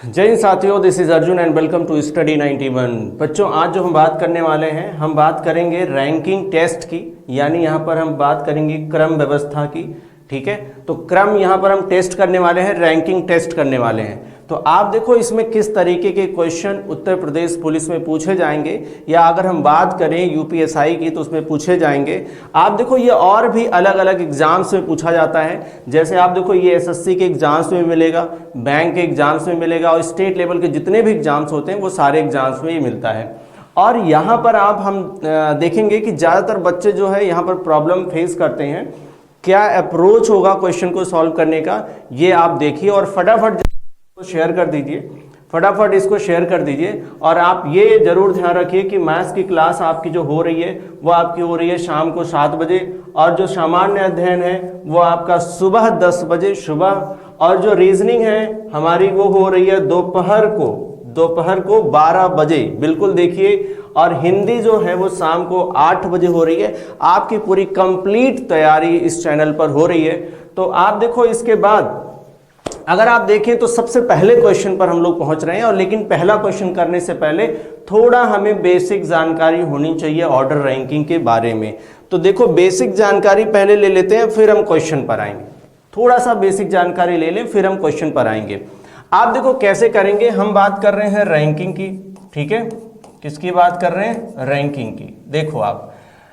जय हिंद साथियों, this is Arjun and welcome to study 91। बच्चों, आज जो हम बात करने वाले हैं, हम बात करेंगे रैंकिंग टेस्ट की, यानी यहाँ पर हम बात करेंगे क्रम व्यवस्था की। ठीक है, तो क्रम यहाँ पर हम टेस्ट करने वाले हैं, रैंकिंग टेस्ट करने वाले हैं। तो आप देखो इसमें किस तरीके के क्वेश्चन उत्तर प्रदेश पुलिस में पूछे जाएंगे, या अगर हम बात करें यूपीएसआई की तो उसमें पूछे जाएंगे। आप देखो ये और भी अलग अलग एग्जाम्स में पूछा जाता है। जैसे आप देखो ये एसएससी के एग्जाम्स में मिलेगा, बैंक के एग्जाम्स में मिलेगा, और स्टेट लेवल के जितने भी एग्जाम्स होते हैं वो सारे एग्जाम्स में ही मिलता है। और यहाँ पर आप हम देखेंगे कि ज़्यादातर बच्चे जो है यहाँ पर प्रॉब्लम फेस करते हैं। क्या अप्रोच होगा क्वेश्चन को सॉल्व करने का, ये आप देखिए और फटाफट शेयर कर दीजिए, फटाफट इसको शेयर कर दीजिए। और आप ये जरूर ध्यान रखिए कि मैथ्स की क्लास आपकी जो हो रही है वो आपकी हो रही है शाम को 7 बजे, और जो सामान्य अध्ययन है वो आपका सुबह 10 बजे सुबह, और जो रीजनिंग है हमारी वो हो रही है दोपहर को 12 बजे। बिल्कुल देखिए, और हिंदी जो है वो शाम को 8 बजे हो रही है। आपकी पूरी कंप्लीट तैयारी इस चैनल पर हो रही है। तो आप देखो इसके बाद अगर आप देखें तो सबसे पहले क्वेश्चन पर हम लोग पहुंच रहे हैं, और लेकिन पहला क्वेश्चन करने से पहले थोड़ा हमें बेसिक जानकारी होनी चाहिए ऑर्डर रैंकिंग के बारे में। तो देखो बेसिक जानकारी पहले ले लेते हैं, फिर हम क्वेश्चन पर आएंगे। थोड़ा सा बेसिक जानकारी ले लें, फिर हम क्वेश्चन पर आएंगे। आप देखो कैसे करेंगे, हम बात कर रहे हैं रैंकिंग की। ठीक है, किसकी बात कर रहे हैं? रैंकिंग की। देखो आप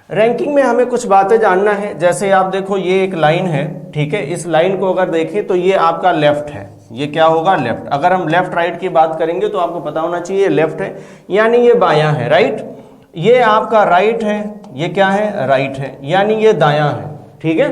रैंकिंग में हमें कुछ बातें जानना है। जैसे आप देखो ये एक लाइन है, ठीक है, इस लाइन को अगर देखें तो ये आपका लेफ्ट है, ये क्या होगा? लेफ्ट। अगर हम लेफ्ट राइट की बात करेंगे तो आपको पता होना चाहिए लेफ्ट है, यानी ये बायां है, राइट। ये आपका राइट है, ये क्या है? राइट है, यानी ये दायां है। ठीक है,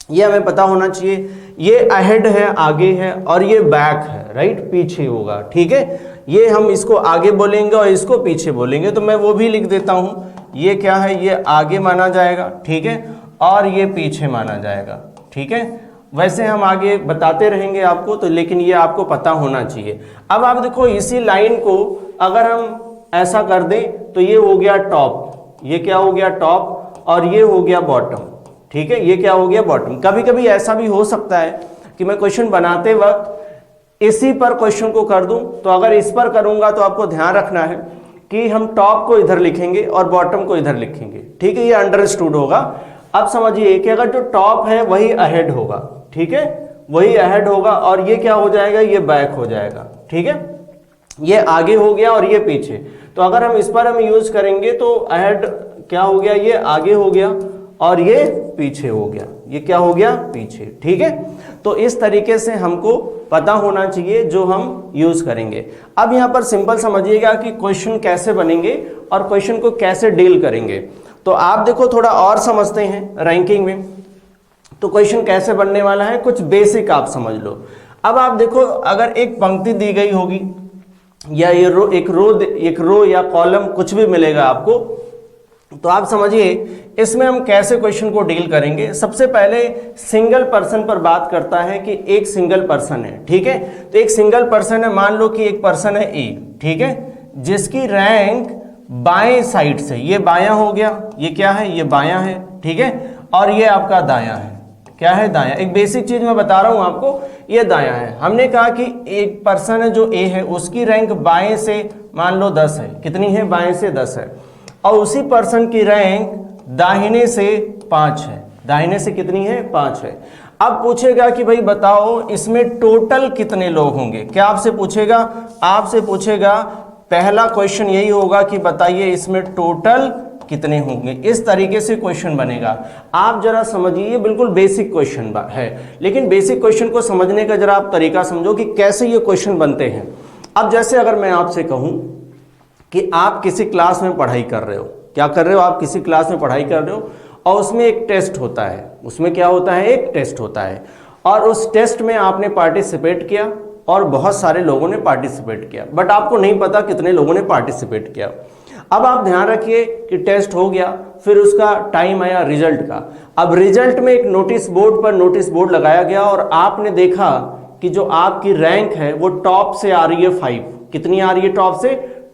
ये हमें पता होना चाहिए। ये अहेड है, आगे है, और ये बैक है, राइट, पीछे होगा। ठीक है, ये हम इसको आगे बोलेंगे और इसको पीछे बोलेंगे, तो मैं वो भी लिख देता हूं। ये क्या है? ये आगे माना जाएगा, ठीक है, और ये पीछे माना जाएगा। ठीक है, वैसे हम आगे बताते रहेंगे आपको, तो लेकिन ये आपको पता होना चाहिए। अब आप देखो इसी लाइन को अगर हम ऐसा कर दें तो ये हो गया टॉप, ये क्या हो गया? टॉप, और ये हो गया बॉटम। ठीक है, ये क्या हो गया? बॉटम। कभी कभी ऐसा भी हो सकता है कि मैं क्वेश्चन बनाते वक्त इसी पर क्वेश्चन को कर दूं, तो अगर इस पर करूंगा तो आपको ध्यान रखना है कि हम टॉप को इधर लिखेंगे और बॉटम को इधर लिखेंगे। ठीक है, ये अंडरस्टूड होगा। अब समझिए कि अगर जो टॉप है वही अहेड होगा, ठीक है, वही अहेड होगा, और ये क्या हो जाएगा? ये बैक हो जाएगा। ठीक है, ये आगे हो गया और ये पीछे। तो अगर हम इस पर हम यूज करेंगे तो अहेड क्या हो गया? ये आगे हो गया, और ये पीछे हो गया। ये क्या हो गया? पीछे। ठीक है, तो इस तरीके से हमको पता होना चाहिए जो हम यूज करेंगे। अब यहां पर सिंपल समझिएगा कि क्वेश्चन कैसे बनेंगे और क्वेश्चन को कैसे डील करेंगे। तो आप देखो थोड़ा और समझते हैं रैंकिंग में, तो क्वेश्चन कैसे बनने वाला है, कुछ बेसिक आप समझ लो। अब आप देखो अगर एक पंक्ति दी गई होगी, या ये एक रो या कॉलम, कुछ भी मिलेगा आपको, तो आप समझिए इसमें हम कैसे क्वेश्चन को डील करेंगे। सबसे पहले सिंगल पर्सन पर बात करता है कि एक सिंगल पर्सन है। ठीक है, तो एक सिंगल पर्सन है, मान लो कि एक पर्सन है ए, ठीक है, जिसकी रैंक बाएं साइड से, ये बायां हो गया, ये क्या है? ये बायां है, ठीक है, और ये आपका दायां है। क्या है? दायां। एक बेसिक चीज मैं बता रहा हूं आपको, ये दायां है। हमने कहा कि एक पर्सन है जो ए है, उसकी रैंक बाएं से मान लो 10 है। कितनी है? बाएं से 10 है। और उसी पर्सन की रैंक दाहिने से 5 है। दाहिने से कितनी है? 5 है। अब पूछेगा कि भाई बताओ इसमें टोटल कितने लोग होंगे। क्या आपसे पूछेगा? आपसे पूछेगा, पहला क्वेश्चन यही होगा कि बताइए इसमें टोटल कितने होंगे। इस तरीके से क्वेश्चन बनेगा। आप जरा समझिए, बिल्कुल बेसिक क्वेश्चन है, लेकिन बेसिक क्वेश्चन को समझने का जरा आप तरीका समझो कि कैसे ये क्वेश्चन बनते हैं। अब जैसे अगर मैं आपसे कहूं कि आप किसी क्लास में पढ़ाई कर रहे हो, क्या कर रहे हो? आप किसी क्लास में पढ़ाई कर रहे हो, और उसमें एक टेस्ट होता है। उसमें क्या होता है? एक टेस्ट होता है, और उस टेस्ट में आपने पार्टिसिपेट किया, और बहुत सारे लोगों ने पार्टिसिपेट किया, बट आपको नहीं पता कितने लोगों ने पार्टिसिपेट किया। अब आप ध्यान रखिए कि टेस्ट हो गया, फिर उसका टाइम आया रिजल्ट का। अब रिजल्ट में एक नोटिस बोर्ड पर नोटिस बोर्ड लगाया गया, और आपने देखा कि जो आपकी रैंक है वो टॉप से आ रही है 5। कितनी आ रही है?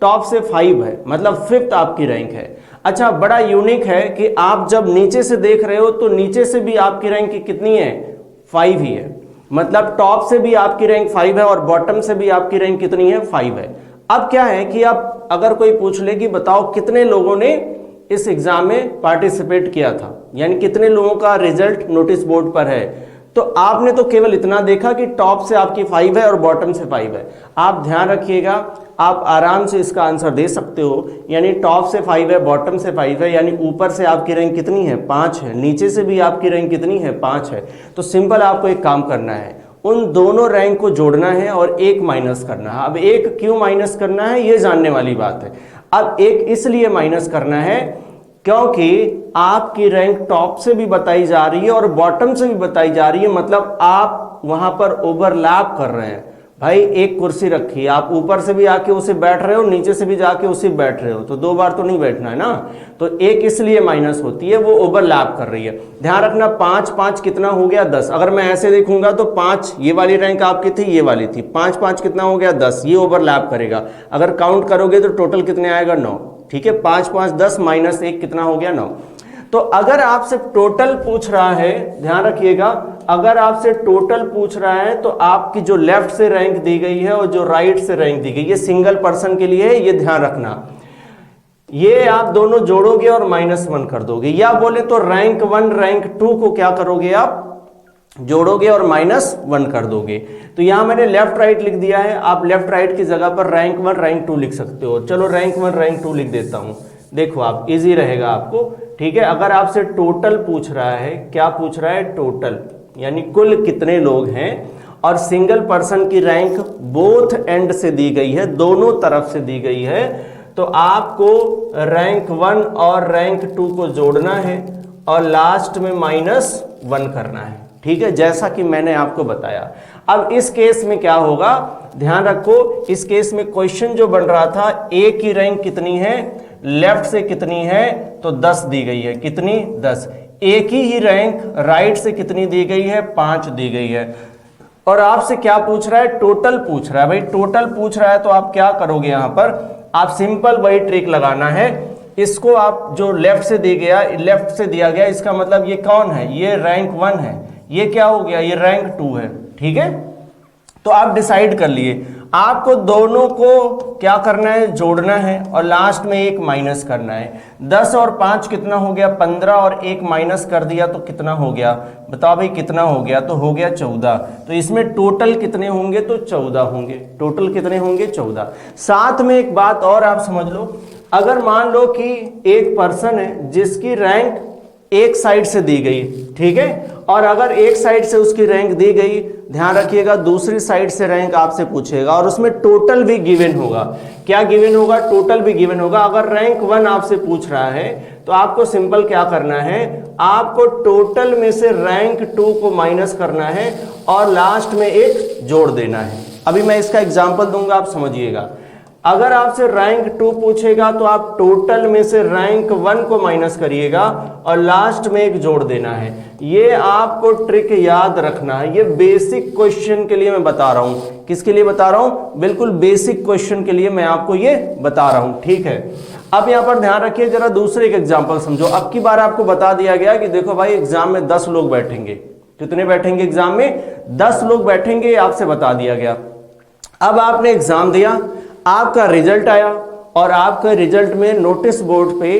टॉप से 5 है, मतलब 5th आपकी रैंक है। अच्छा, बड़ा यूनिक है कि आप जब नीचे से देख रहे हो तो नीचे से भी आपकी रैंक कितनी है? 5 ही है। मतलब टॉप से भी आपकी रैंक 5 है और बॉटम से भी आपकी रैंक कितनी है, 5 है। अब क्या है कि आप अगर कोई पूछ ले कि बताओ कितने लोगों ने इस एग्जाम में पार्टिसिपेट किया था, यानी कितने लोगों का रिजल्ट नोटिस बोर्ड पर है, तो आपने तो केवल इतना देखा कि टॉप से आपकी 5 है और बॉटम से 5 है। आप ध्यान रखिएगा, आप आराम से इसका आंसर दे सकते हो, यानी टॉप से 5 है, बॉटम से 5 है, यानी ऊपर से आपकी रैंक कितनी है, 5 है, नीचे से भी आपकी रैंक कितनी है, 5 है। तो सिंपल आपको एक काम करना है, उन दोनों रैंक को जोड़ना है और एक माइनस करना है। अब एक क्यों माइनस करना है ये जानने वाली बात है। अब एक इसलिए माइनस करना है क्योंकि आपकी रैंक टॉप से भी बताई जा रही है और बॉटम से भी बताई जा रही है, मतलब आप वहां पर ओवरलैप कर रहे हैं। भाई एक कुर्सी रखी, आप ऊपर से भी आके उसे बैठ रहे हो, नीचे से भी जाके उसे बैठ रहे हो, तो 2 बार तो नहीं बैठना है ना। तो एक इसलिए माइनस होती है, वो ओवरलैप कर रही है। ध्यान रखना 5 5 कितना हो गया, 10। अगर मैं ऐसे देखूंगा तो 5 ये वाली रैंक आपकी थी, ये वाली थी, 5 5 कितना हो गया, 10, ये ओवरलैप करेगा। अगर काउंट करोगे तो टोटल कितने आएगा, 9। ठीक है, 5 5 10 माइनस 1 कितना हो गया, 9। तो अगर आपसे टोटल पूछ रहा है, ध्यान रखिएगा, अगर आपसे टोटल पूछ रहा है तो आपकी जो लेफ्ट से रैंक दी गई है और जो राइट से रैंक दी गई, ये सिंगल पर्सन के लिए है, ये ध्यान रखना। ये आप दोनों जोड़ोगे और -1 कर दोगे, या बोले तो रैंक 1 रैंक 2 को क्या करोगे, आप जोड़ोगे और -1 कर दोगे। तो यहां मैंने लेफ्ट राइट लिख दिया है, आप लेफ्ट राइट की जगह पर रैंक 1 रैंक 2 लिख सकते हो। चलो रैंक 1 रैंक 2 लिख देता हूं, देखो आप, इजी रहेगा आपको। ठीक है, अगर आपसे टोटल पूछ रहा है, क्या पूछ रहा है, टोटल यानी कुल कितने लोग हैं, और सिंगल पर्सन की रैंक बोथ एंड से दी गई है, दोनों तरफ से दी गई है, तो आपको रैंक 1 और रैंक 2 को जोड़ना है और लास्ट में -1 करना है। ठीक है, जैसा कि मैंने आपको बताया। अब इस केस में क्या होगा, ध्यान रखो, इस केस में क्वेश्चन जो बन रहा था, ए की रैंक कितनी है, लेफ्ट से कितनी है, तो 10 दी गई है, कितनी, 10। ए की ही रैंक राइट से कितनी दी गई है, 5 दी गई है। और आपसे क्या पूछ रहा है, टोटल पूछ रहा है। भाई टोटल पूछ रहा है तो आप क्या करोगे, यहां पर आप सिंपल वही ट्रिक लगाना है, इसको आप जो लेफ्ट से दिया गया, इसका मतलब ये कौन है, ये रैंक 1 है, ये क्या हो गया, ये रैंक 2 है। ठीक है, तो आप डिसाइड कर लिए, आपको दोनों को क्या करना है, जोड़ना है और लास्ट में एक माइनस करना है। 10 और 5 कितना हो गया, 15, और एक माइनस कर दिया तो कितना हो गया, बताओ भाई कितना हो गया, तो हो गया 14। तो इसमें टोटल कितने होंगे, तो 14 होंगे, टोटल कितने होंगे, 14। साथ में एक बात और आप समझ लो, अगर मान लो कि एक पर्सन है जिसकी रैंक एक साइड से दी गई, ठीक है, और अगर एक साइड से उसकी रैंक दी गई, ध्यान रखिएगा दूसरी साइड से रैंक आपसे पूछेगा और उसमें टोटल भी गिवन होगा। क्या गिवन होगा, टोटल भी गिवन होगा। अगर रैंक 1 आपसे पूछ रहा है तो आपको सिंपल क्या करना है, आपको टोटल में से रैंक 2 को माइनस करना है और लास्ट में एक जोड़ देना है। अभी मैं इसका एग्जाम्पल दूंगा, आप समझिएगा। अगर आपसे रैंक 2 पूछेगा तो आप टोटल में से रैंक 1 को माइनस करिएगा और लास्ट में एक जोड़ देना है। ये आपको ट्रिक याद रखना है, ये बेसिक क्वेश्चन के लिए मैं बता रहा हूं। किसके लिए बता रहा हूं, बिल्कुल बेसिक क्वेश्चन के लिए मैं आपको ये बता रहा हूं। ठीक है, अब यहां पर ध्यान रखिए, जरा दूसरे एक एग्जाम्पल समझो। अब की बार आपको बता दिया गया कि देखो भाई एग्जाम में 10 लोग बैठेंगे। कितने बैठेंगे एग्जाम में, 10 लोग बैठेंगे, आपसे बता दिया गया। अब आपने एग्जाम दिया, आपका रिजल्ट आया और आपका रिजल्ट में नोटिस बोर्ड पे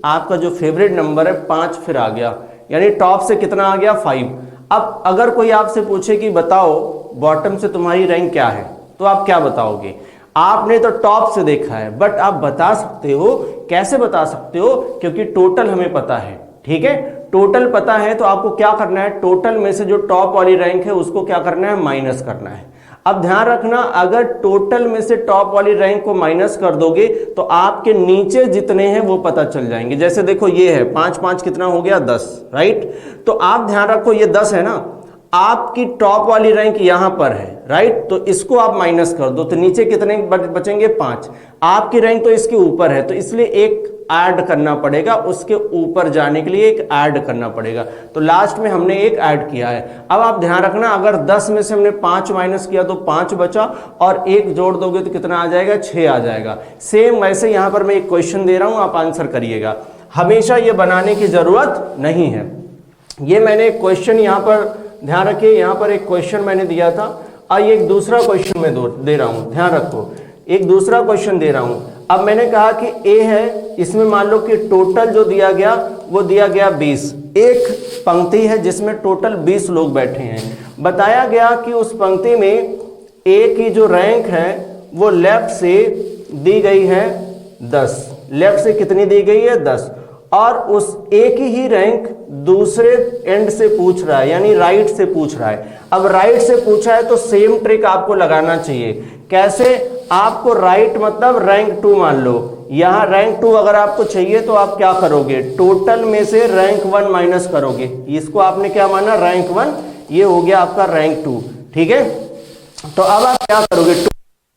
आपका जो फेवरेट नंबर है 5 फिर आ गया, यानी टॉप से कितना आ गया, 5। अब अगर कोई आपसे पूछे कि बताओ बॉटम से तुम्हारी रैंक क्या है, तो आप क्या बताओगे। आपने तो टॉप से देखा है, बट आप बता सकते हो, कैसे बता सकते हो, क्योंकि टोटल हमें पता है। ठीक है, टोटल पता है तो आपको क्या करना है, टोटल में से जो टॉप वाली रैंक है उसको क्या करना है, माइनस करना है। अब ध्यान रखना, अगर टोटल में से टॉप वाली रैंक को माइनस कर दोगे तो आपके नीचे जितने हैं वो पता चल जाएंगे। जैसे देखो ये है 5 5 कितना हो गया, 10, राइट। तो आप ध्यान रखो ये 10 है ना, आपकी टॉप वाली रैंक यहां पर है, राइट, तो इसको आप माइनस कर दो तो नीचे कितने बचेंगे, 5। आपकी रैंक तो इसके ऊपर है तो इसलिए एक ऐड करना पड़ेगा, उसके ऊपर जाने के लिए एक ऐड करना पड़ेगा। तो लास्ट में हमने एक ऐड किया है। अब आप ध्यान रखना, अगर 10 में से हमने 5 माइनस किया तो 5 बचा और एक जोड़ दोगे तो कितना आ जाएगा, 6 आ जाएगा। सेम वैसे यहां पर मैं एक क्वेश्चन दे रहा हूं, आप आंसर करिएगा। हमेशा ये बनाने की जरूरत नहीं है, ये मैंने एक क्वेश्चन यहां पर ध्यान रखिए यहाँ पर एक क्वेश्चन मैंने दिया था और ये एक दूसरा क्वेश्चन मैं दे रहा हूँ, ध्यान रखो एक दूसरा क्वेश्चन दे रहा हूँ। अब मैंने कहा कि ए है, इसमें मान लो कि टोटल जो दिया गया वो दिया गया 20, एक पंक्ति है जिसमें टोटल 20 लोग बैठे हैं। बताया गया कि उस पंक्ति में ए की जो रैंक है वो लेफ्ट से दी गई है 10, लेफ्ट से कितनी दी गई है 10, और उस ए की ही रैंक दूसरे एंड से पूछ रहा है यानी राइट से पूछ रहा है। अब राइट से पूछा है तो सेम ट्रिक आपको लगाना चाहिए। कैसे? आपको राइट मतलब रैंक 2 मान लो, यहां रैंक 2 अगर आपको चाहिए तो आप क्या करोगे, टोटल में से रैंक 1 माइनस करोगे। इसको आपने क्या माना, रैंक 1, ये हो गया आपका रैंक 2, ठीक है। तो अब आप क्या करोगे,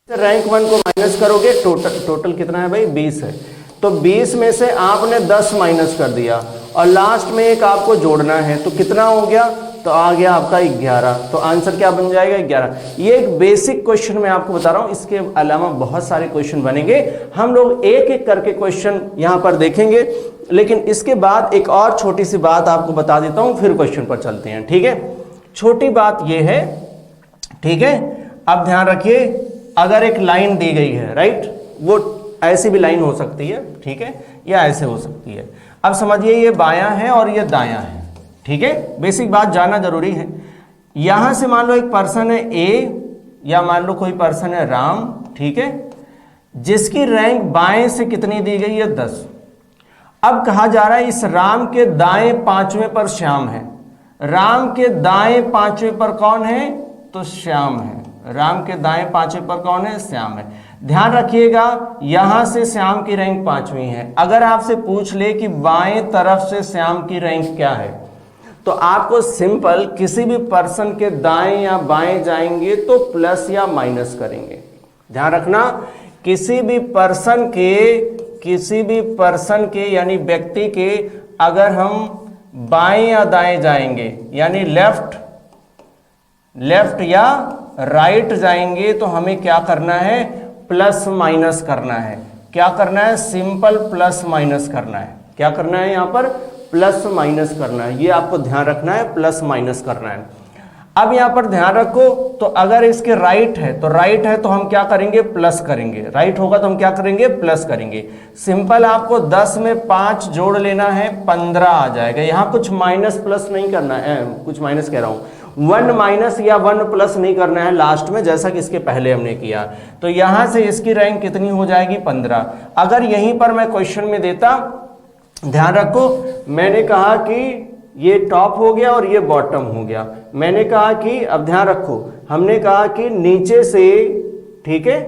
रैंक 1 को माइनस करोगे, टोटल कितना है भाई 20 है, तो 20 में से आपने 10 माइनस कर दिया और लास्ट में एक आपको जोड़ना है, तो कितना हो गया, तो आ गया आपका 11। तो आंसर क्या बन जाएगा 11। ये एक बेसिक क्वेश्चन मैं आपको बता रहा हूं, इसके अलावा बहुत सारे क्वेश्चन बनेंगे, हम लोग एक एक करके क्वेश्चन यहां पर देखेंगे। लेकिन इसके बाद एक और छोटी सी बात आपको बता देता हूं, फिर क्वेश्चन पर चलते हैं, ठीक है। छोटी बात यह है, ठीक है, अब ध्यान रखिए, अगर एक लाइन दी गई है, राइट, वो ऐसी भी लाइन हो सकती है, ठीक है, या ऐसे हो सकती है। अब समझिए ये बायां है और ये दायां है, ठीक है, बेसिक बात जानना जरूरी है। यहां से मान लो एक पर्सन है ए, या मान लो कोई पर्सन है राम, ठीक है, जिसकी रैंक बाएं से कितनी दी गई है 10। अब कहा जा रहा है इस राम के दाएं 5वें पर श्याम है, राम के दाएं 5वें पर कौन है, तो श्याम है, राम के दाएं 5वें पर कौन है, श्याम है। ध्यान रखिएगा यहां से श्याम की रैंक 5वीं है। अगर आपसे पूछ ले कि बाएं तरफ से श्याम की रैंक क्या है, तो आपको सिंपल किसी भी पर्सन के दाएं या बाएं जाएंगे तो प्लस या माइनस करेंगे। ध्यान रखना, किसी भी पर्सन के यानी व्यक्ति के अगर हम बाएं या दाएं जाएंगे यानी लेफ्ट या राइट जाएंगे तो हमें क्या करना है, प्लस माइनस करना है। क्या करना है, सिंपल प्लस माइनस करना है। क्या करना है, यहां पर प्लस माइनस करना है, ये आपको ध्यान रखना है, प्लस माइनस करना है। अब यहां पर ध्यान रखो, तो अगर इसके राइट है तो हम क्या करेंगे, प्लस करेंगे, राइट होगा तो हम क्या करेंगे, प्लस करेंगे। सिंपल आपको 10 में 5 जोड़ लेना है, 15 आ जाएगा। यहां कुछ माइनस प्लस नहीं करना है, कुछ माइनस कह रहा हूं, 1 माइनस या 1 प्लस नहीं करना है लास्ट में, जैसा कि इसके पहले हमने किया। तो यहां से इसकी रैंक कितनी हो जाएगी, 15। अगर यहीं पर मैं क्वेश्चन में देता, ध्यान रखो, मैंने कहा कि ये टॉप हो गया और ये बॉटम हो गया। मैंने कहा कि, अब ध्यान रखो, हमने कहा कि नीचे से, ठीक है,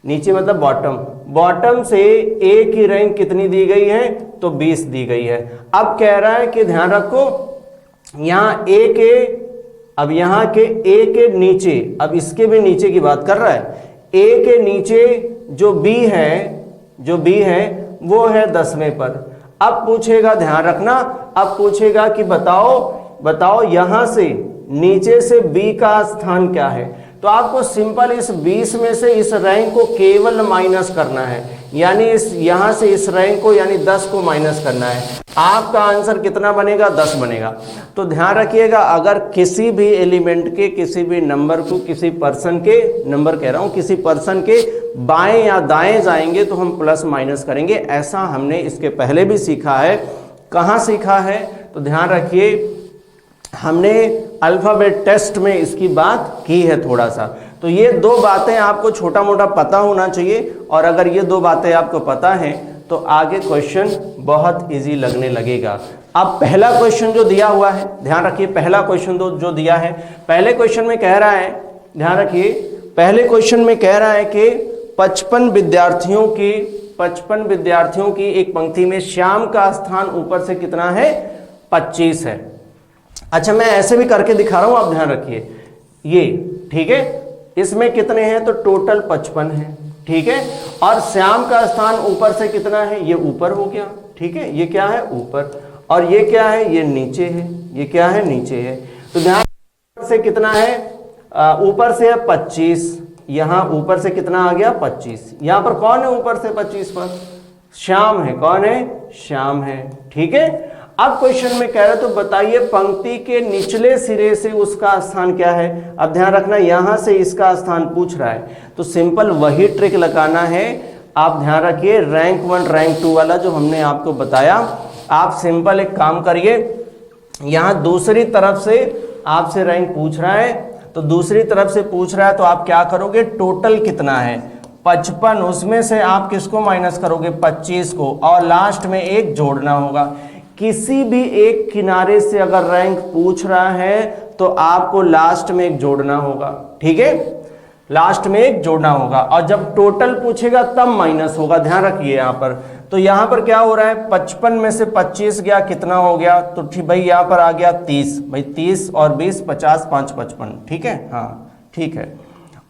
नीचे मतलब बॉटम से ए की रैंक कितनी दी गई है, तो 20 दी गई है। अब कह रहा है कि ध्यान रखो, यहां ए के, अब यहां के ए के नीचे, अब इसके भी नीचे की बात कर रहा है, ए के नीचे जो बी है वो है 10वें पर। अब पूछेगा, ध्यान रखना, अब पूछेगा कि बताओ यहां से नीचे से बी का स्थान क्या है। तो आपको सिंपल इस 20 में से इस रैंक को केवल माइनस करना है, यानी यहां से इस रैंक को यानी 10 को माइनस करना है। आपका आंसर कितना बनेगा, 10 बनेगा। तो ध्यान रखिएगा, अगर किसी भी एलिमेंट के किसी भी नंबर को किसी पर्सन के, नंबर कह रहा हूं, किसी पर्सन के बाएं या दाएं जाएंगे तो हम प्लस माइनस करेंगे। ऐसा हमने इसके पहले भी सीखा है। कहाँ सीखा है, तो ध्यान रखिए, हमने अल्फाबेट टेस्ट में इसकी बात की है थोड़ा सा। तो ये 2 बातें आपको छोटा मोटा पता होना चाहिए, और अगर ये 2 बातें आपको पता हैं तो आगे क्वेश्चन बहुत इजी लगने लगेगा। अब पहला क्वेश्चन जो दिया हुआ है, ध्यान रखिए, पहला क्वेश्चन जो दिया है, पहले क्वेश्चन में कह रहा है, ध्यान रखिए, पहले क्वेश्चन में कह रहा है कि 55 विद्यार्थियों की एक पंक्ति में श्याम का स्थान ऊपर से कितना है, 25 है। अच्छा, मैं ऐसे भी करके दिखा रहा हूं, आप ध्यान रखिए, ये ठीक है, इसमें कितने हैं, तो टोटल 55 है, ठीक है, और श्याम का स्थान ऊपर से कितना है, ये ऊपर हो गया, ठीक है, ये क्या है, ऊपर, और ये क्या है, ये नीचे है, ये क्या है, नीचे है। तो ध्यान से कितना है, ऊपर से है 25, यहां ऊपर से कितना आ गया, 25। यहां पर कौन है ऊपर से 25 पर, श्याम है, कौन है, श्याम है, ठीक है। अब क्वेश्चन में कह रहे तो बताइए पंक्ति के निचले सिरे से उसका स्थान क्या है। अब ध्यान रखना यहां से इसका स्थान पूछ रहा है, तो सिंपल वही ट्रिक लगाना है। आप ध्यान रखिए रैंक 1 रैंक 2 वाला जो हमने आपको बताया, आप सिंपल एक काम करिए, यहां दूसरी तरफ से आपसे रैंक पूछ रहा है, तो दूसरी तरफ से पूछ रहा है तो आप क्या करोगे, टोटल कितना है 55, उसमें से आप किसको माइनस करोगे 25 को, और लास्ट में एक जोड़ना होगा। किसी भी एक किनारे से अगर रैंक पूछ रहा है तो आपको लास्ट में एक जोड़ना होगा, ठीक है, लास्ट में एक जोड़ना होगा, और जब टोटल पूछेगा तब माइनस होगा, ध्यान रखिए यहां पर। तो यहां पर क्या हो रहा है, 55 में से 25 गया, कितना हो गया, तो ठीक भाई यहां पर आ गया 30, भाई 30 और 20 50 5 55, ठीक है, हाँ ठीक है,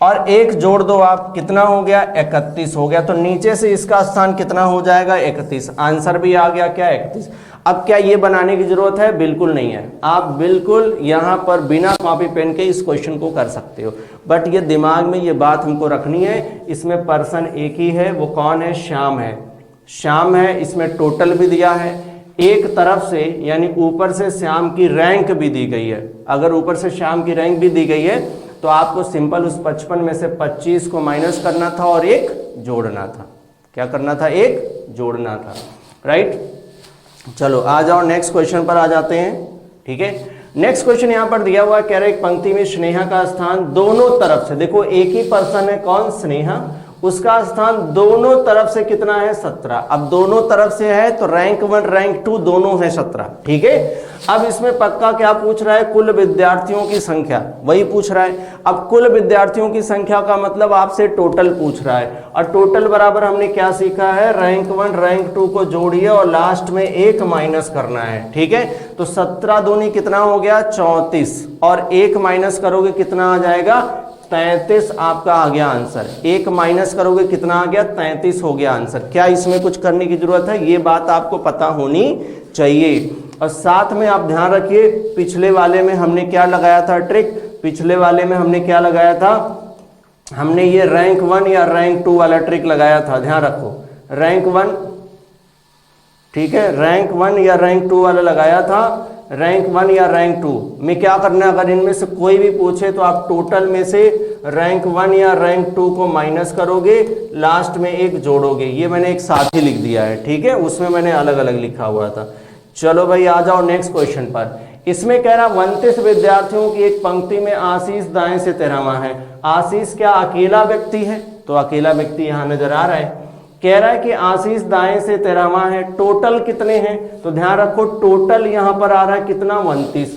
और एक जोड़ दो आप, कितना हो गया 31 हो गया, तो नीचे से इसका स्थान कितना हो जाएगा 31, आंसर भी आ गया क्या 31। अब क्या ये बनाने की जरूरत है, बिल्कुल नहीं है, आप बिल्कुल यहाँ पर बिना कॉपी पेन के इस क्वेश्चन को कर सकते हो, बट ये दिमाग में ये बात हमको रखनी है, इसमें पर्सन एक ही है, वो कौन है, श्याम है, श्याम है, इसमें टोटल भी दिया है, एक तरफ से यानी ऊपर से श्याम की रैंक भी दी गई है। अगर ऊपर से श्याम की रैंक भी दी गई है तो आपको सिंपल उस 55 में से 25 को माइनस करना था और एक जोड़ना था। क्या करना था, एक जोड़ना था, राइट। चलो आ जाओ नेक्स्ट क्वेश्चन पर आ जाते हैं, ठीक है। नेक्स्ट क्वेश्चन यहां पर दिया हुआ है, कह रहे एक पंक्ति में स्नेहा का स्थान दोनों तरफ से, देखो एक ही पर्सन है, कौन, स्नेहा, उसका स्थान दोनों तरफ से कितना है 17। अब दोनों तरफ से है तो रैंक 1 रैंक 2 दोनों है 17, ठीक है। अब इसमें पक्का क्या पूछ रहा है, कुल विद्यार्थियों की संख्या, वही पूछ रहा है। अब कुल विद्यार्थियों की संख्या का मतलब आपसे टोटल पूछ रहा है, और टोटल बराबर हमने क्या सीखा है, रैंक 1 रैंक 2 को जोड़िए और लास्ट में एक माइनस करना है, ठीक है। तो 17 दूनी कितना हो गया 34, और एक माइनस करोगे कितना आ जाएगा 33, आपका आ गया आंसर। एक माइनस करोगे कितना आ गया 33 हो गया आंसर। क्या इसमें कुछ करने की जरूरत है, ये बात आपको पता होनी चाहिए। और साथ में आप ध्यान रखिए पिछले वाले में हमने क्या लगाया था ट्रिक, पिछले वाले में हमने क्या लगाया था, हमने ये रैंक 1 या रैंक 2 वाला ट्रिक लगाया था, ध्यान रखो रैंक 1, ठीक है, रैंक 1 या रैंक 2 वाला लगाया था। रैंक 1 या रैंक 2 में क्या करना है, अगर इनमें से कोई भी पूछे तो आप टोटल में से रैंक 1 या रैंक 2 को माइनस करोगे, लास्ट में एक जोड़ोगे। ये मैंने एक साथ ही लिख दिया है, ठीक है, उसमें मैंने अलग अलग लिखा हुआ था। चलो भाई आ जाओ नेक्स्ट क्वेश्चन पर। इसमें कह रहा 29 विद्यार्थियों की एक पंक्ति में आशीष दाएं से 13वां है। आशीष क्या अकेला व्यक्ति है, तो अकेला व्यक्ति यहां नजर आ रहा है। कह रहा है कि आशीष दाएं से 13वां है, टोटल कितने हैं, तो ध्यान रखो टोटल यहां पर आ रहा है कितना 29,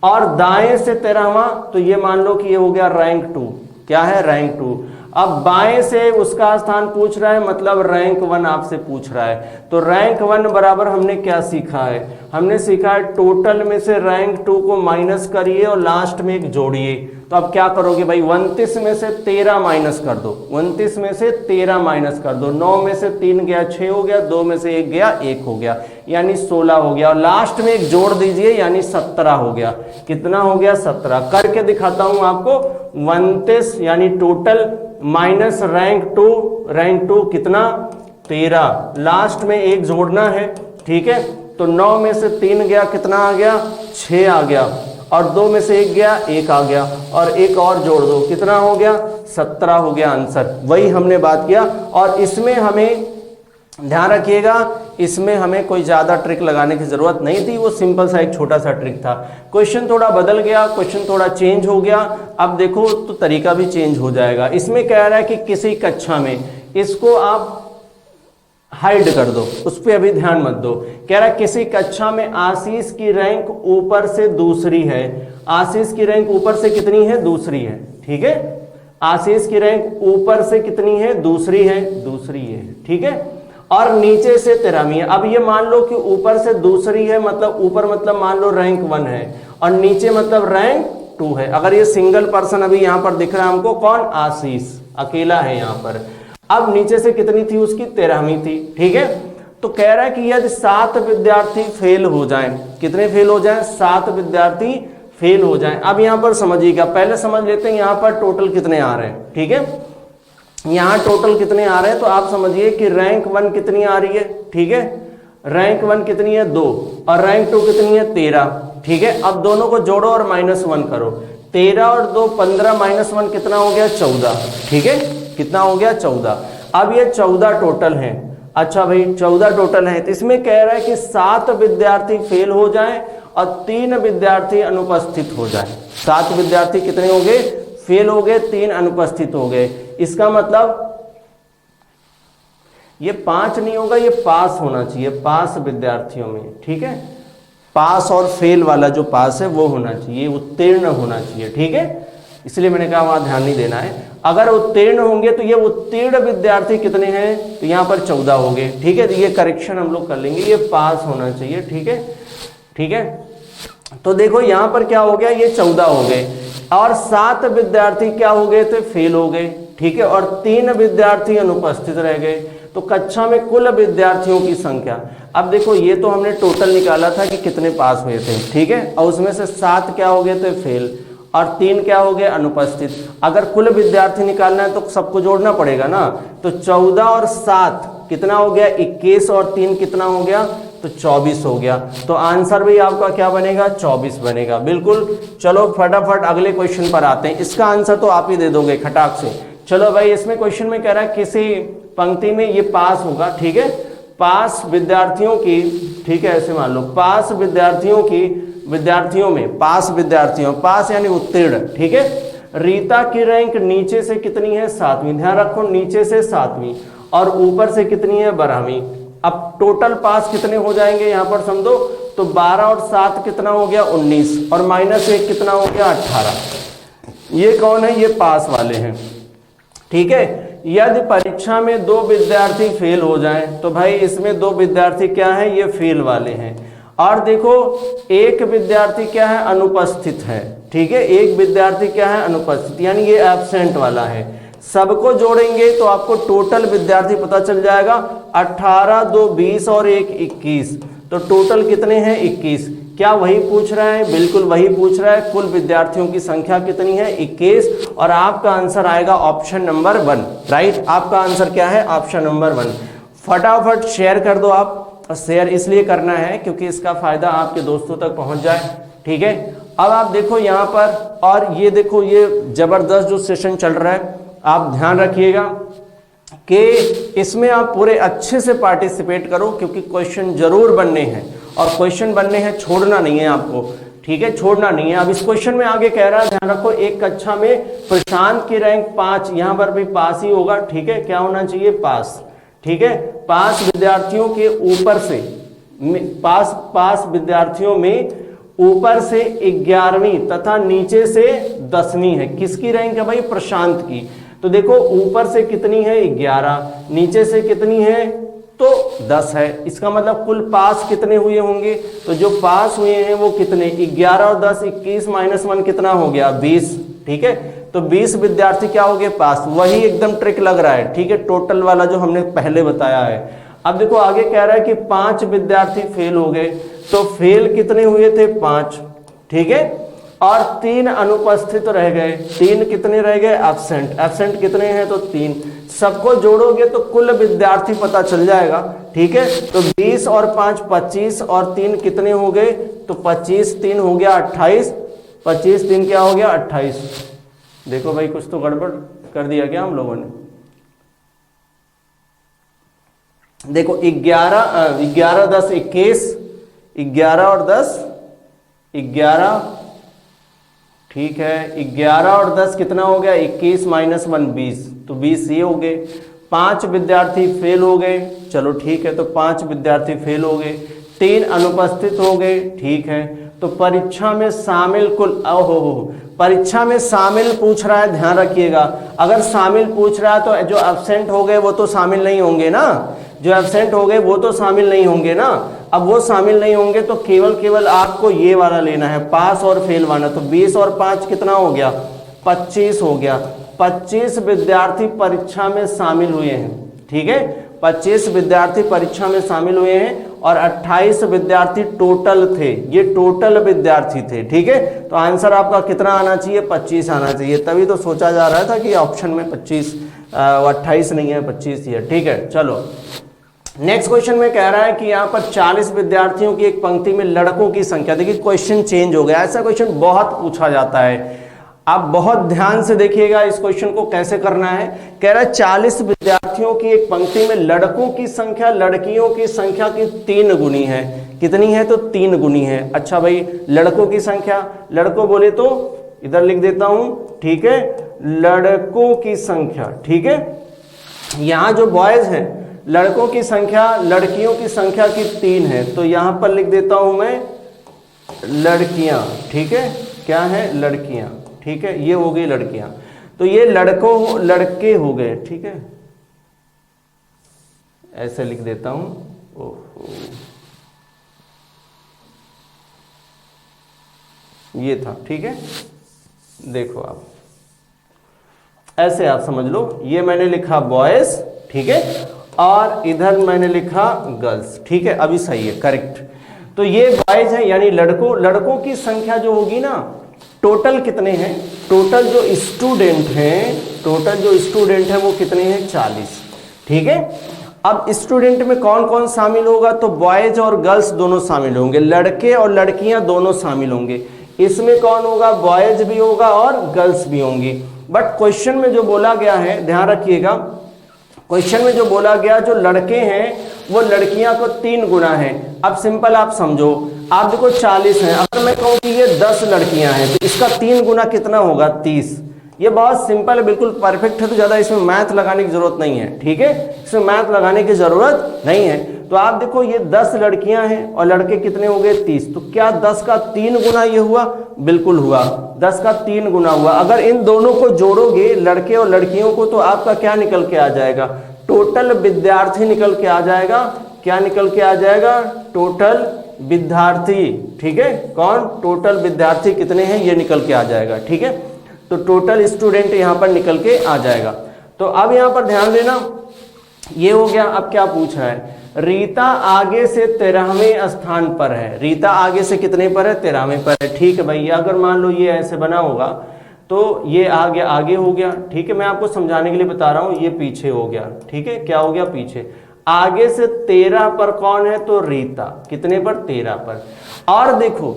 और दाएं से 13वां, तो ये मान लो कि ये हो गया रैंक 2, क्या है रैंक 2। अब बाएं से उसका स्थान पूछ रहा है, मतलब रैंक 1 आपसे पूछ रहा है, तो रैंक 1 बराबर हमने क्या सीखा है, हमने सीखा है टोटल में से रैंक 2 को माइनस करिए और लास्ट में एक जोड़िए। तो अब क्या करोगे भाई, 29 में से 13 माइनस कर दो, 29 में से 13 माइनस कर दो, 9 में से 3 गया 6 हो गया, 2 में से 1 गया 1 हो गया, यानी 16 हो गया, और लास्ट में एक जोड़ दीजिए यानी 17 हो गया। कितना हो गया 17, करके दिखाता हूं आपको। 29 यानी टोटल माइनस रैंक 2 कितना 13, लास्ट में एक जोड़ना है, ठीक है। तो 9 में से 3 गया, कितना आ गया 6 आ गया, और 2 में से 1 गया 1 आ गया, और एक और जोड़ दो, कितना हो गया 17 हो गया आंसर। वही हमने बात किया, और इसमें हमें ध्यान रखिएगा, इसमें हमें कोई ज्यादा ट्रिक लगाने की जरूरत नहीं थी, वो सिंपल सा एक छोटा सा ट्रिक था। क्वेश्चन थोड़ा बदल गया, क्वेश्चन थोड़ा चेंज हो गया, अब देखो तो तरीका भी चेंज हो जाएगा। इसमें कह रहा है कि किसी कक्षा में, इसको आप हाइड कर दो, उस पर अभी ध्यान मत दो। कह रहा है किसी कक्षा में आशीष की रैंक ऊपर से दूसरी है, आशीष की रैंक ऊपर से कितनी है दूसरी है, ठीक है, आशीष की रैंक ऊपर से कितनी है दूसरी है, दूसरी है, ठीक है, और नीचे से 13वीं है। अब ये मान लो कि ऊपर से दूसरी है, मतलब ऊपर मतलब मान लो रैंक 1 है, और नीचे मतलब रैंक 2 है। अगर ये सिंगल पर्सन अभी यहां पर दिख रहा है हमको, कौन, आशीष अकेला है यहां पर। अब नीचे से कितनी थी उसकी 13वीं थी, ठीक है। तो कह रहा है कि यदि 7 विद्यार्थी फेल हो जाएं, कितने फेल हो जाएं 7 विद्यार्थी फेल हो जाएं। अब यहां पर समझिएगा, पहले समझ लेते हैं यहां पर टोटल कितने आ रहे हैं, ठीक है। यहां टोटल कितने आ रहे हैं तो आप समझिए कि रैंक 1 कितनी आ रही है, ठीक है, रैंक 1 कितनी है 2 और रैंक 2 कितनी है 13, ठीक है। अब दोनों को जोड़ो और -1 करो, 13 और 2 15 -1 कितना हो गया 14, ठीक है, कितना हो गया 14। अब ये 14 टोटल हैं। अच्छा भाई 14 टोटल हैं, तो इसमें कह रहा है कि 7 विद्यार्थी फेल हो जाएं और 3 विद्यार्थी अनुपस्थित हो जाएं। 7 विद्यार्थी कितने हो गए फेल हो गए, 3 अनुपस्थित हो गए। इसका मतलब ये 5 नहीं होगा, ये पास होना चाहिए, पास विद्यार्थियों में, ठीक है। पास और फेल वाला जो पास है वो होना चाहिए, उत्तीर्ण होना चाहिए, ठीक है। इसलिए मैंने कहा वहां ध्यान नहीं देना है। अगर उत्तीर्ण होंगे तो ये उत्तीर्ण विद्यार्थी कितने हैं, तो यहाँ पर 14 हो गए, ठीक है। तो ये करेक्शन हम लोग कर लेंगे, ये पास होना चाहिए, ठीक है, ठीक है। तो देखो यहाँ पर क्या हो गया, ये 14 हो गए और 7 विद्यार्थी क्या हो गए थे फेल हो गए, ठीक है, और 3 विद्यार्थी अनुपस्थित रह गए। तो कक्षा में कुल विद्यार्थियों की संख्या, अब देखो ये तो हमने टोटल निकाला था कि कितने पास हुए थे, ठीक है, और उसमें से 7 क्या हो गए थे फेल और 3 क्या हो गए अनुपस्थित। अगर कुल विद्यार्थी निकालना है तो सबको जोड़ना पड़ेगा ना, तो 14 और 7 कितना हो गया 21 और 3 कितना हो गया, तो 24 हो गया। तो आंसर भी आपका क्या बनेगा 24 बनेगा, बिल्कुल। चलो फटाफट अगले क्वेश्चन पर आते हैं, इसका आंसर तो आप ही दे दोगे खटाक से। चलो भाई इसमें क्वेश्चन में कह रहा है किसी पंक्ति में ये पास होगा, ठीक है, पास विद्यार्थियों की, ठीक है, ऐसे मान लो पास विद्यार्थियों की, विद्यार्थियों में पास विद्यार्थियों, पास यानी उत्तीर्ण, ठीक है। रीता की रैंक नीचे से कितनी है 7वीं, ध्यान रखो नीचे से 7वीं और ऊपर से कितनी है 12वीं। अब टोटल पास कितने हो जाएंगे यहाँ पर समझो, तो 12 और 7 कितना हो गया 19 और -1 कितना हो गया 18। ये कौन है, ये पास वाले हैं, ठीक है। यदि परीक्षा में 2 विद्यार्थी फेल हो जाएं तो भाई इसमें 2 विद्यार्थी क्या है, ये फेल वाले हैं। और देखो 1 विद्यार्थी क्या है अनुपस्थित है, ठीक है, 1 विद्यार्थी क्या है अनुपस्थित, यानी ये एब्सेंट वाला है। सबको जोड़ेंगे तो आपको टोटल विद्यार्थी पता चल जाएगा, 18 2 20 और 1 21, तो टोटल कितने हैं 21। क्या वही पूछ रहा है, बिल्कुल वही पूछ रहा है, कुल विद्यार्थियों की संख्या कितनी है 21 और आपका आंसर आएगा ऑप्शन नंबर 1, राइट। आपका आंसर क्या है ऑप्शन नंबर 1। फटाफट शेयर कर दो आप, शेयर इसलिए करना है क्योंकि इसका फायदा आपके दोस्तों तक पहुंच जाए, ठीक है। अब आप देखो यहाँ पर, और ये देखो ये जबरदस्त जो सेशन चल रहा है, आप ध्यान रखिएगा कि इसमें आप पूरे अच्छे से पार्टिसिपेट करो क्योंकि क्वेश्चन जरूर बनने हैं और क्वेश्चन बनने हैं, छोड़ना नहीं है आपको, ठीक है, छोड़ना नहीं है। अब इस क्वेश्चन में आगे कह रहा है, ध्यान रखो, एक कक्षा में प्रशांत की रैंक 5, यहाँ पर भी पास ही होगा, ठीक है, क्या होना चाहिए पास, ठीक है। पास विद्यार्थियों के ऊपर से पास विद्यार्थियों में ऊपर से 11वीं तथा नीचे से 10वीं है, किसकी रैंक है भाई प्रशांत की। तो देखो ऊपर से कितनी है 11, नीचे से कितनी है तो 10 है। इसका मतलब कुल पास कितने हुए होंगे, तो जो पास हुए हैं वो कितने 11 और 10 21 -1 कितना हो गया 20, ठीक है। तो 20 विद्यार्थी क्या हो गए पास, वही एकदम ट्रिक लग रहा है, ठीक है, टोटल वाला जो हमने पहले बताया है। अब देखो आगे कह रहा है कि 5 विद्यार्थी फेल हो गए, तो फेल कितने हुए थे 5, ठीक है, और 3 अनुपस्थित रह गए, 3 कितने रह गए एब्सेंट, एब्सेंट कितने हैं तो 3। सबको जोड़ोगे तो कुल विद्यार्थी पता चल जाएगा, ठीक है। तो 20 और 5 25 और 3 कितने हो गए, तो 25 3 हो गया 28, 25 3 क्या हो गया 28। देखो भाई कुछ तो गड़बड़ कर दिया क्या हम लोगों ने। देखो 11 10 21, 11 और 10 11, ठीक है, 11 और 10 कितना हो गया 21 -1 20, तो 20 ये हो गए। 5 विद्यार्थी फेल हो गए, चलो ठीक है, तो 5 विद्यार्थी फेल हो गए, 3 अनुपस्थित हो गए, ठीक है। तो परीक्षा में शामिल कुल, परीक्षा में शामिल पूछ रहा है, ध्यान रखिएगा, अगर शामिल पूछ रहा है तो जो एब्सेंट हो गए वो तो शामिल नहीं होंगे ना, जो एब्सेंट हो गए वो तो शामिल नहीं होंगे ना। अब वो शामिल नहीं होंगे तो केवल आपको ये वाला लेना है, पास और फेल वाला। तो 20 और 5 कितना हो गया 25 हो गया। 25 विद्यार्थी परीक्षा में शामिल हुए हैं, ठीक है, 25 विद्यार्थी परीक्षा में शामिल हुए हैं और 28 विद्यार्थी टोटल थे, ये टोटल विद्यार्थी थे, ठीक है। तो आंसर आपका कितना आना चाहिए 25 आना चाहिए, तभी तो सोचा जा रहा था कि ऑप्शन में 25 28 नहीं है 25 ही है, ठीक है। चलो नेक्स्ट क्वेश्चन में कह रहा है कि यहाँ पर 40 विद्यार्थियों की एक पंक्ति में लड़कों की संख्या, देखिए क्वेश्चन चेंज हो गया, ऐसा क्वेश्चन बहुत पूछा जाता है। आप बहुत ध्यान से देखिएगा इस क्वेश्चन को कैसे करना है। कह रहा है 40 विद्यार्थियों की एक पंक्ति में लड़कों की संख्या लड़कियों की संख्या की 3 गुनी है। कितनी है? तो 3 गुनी है। अच्छा भाई, लड़कों की संख्या, लड़कों बोले तो इधर लिख देता हूं, ठीक है, लड़कों की संख्या, ठीक है। यहां जो बॉयज हैं, लड़कों की संख्या लड़कियों की संख्या की 3 है, तो यहां पर लिख देता हूं मैं लड़कियां, ठीक है। क्या है? लड़कियां, ठीक है। ये हो गई लड़कियां, तो ये लड़के हो गए, ठीक है। ऐसे लिख देता हूं, ओहो, ये था, ठीक है। देखो आप ऐसे आप समझ लो, ये मैंने लिखा बॉयज, ठीक है, और इधर मैंने लिखा गर्ल्स, ठीक है। अभी सही है, करेक्ट। तो ये बॉयज है यानी लड़कों की संख्या जो होगी ना, टोटल कितने हैं? टोटल जो स्टूडेंट हैं वो कितने हैं? 40, ठीक है। अब स्टूडेंट में कौन कौन शामिल होगा? तो बॉयज और गर्ल्स दोनों शामिल होंगे, लड़के और लड़कियां दोनों शामिल होंगे। इसमें कौन होगा? बॉयज भी होगा और गर्ल्स भी होंगी। बट क्वेश्चन में जो बोला गया है, ध्यान रखिएगा, क्वेश्चन में जो बोला गया, जो लड़के हैं वो लड़कियां को 3 गुना है। अब सिंपल आप समझो, आप देखो 40 हैं, अगर मैं कहूं कि ये 10 लड़कियां हैं तो इसका 3 गुना कितना होगा? 30। ये बहुत सिंपल है, बिल्कुल परफेक्ट है, तो ज्यादा इसमें मैथ लगाने की जरूरत नहीं है, ठीक है। इसमें मैथ लगाने की जरूरत नहीं है। तो आप देखो ये 10 लड़कियां हैं और लड़के कितने हो गए? 30। तो क्या 10 का 3 गुना ये हुआ? बिल्कुल हुआ, 10 का 3 गुना हुआ। अगर इन दोनों को जोड़ोगे, लड़के और लड़कियों को, तो आपका क्या निकल के आ जाएगा? टोटल विद्यार्थी निकल के आ जाएगा। क्या निकल के आ जाएगा? टोटल विद्यार्थी, ठीक है। कौन? टोटल विद्यार्थी कितने हैं ये निकल के आ जाएगा, ठीक है। तो टोटल स्टूडेंट यहां पर निकल के आ जाएगा। तो अब यहां पर ध्यान देना, ये हो गया। अब क्या पूछ रहा है? रीता आगे से 13वें स्थान पर है। रीता आगे से कितने पर है? 13वें पर है, ठीक है भाई। अगर मान लो ये ऐसे बना होगा तो ये आगे हो गया, ठीक है। मैं आपको समझाने के लिए बता रहा हूं, ये पीछे हो गया, ठीक है। क्या हो गया? पीछे। आगे से 13 पर कौन है? तो रीता। कितने पर? 13 पर। और देखो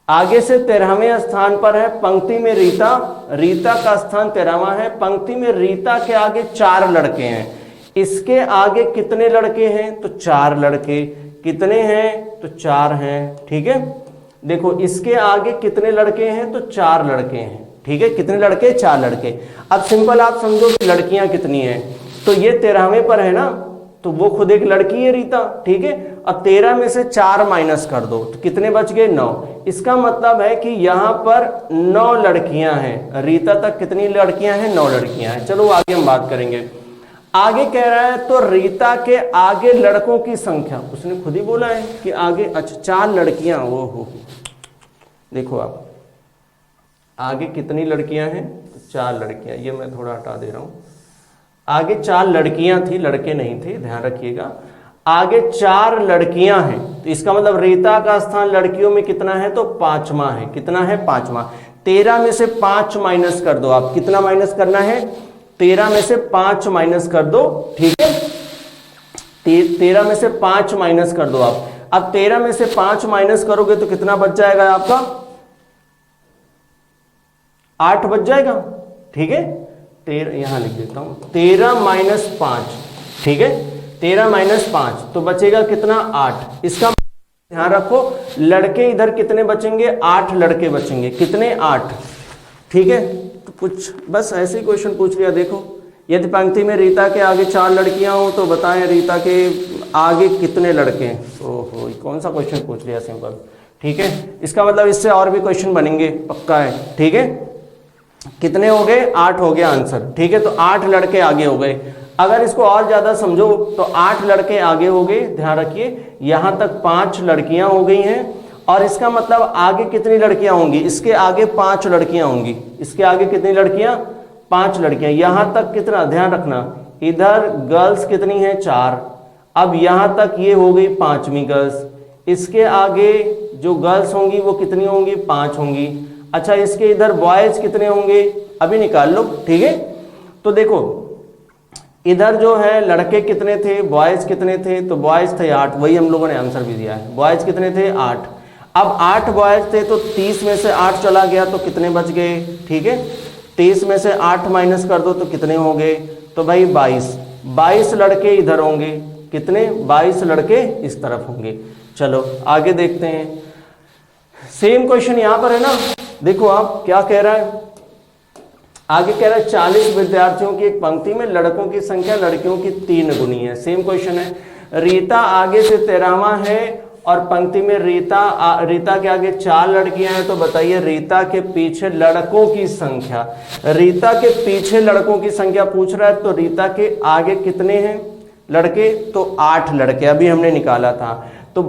आगे से 13वें स्थान पर है, पंक्ति में रीता का स्थान 13वां है, पंक्ति में रीता के आगे 4 लड़के हैं। इसके आगे कितने लड़के हैं? तो 4 लड़के। कितने हैं? तो 4 हैं, ठीक है। देखो इसके आगे कितने लड़के हैं? तो 4 लड़के हैं, ठीक है। कितने लड़के? 4 लड़के। अब सिंपल आप समझो कि लड़कियां कितनी हैं, तो ये 13वें पर है ना, तो वो खुद एक लड़की है रीता, ठीक है। अब 13 में से 4 माइनस कर दो तो कितने बच गए? 9। इसका मतलब है कि यहां पर 9 लड़कियां हैं। रीता तक कितनी लड़कियां हैं? 9 लड़कियां हैं। चलो आगे हम बात करेंगे। आगे कह रहा है तो रीता के आगे लड़कों की संख्या, उसने खुद ही बोला है कि आगे, अच्छा 4 लड़कियां। हो देखो आप आगे कितनी लड़कियां हैं? 4 लड़कियां। ये मैं थोड़ा हटा दे रहा हूं, आगे 4 लड़कियां थी, लड़के नहीं थे, ध्यान रखिएगा। आगे 4 लड़कियां हैं, तो इसका मतलब रीता का स्थान लड़कियों में कितना है? तो 5वां है। कितना है? 5वां। 13 में से 5 माइनस कर दो आप। कितना माइनस करना है? 13 में से 5 माइनस कर दो, ठीक है। 13 में से 5 माइनस कर दो आप। अब 13 में से 5 माइनस करोगे तो कितना बच जाएगा आपका? 8 बच जाएगा, ठीक है। 13 यहां लिख देता हूं, 13 माइनस 5, ठीक है। 13 माइनस 5 तो बचेगा कितना? 8। इसका ध्यान रखो, लड़के इधर कितने बचेंगे? 8 लड़के बचेंगे। कितने? 8, ठीक है। तो कुछ बस ऐसे ही क्वेश्चन पूछ लिया। देखो यदि पंक्ति में रीता के आगे 4 लड़कियां हो तो बताएं रीता के आगे कितने लड़के हैं। ओहो, कौन सा क्वेश्चन पूछ लिया? सिंपल, ठीक है। इसका मतलब इससे और भी क्वेश्चन बनेंगे, पक्का है, ठीक है। कितने हो गए? 8 हो गया आंसर, ठीक है। तो 8 लड़के आगे हो गए। अगर इसको और ज्यादा समझो तो 8 लड़के आगे हो गए। ध्यान रखिए यहां तक 5 लड़कियां हो गई हैं, और इसका मतलब आगे कितनी लड़कियां होंगी? इसके आगे 5 लड़कियां होंगी। इसके आगे कितनी लड़कियां? 5 लड़कियां। यहां तक कितना? ध्यान रखना, इधर गर्ल्स कितनी है? 4। अब यहां तक ये हो गई 5वीं गर्ल्स। इसके आगे जो गर्ल्स होंगी वो कितनी होंगी? 5 होंगी। अच्छा, इसके इधर बॉयज कितने होंगे? अभी निकाल लो, ठीक है। तो देखो इधर जो है लड़के कितने थे, बॉयज कितने थे, तो बॉयज थे 8, वही हम लोगों ने आंसर भी दिया है। बॉयज कितने थे 8। अब 8 बॉयज थे तो 30 में से 8 चला गया तो कितने बच गए, ठीक है। 30 में से 8 माइनस कर दो तो कितने हो गए, तो भाई 22 लड़के इधर होंगे, कितने 22 लड़के इस तरफ होंगे। चलो आगे देखते हैं। सेम क्वेश्चन यहां पर है ना, देखो आप क्या कह रहा है, आगे कह रहा है 40 विद्यार्थियों की एक पंक्ति में लड़कों की संख्या लड़कियों की 3 गुनी है। सेम क्वेश्चन है। रीता आगे से 13वां है और पंक्ति में रीता के आगे 4 लड़कियां हैं, तो बताइए रीता के पीछे लड़कों की संख्या। रीता के पीछे लड़कों की संख्या पूछ रहा है, तो रीता के आगे कितने हैं लड़के, तो 8 लड़के अभी हमने निकाला था। तो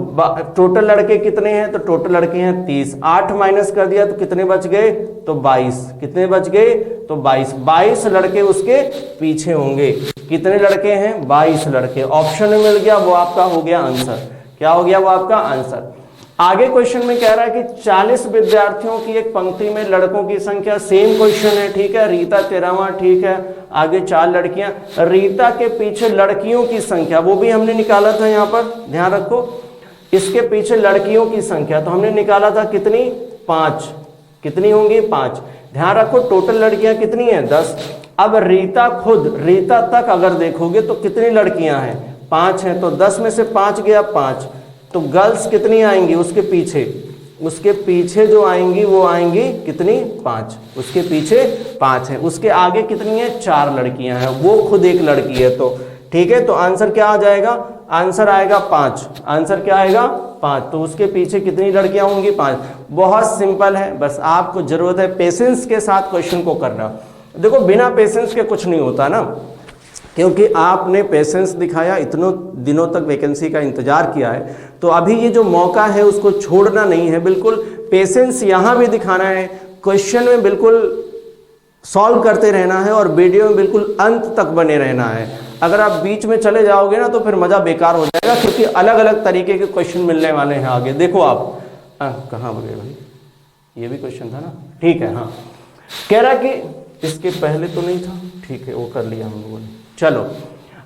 टोटल लड़के कितने हैं, तो टोटल लड़के हैं 30। 8 माइनस कर दिया तो कितने बच गए, तो 22। कितने बच गए, तो 22 लड़के उसके पीछे होंगे। कितने लड़के हैं, 22 लड़के। ऑप्शन में मिल गया, वो आपका हो गया आंसर। क्या हो गया, वो आपका आंसर। आगे क्वेश्चन में कह रहा है कि 40 विद्यार्थियों की एक पंक्ति में लड़कों की संख्या, सेम क्वेश्चन है, ठीक है। रीता 13वां, ठीक है, आगे 4 लड़कियां। रीता के पीछे लड़कियों की संख्या, वो भी हमने निकाला था, यहां पर ध्यान रखो, इसके पीछे लड़कियों की संख्या तो हमने निकाला था कितनी, 5। कितनी होंगी, 5। ध्यान रखो टोटल लड़कियां कितनी हैं, 10। अब रीता तक अगर देखोगे तो कितनी लड़कियां हैं, 5 हैं, तो 10 में से 5 गया 5। तो गर्ल्स कितनी आएंगी उसके पीछे जो आएंगी वो आएंगी कितनी, 5। उसके पीछे 5 है, उसके आगे कितनी है, 4 लड़कियां हैं, वो खुद एक लड़की है। तो ठीक है, तो आंसर क्या आ जाएगा, आंसर आएगा 5। आंसर क्या आएगा, 5। तो उसके पीछे कितनी लड़कियां होंगी, 5। बहुत सिंपल है, बस आपको जरूरत है पेशेंस के साथ क्वेश्चन को करना। देखो बिना पेशेंस के कुछ नहीं होता ना, क्योंकि आपने पेशेंस दिखाया, इतनों दिनों तक वैकेंसी का इंतजार किया है, तो अभी ये जो मौका है उसको छोड़ना नहीं है। बिल्कुल पेशेंस यहाँ भी दिखाना है, क्वेश्चन में बिल्कुल सॉल्व करते रहना है और वीडियो में बिल्कुल अंत तक बने रहना है। अगर आप बीच में चले जाओगे ना तो फिर मज़ा बेकार हो जाएगा, क्योंकि अलग अलग तरीके के क्वेश्चन मिलने वाले हैं आगे। देखो आप कहाँ गए भाई, ये भी क्वेश्चन था ना, ठीक है। हाँ, कह रहा कि इसके पहले तो नहीं था, ठीक है, वो कर लिया हम लोगों ने। चलो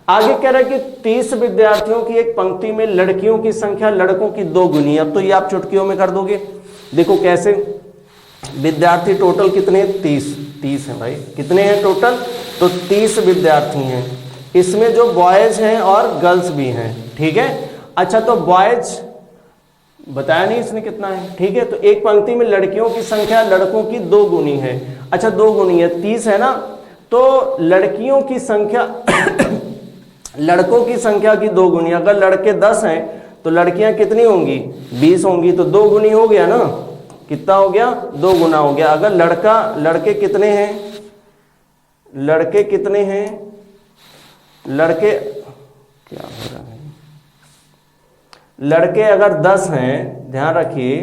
आगे कह रहा है कि 30 विद्यार्थियों की एक पंक्ति में लड़कियों की संख्या लड़कों की 2 गुनी। अब तो ये आप चुटकियों में कर दोगे। देखो कैसे, विद्यार्थी टोटल कितने, 30 हैं भाई। कितने हैं टोटल, तो 30 विद्यार्थी हैं। इसमें जो बॉयज हैं और गर्ल्स भी हैं, ठीक है। अच्छा, तो बॉयज बताया नहीं इसने कितना है, ठीक है। तो एक पंक्ति में लड़कियों की संख्या लड़कों की 2 गुनी है। अच्छा, 2 गुनी है, 30 है ना, तो लड़कियों की संख्या लड़कों की संख्या की 2 गुनी। अगर लड़के 10 हैं तो लड़कियां कितनी होंगी, 20 होंगी, तो 2 गुनी हो गया ना। कितना हो गया, 2 गुना हो गया। अगर लड़के कितने हैं, लड़के कितने हैं, लड़के क्या हो रहा है, लड़के अगर 10 हैं, ध्यान रखिए,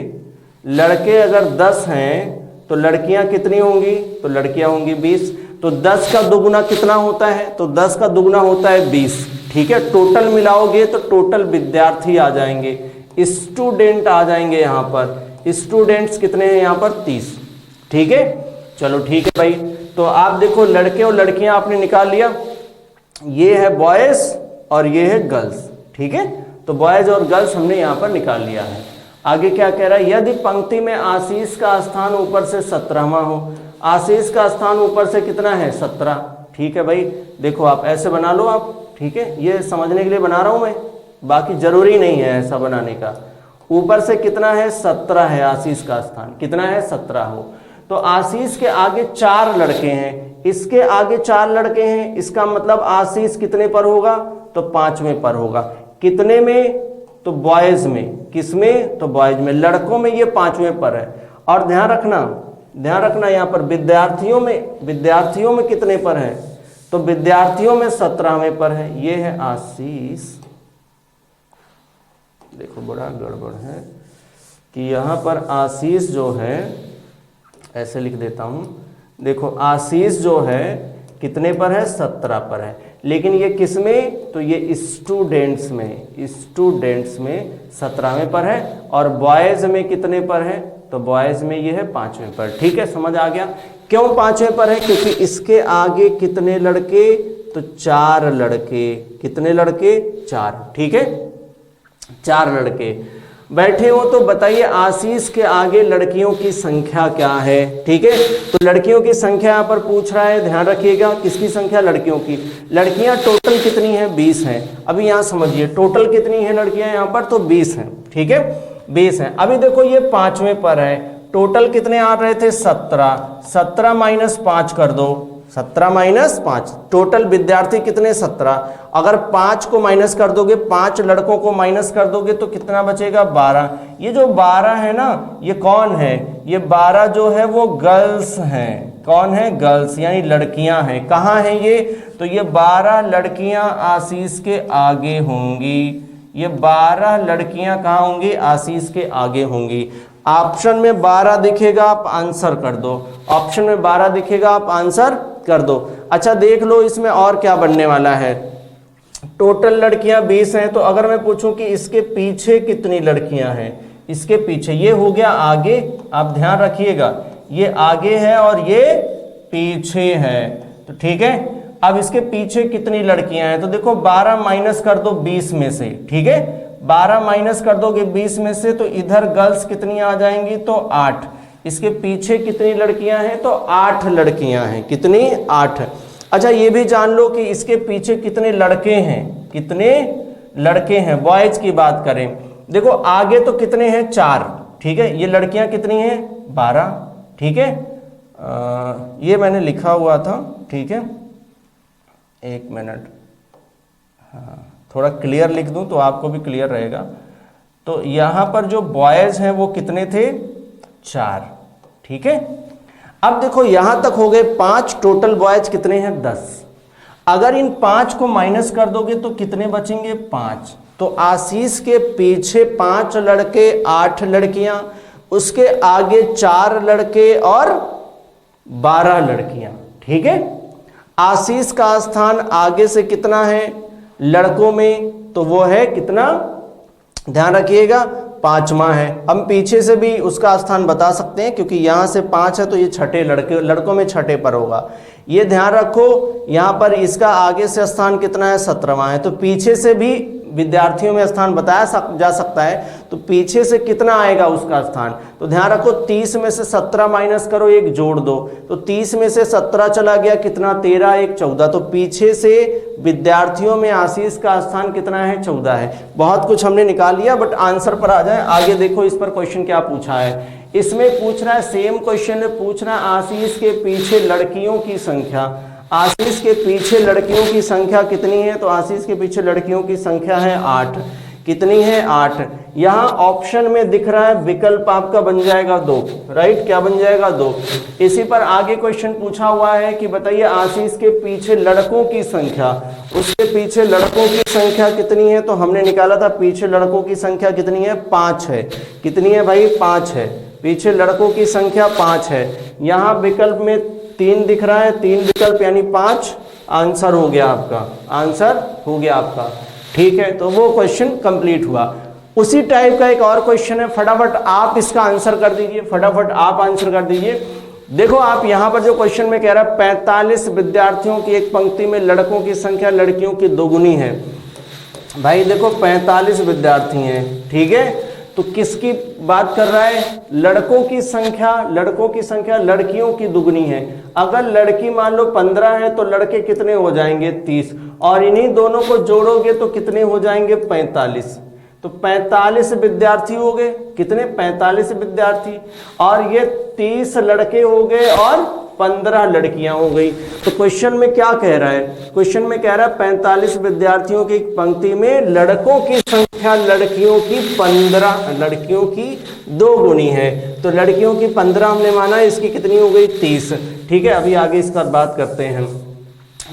लड़के अगर 10 हैं तो लड़कियां कितनी होंगी, तो लड़कियां होंगी 20। तो 10 का दुगुना कितना होता है, तो 10 का दुगुना होता है 20, ठीक है। टोटल मिलाओगे तो टोटल विद्यार्थी आ जाएंगे, स्टूडेंट आ जाएंगे। यहाँ पर स्टूडेंट्स कितने हैं, यहाँ पर 30, ठीक है। चलो ठीक है भाई, तो आप देखो लड़के और लड़कियां आपने निकाल लिया, ये है बॉयज और ये है गर्ल्स, ठीक है। तो बॉयज और गर्ल्स हमने यहाँ पर निकाल लिया है। आगे क्या कह रहा है, यदि पंक्ति में आशीष का स्थान ऊपर से 17वां हो। आशीष का स्थान ऊपर से कितना है, 17, ठीक है भाई। देखो आप ऐसे बना लो आप, ठीक है, ये समझने के लिए बना रहा हूं मैं, बाकी जरूरी नहीं है ऐसा बनाने का। ऊपर से कितना है, 17 है आशीष का स्थान, कितना है, 17 हो। तो आशीष के आगे 4 लड़के हैं, इसके आगे 4 लड़के हैं, इसका मतलब आशीष कितने पर होगा, तो 5वें पर होगा। कितने में, तो बॉयज में। किसमें, तो बॉयज में। लड़कों में ये 5वें पर है। और ध्यान रखना यहाँ पर विद्यार्थियों में कितने पर है, तो विद्यार्थियों में 17वें पर है। ये है आशीष। देखो बड़ा गड़बड़ है कि यहाँ पर आशीष जो है, ऐसे लिख देता हूं, देखो आशीष जो है कितने पर है, 17 पर है। लेकिन ये किस में, तो ये स्टूडेंट्स में 17वें पर है। और बॉयज में कितने पर है, तो बॉयज में ये है 5वें पर, ठीक है। समझ आ गया क्यों 5वें पर है, क्योंकि इसके आगे कितने लड़के, तो 4 लड़के। कितने लड़के? 4। ठीक है, 4 लड़के बैठे हो। तो बताइए आशीष के आगे लड़कियों की संख्या क्या है? ठीक है, तो लड़कियों की संख्या यहाँ पर पूछ रहा है, ध्यान रखिएगा। किसकी संख्या? लड़कियों की। लड़कियां टोटल कितनी है? 20 हैं। अभी यहाँ समझिए टोटल कितनी है लड़कियां यहाँ पर? तो 20 हैं। ठीक है, 20 हैं। अभी देखो ये 5वें पर है, टोटल कितने आ रहे थे? 17। 17 माइनस 5 कर दो, 17 माइनस 5, टोटल विद्यार्थी कितने? 17। अगर 5 को माइनस कर दोगे, 5 लड़कों को माइनस कर दोगे तो कितना बचेगा? 12। ये जो 12 है ना, ये कौन है? ये 12 जो है वो गर्ल्स हैं। कौन है? गर्ल्स, यानी लड़कियां हैं। कहाँ हैं ये? तो ये 12 लड़कियां आशीष के आगे होंगी। ये 12 लड़कियां कहाँ होंगी? आशीष के आगे होंगी। ऑप्शन में 12 दिखेगा, आप आंसर कर दो। ऑप्शन में 12 दिखेगा, आप आंसर कर दो। अच्छा देख लो इसमें और क्या बनने वाला है। टोटल लड़कियां 20 हैं, तो अगर मैं पूछूं कि इसके पीछे कितनी लड़कियां हैं? इसके पीछे, ये हो गया आगे, आप ध्यान रखिएगा, ये आगे है और ये पीछे है। तो ठीक है, अब इसके पीछे कितनी लड़कियां हैं? तो देखो 12 माइनस कर दो 20 में से। ठीक है, 12 माइनस कर दोगे 20 में से, तो इधर गर्ल्स कितनी आ जाएंगी? तो 8। इसके पीछे कितनी लड़कियां हैं? तो 8 लड़कियां हैं। कितनी? 8। अच्छा ये भी जान लो कि इसके पीछे कितने लड़के हैं? कितने लड़के हैं? बॉयज की बात करें, देखो आगे तो कितने हैं? 4। ठीक है, ये लड़कियां कितनी हैं? 12। ठीक है, ये मैंने लिखा हुआ था। ठीक है, एक मिनट, हाँ थोड़ा क्लियर लिख दूं तो आपको भी क्लियर रहेगा। तो यहां पर जो बॉयज हैं वो कितने थे? 4। ठीक है, अब देखो यहां तक हो गए 5, टोटल बॉयज कितने हैं? 10। अगर इन 5 को माइनस कर दोगे तो कितने बचेंगे? 5। तो आशीष के पीछे 5 लड़के, 8 लड़कियां, उसके आगे 4 लड़के और 12 लड़कियां। ठीक है, आशीष का स्थान आगे से कितना है लड़कों में? तो वो है कितना? ध्यान रखिएगा, 5वां है। हम पीछे से भी उसका स्थान बता सकते हैं, क्योंकि यहां से 5 है तो ये छठे लड़कों में छठे पर होगा। ये ध्यान रखो, यहां पर इसका आगे से स्थान कितना है? 17वां है। तो पीछे से भी विद्यार्थियों में स्थान बताया जा सकता है, तो पीछे से कितना आएगा उसका स्थान? तो ध्यान रखो 30 में से 17 माइनस करो, 1 जोड़ दो, तो 30 में से 17 चला गया, कितना? 13, 1 14। तो पीछे से विद्यार्थियों में आशीष का स्थान कितना है? 14 है। बहुत कुछ हमने निकाल लिया, बट आंसर पर आ जाए। आगे देखो इस पर क्वेश्चन क्या पूछा है। इसमें पूछ रहा है, सेम क्वेश्चन में पूछ रहा है आशीष के पीछे लड़कियों की संख्या। आशीष के पीछे लड़कियों की संख्या कितनी है? तो आशीष के पीछे लड़कियों की संख्या है 8। कितनी है? 8। यहाँ ऑप्शन में दिख रहा है, विकल्प आपका बन जाएगा 2। राइट, क्या बन जाएगा? 2। इसी पर आगे क्वेश्चन पूछा हुआ है कि बताइए आशीष के पीछे लड़कों की संख्या। उसके पीछे लड़कों की संख्या कितनी है? तो हमने निकाला था पीछे लड़कों की संख्या कितनी है? 5 है। कितनी है भाई? 5 है। पीछे लड़कों की संख्या 5 है। यहाँ विकल्प में 3 दिख रहा है, 3 विकल्प यानी 5। आंसर हो गया आपका, आंसर हो गया आपका। ठीक है, तो वो क्वेश्चन कंप्लीट हुआ। उसी टाइप का एक और क्वेश्चन है, फटाफट आप इसका आंसर कर दीजिए, फटाफट आप आंसर कर दीजिए। देखो आप यहां पर जो क्वेश्चन में कह रहा है 45 विद्यार्थियों की एक पंक्ति में लड़कों की संख्या लड़कियों की दोगुनी है। भाई देखो 45 विद्यार्थी हैं, ठीक है, तो किसकी बात कर रहा है? लड़कों की संख्या लड़कियों की दुगनी है। अगर लड़की मान लो 15 है तो लड़के कितने हो जाएंगे? 30, और इन्हीं दोनों को जोड़ोगे तो कितने हो जाएंगे? 45। तो 45 विद्यार्थी हो गए। कितने? 45 विद्यार्थी, और ये 30 लड़के हो गए और 15 लड़कियां हो गई। तो क्वेश्चन में क्या कह रहा है? क्वेश्चन में कह रहा है 45 विद्यार्थियों की पंक्ति में लड़कों की संख्या लड़कियों की 15, लड़कियों की 2 गुनी है। तो लड़कियों की 15 हमने माना, इसकी कितनी हो गई? 30। ठीक है, अभी आगे इस पर बात करते हैं।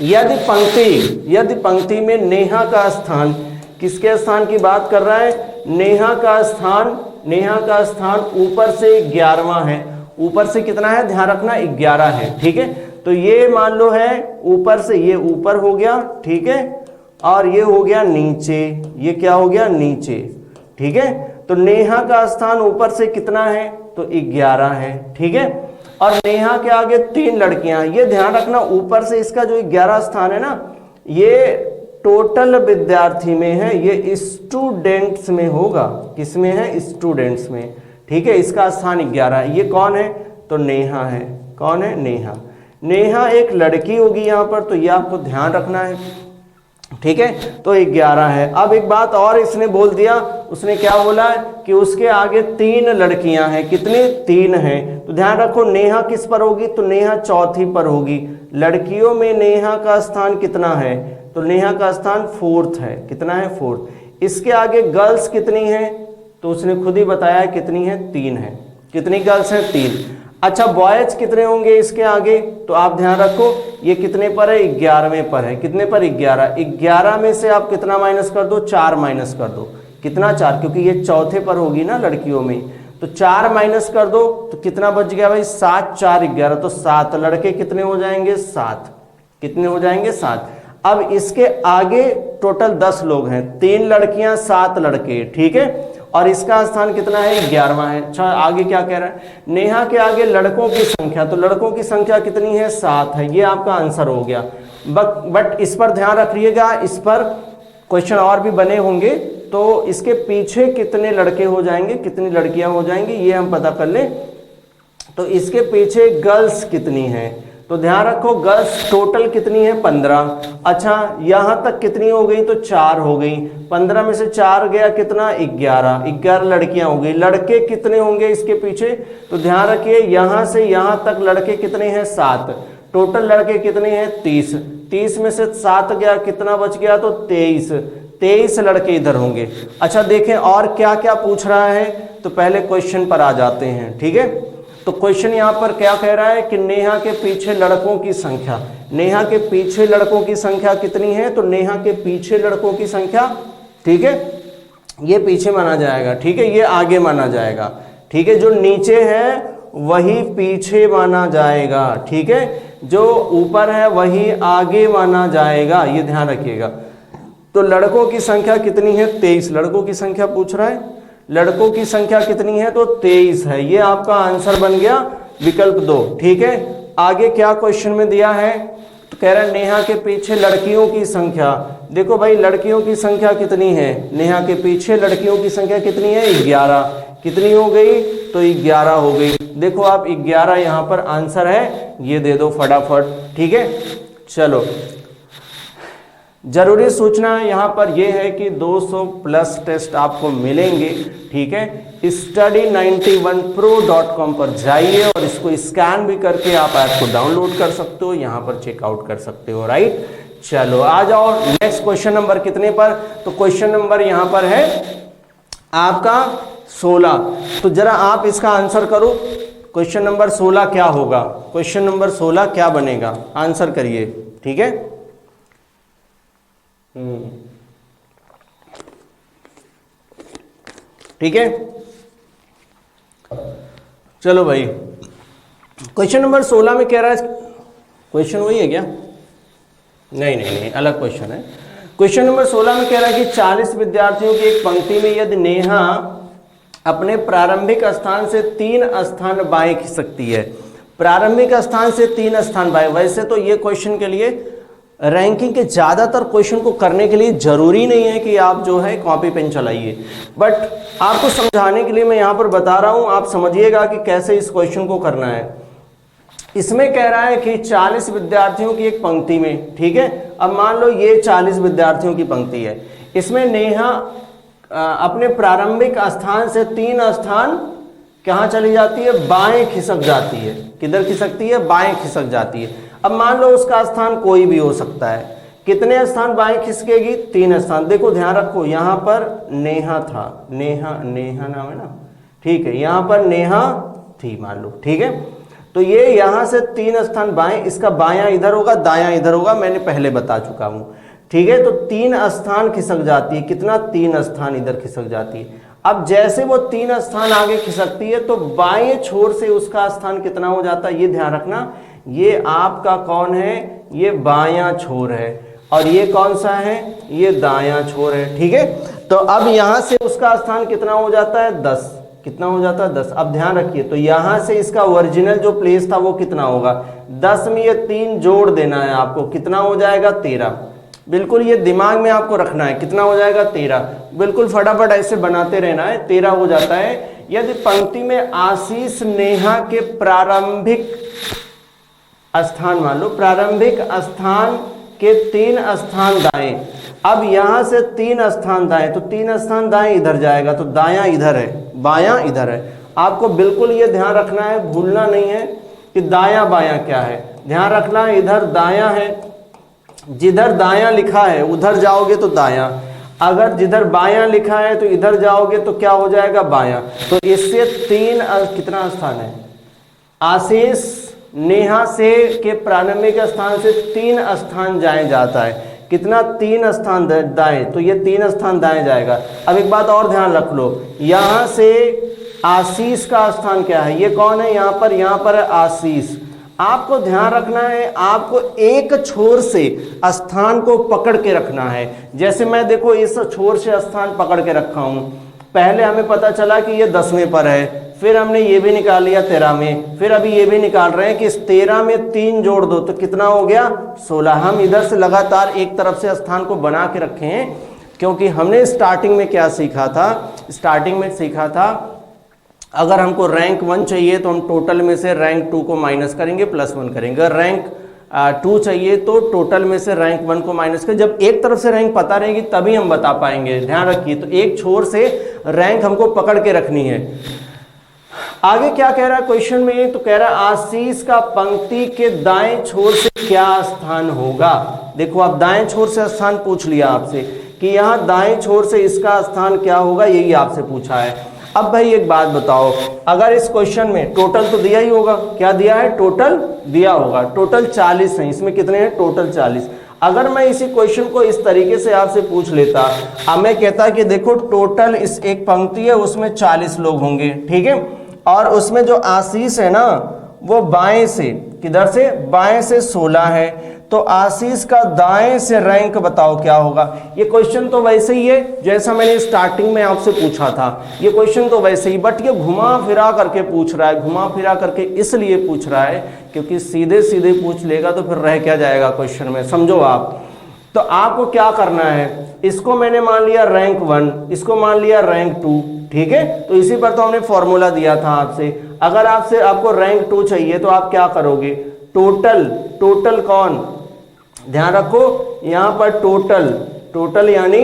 यदि पंक्ति में नेहा का स्थान, किसके स्थान की बात कर रहा है? नेहा का स्थान ऊपर से 11वां है। ऊपर से कितना है? ध्यान रखना 11 है। ठीक है, तो ये मान लो है ऊपर से, ये ऊपर हो गया, ठीक है, और ये हो गया नीचे। ये क्या हो गया? नीचे। ठीक है, तो नेहा का स्थान ऊपर से कितना है? तो 11 है। ठीक है, और नेहा के आगे 3 लड़कियां। ये ध्यान रखना ऊपर से इसका जो 11 स्थान है ना, ये टोटल विद्यार्थी में है, ये स्टूडेंट्स में होगा। किस में है? स्टूडेंट्स में। ठीक है, इसका स्थान 11 है। ये कौन है? तो नेहा है। कौन है? नेहा। नेहा एक लड़की होगी यहाँ पर, तो ये आपको ध्यान रखना है। ठीक है, तो 11 है। अब एक बात और इसने बोल दिया, उसने क्या बोला कि उसके आगे 3 लड़कियां हैं। कितनी? 3 हैं। तो ध्यान रखो नेहा किस पर होगी? तो नेहा चौथी पर होगी। लड़कियों में नेहा का स्थान कितना है? तो नेहा का स्थान 4th है। कितना है? 4th। इसके आगे गर्ल्स कितनी हैं? तो उसने खुद ही बताया कितनी है? 3 है। कितनी गर्ल्स हैं? 3। अच्छा, बॉयज कितने होंगे इसके आगे? तो आप ध्यान रखो ये कितने पर है? 11वें पर है। कितने पर? 11। 11 में से आप कितना माइनस कर दो? 4 माइनस कर दो। कितना? 4, क्योंकि ये चौथे पर होगी ना लड़कियों में। तो 4 माइनस कर दो तो कितना बच गया भाई? 7 4 11, तो 7। लड़के कितने हो जाएंगे? 7। कितने हो जाएंगे? 7। अब इसके आगे टोटल 10 लोग हैं। 3 लड़कियां 7 लड़के। ठीक है, और इसका स्थान कितना है? 11वां है। अच्छा, आगे क्या कह रहा है? नेहा के आगे लड़कों की संख्या, तो लड़कों की संख्या कितनी है? 7 है। ये आपका आंसर हो गया। बट इस पर ध्यान रखिएगा, इस पर क्वेश्चन और भी बने होंगे, तो इसके पीछे कितने लड़के हो जाएंगे, कितनी लड़कियां हो जाएंगी, ये हम पता कर लें। तो इसके पीछे गर्ल्स कितनी हैं? तो ध्यान रखो गर्ल्स टोटल कितनी है? 15। अच्छा, यहां तक कितनी हो गई? तो 4 हो गई। 15 में से 4 गया कितना? 11। 11 लड़कियां हो गई। लड़के कितने होंगे इसके पीछे? तो ध्यान रखिए यहां से यहां तक लड़के कितने हैं? 7। टोटल लड़के कितने हैं? 30। 30 में से 7 गया, कितना बच गया? तो 23। 23 लड़के इधर होंगे। अच्छा, देखें और क्या क्या पूछ रहा है। तो पहले क्वेश्चन पर आ जाते हैं। ठीक है, तो क्वेश्चन यहाँ पर क्या कह रहा है कि नेहा के पीछे लड़कों की संख्या। नेहा के पीछे लड़कों की संख्या कितनी है? तो नेहा के पीछे लड़कों की संख्या, ठीक है, ये पीछे माना जाएगा। ठीक है, ये आगे माना जाएगा। ठीक है, जो नीचे है वही पीछे माना जाएगा। ठीक है, जो ऊपर है वही आगे माना जाएगा। ये ध्यान रखिएगा। तो लड़कों की संख्या कितनी है? 23। लड़कों की संख्या पूछ रहा है। लड़कों की संख्या कितनी है? तो 23 है। ये आपका आंसर बन गया विकल्प 2। ठीक है, आगे क्या क्वेश्चन में दिया है? तो कह रहा है नेहा के पीछे लड़कियों की संख्या। देखो भाई लड़कियों की संख्या कितनी है? नेहा के पीछे लड़कियों की संख्या कितनी है? 11। कितनी हो गई? तो 11 हो गई। देखो आप 11 यहाँ पर आंसर है, ये दे दो फटाफट। ठीक है, चलो जरूरी सूचना यहाँ पर यह है कि 200 प्लस टेस्ट आपको मिलेंगे। ठीक है, study91pro.com पर जाइए और इसको स्कैन भी करके आप ऐप को डाउनलोड कर सकते हो, यहाँ पर चेकआउट कर सकते हो। राइट, चलो आ जाओ नेक्स्ट क्वेश्चन नंबर कितने पर? तो क्वेश्चन नंबर यहाँ पर है आपका 16। तो जरा आप इसका आंसर करो। क्वेश्चन नंबर 16 क्या होगा? क्वेश्चन नंबर 16 क्या बनेगा? आंसर करिए। ठीक है, ठीक है, चलो भाई क्वेश्चन नंबर 16 में कह रहा है, क्वेश्चन वही है क्या? नहीं नहीं नहीं, अलग क्वेश्चन है। क्वेश्चन नंबर 16 में कह रहा है कि 40 विद्यार्थियों की एक पंक्ति में यदि नेहा अपने प्रारंभिक स्थान से 3 स्थान बाएं खिसकती है। प्रारंभिक स्थान से 3 स्थान बाएं। वैसे तो ये क्वेश्चन के लिए रैंकिंग के ज़्यादातर क्वेश्चन को करने के लिए ज़रूरी नहीं है कि आप जो है कॉपी पेन चलाइए, बट आपको समझाने के लिए मैं यहाँ पर बता रहा हूँ, आप समझिएगा कि कैसे इस क्वेश्चन को करना है। इसमें कह रहा है कि 40 विद्यार्थियों की एक पंक्ति में, ठीक है, अब मान लो ये 40 विद्यार्थियों की पंक्ति है, इसमें नेहा अपने प्रारंभिक स्थान से 3 स्थान कहाँ चली जाती है? बाएं खिसक जाती है। किधर खिसकती है? बाएं खिसक जाती है। अब मान लो उसका स्थान कोई भी हो सकता है। कितने स्थान बाएं खिसकेगी? 3 स्थान। देखो ध्यान रखो, यहाँ पर नेहा था, नेहा नाम है ना, ठीक है, यहाँ पर नेहा थी मान लो, ठीक है, तो ये यहाँ से 3 स्थान बाएं, इसका बायां इधर होगा, दायां इधर होगा, मैंने पहले बता चुका हूँ, ठीक है। तो 3 स्थान खिसक जाती है। कितना? 3 स्थान इधर खिसक जाती है। अब जैसे वो 3 स्थान आगे खिसकती है तो बाएं छोर से उसका स्थान कितना हो जाता है? ये ध्यान रखना, ये आपका कौन है? ये बायां छोर है, और ये कौन सा है? ये दायां छोर है, ठीक है। तो अब यहां से उसका स्थान कितना हो जाता है? 10। कितना हो जाता है? 10। अब ध्यान रखिए, तो यहां से इसका ओरिजिनल जो प्लेस था वो कितना होगा? 10 में ये 3 जोड़ देना है आपको, कितना हो जाएगा? 13। बिल्कुल ये दिमाग में आपको रखना है। कितना हो जाएगा 13, बिल्कुल फटाफट ऐसे बनाते रहना है, 13 हो जाता है। यदि पंक्ति में आशीष नेहा के प्रारंभिक स्थान, मान लो प्रारंभिक स्थान के 3 स्थान दाएं, अब यहां से 3 स्थान दाएं, तो 3 स्थान दाएं इधर जाएगा, तो दायां इधर है, बायां इधर है। आपको बिल्कुल ये ध्यान रखना है, भूलना नहीं है कि दायां बायां क्या है, ध्यान रखना है। इधर दायां है, जिधर दायां लिखा है उधर जाओगे तो दायां, अगर जिधर बायां लिखा है तो इधर जाओगे तो क्या हो जाएगा बायां। तो इससे 3 कितना स्थान है, आशीष नेहा से के प्रारंभिक स्थान से 3 स्थान जाए जाता है, कितना 3 स्थान दाएं, तो ये 3 स्थान दाएं जाएगा। अब एक बात और ध्यान रख लो, यहां से आशीष का स्थान क्या है, ये कौन है, यहाँ पर है आशीष। आपको ध्यान रखना है, आपको एक छोर से स्थान को पकड़ के रखना है। जैसे मैं देखो इस छोर से स्थान पकड़ के रखा हूं, पहले हमें पता चला कि ये 10वें पर है, फिर हमने ये भी निकाल लिया 13वें, फिर अभी ये भी निकाल रहे हैं कि इस 13 में 3 जोड़ दो तो कितना हो गया 16। हम इधर से लगातार एक तरफ से स्थान को बना के रखे हैं, क्योंकि हमने स्टार्टिंग में क्या सीखा था, स्टार्टिंग में सीखा था अगर हमको रैंक 1 चाहिए तो हम टोटल में से रैंक 2 को माइनस करेंगे, +1 करेंगे। रैंक 2 चाहिए तो टोटल में से रैंक 1 को माइनस करें। जब एक तरफ से रैंक पता रहेगी तभी हम बता पाएंगे, ध्यान रखिए। तो एक छोर से रैंक हमको पकड़ के रखनी है। आगे क्या कह रहा है क्वेश्चन में, तो कह रहा है आशीष का पंक्ति के दाएं छोर से क्या स्थान होगा। देखो आप दाएं छोर से स्थान पूछ लिया आपसे कि यहाँ दाएं छोर से इसका स्थान क्या होगा, यही आपसे पूछा है। अब भाई एक बात बताओ, अगर इस क्वेश्चन में टोटल तो दिया ही होगा, क्या दिया है, टोटल दिया होगा, टोटल 40 है, इसमें कितने हैं, टोटल 40। अगर मैं इसी क्वेश्चन को इस तरीके से आपसे पूछ लेता, अब मैं कहता कि देखो टोटल इस एक पंक्ति है उसमें 40 लोग होंगे, ठीक है, और उसमें जो आशीष है ना वो बाएं से, किधर से, बाएं से 16 है, तो आशीष का दाएं से रैंक बताओ क्या होगा। ये क्वेश्चन तो वैसे ही है जैसा मैंने स्टार्टिंग में आपसे पूछा था, ये क्वेश्चन तो वैसे ही, बट ये घुमा फिरा करके पूछ रहा है। घुमा फिरा करके इसलिए पूछ रहा है क्योंकि सीधे सीधे पूछ लेगा तो फिर रह क्या जाएगा क्वेश्चन में, समझो आप। तो आपको क्या करना है, इसको मैंने मान लिया रैंक 1, इसको मान लिया रैंक 2, ठीक है, तो इसी पर तो हमने फॉर्मूला दिया था आपसे। अगर आपको रैंक 2 चाहिए तो आप क्या करोगे, टोटल कौन, ध्यान रखो यहां पर टोटल यानी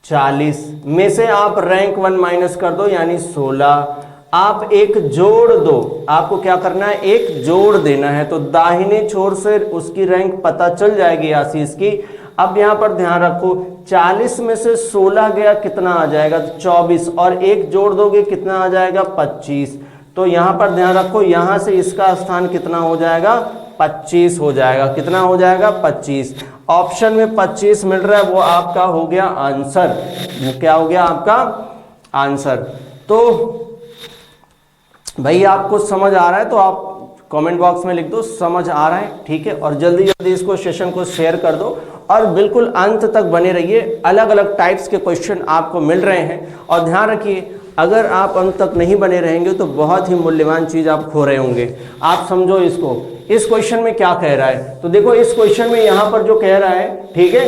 40 में से आप रैंक 1 माइनस कर दो यानी 16, आप एक जोड़ दो, आपको क्या करना है, एक जोड़ देना है, तो दाहिने छोर से उसकी रैंक पता चल जाएगी आशीष की। अब यहां पर ध्यान रखो 40 में से 16 गया कितना आ जाएगा, 24, और एक जोड़ दोगे कितना आ जाएगा 25। तो यहां पर ध्यान रखो यहां से इसका स्थान कितना हो जाएगा, 25 हो जाएगा, कितना हो जाएगा 25। ऑप्शन में 25 मिल रहा है, वो आपका हो गया आंसर, वो क्या हो गया आपका आंसर। तो भाई आपको समझ आ रहा है तो आप कमेंट बॉक्स में लिख दो समझ आ रहा है, ठीक है, और जल्दी जल्दी इसको सेशन को शेयर कर दो और बिल्कुल अंत तक बने रहिए। अलग अलग टाइप्स के क्वेश्चन आपको मिल रहे हैं, और ध्यान रखिए अगर आप अंत तक नहीं बने रहेंगे तो बहुत ही मूल्यवान चीज आप खो रहे होंगे। आप समझो इसको, इस क्वेश्चन में क्या कह रहा है, तो देखो इस क्वेश्चन में यहाँ पर जो कह रहा है, ठीक है,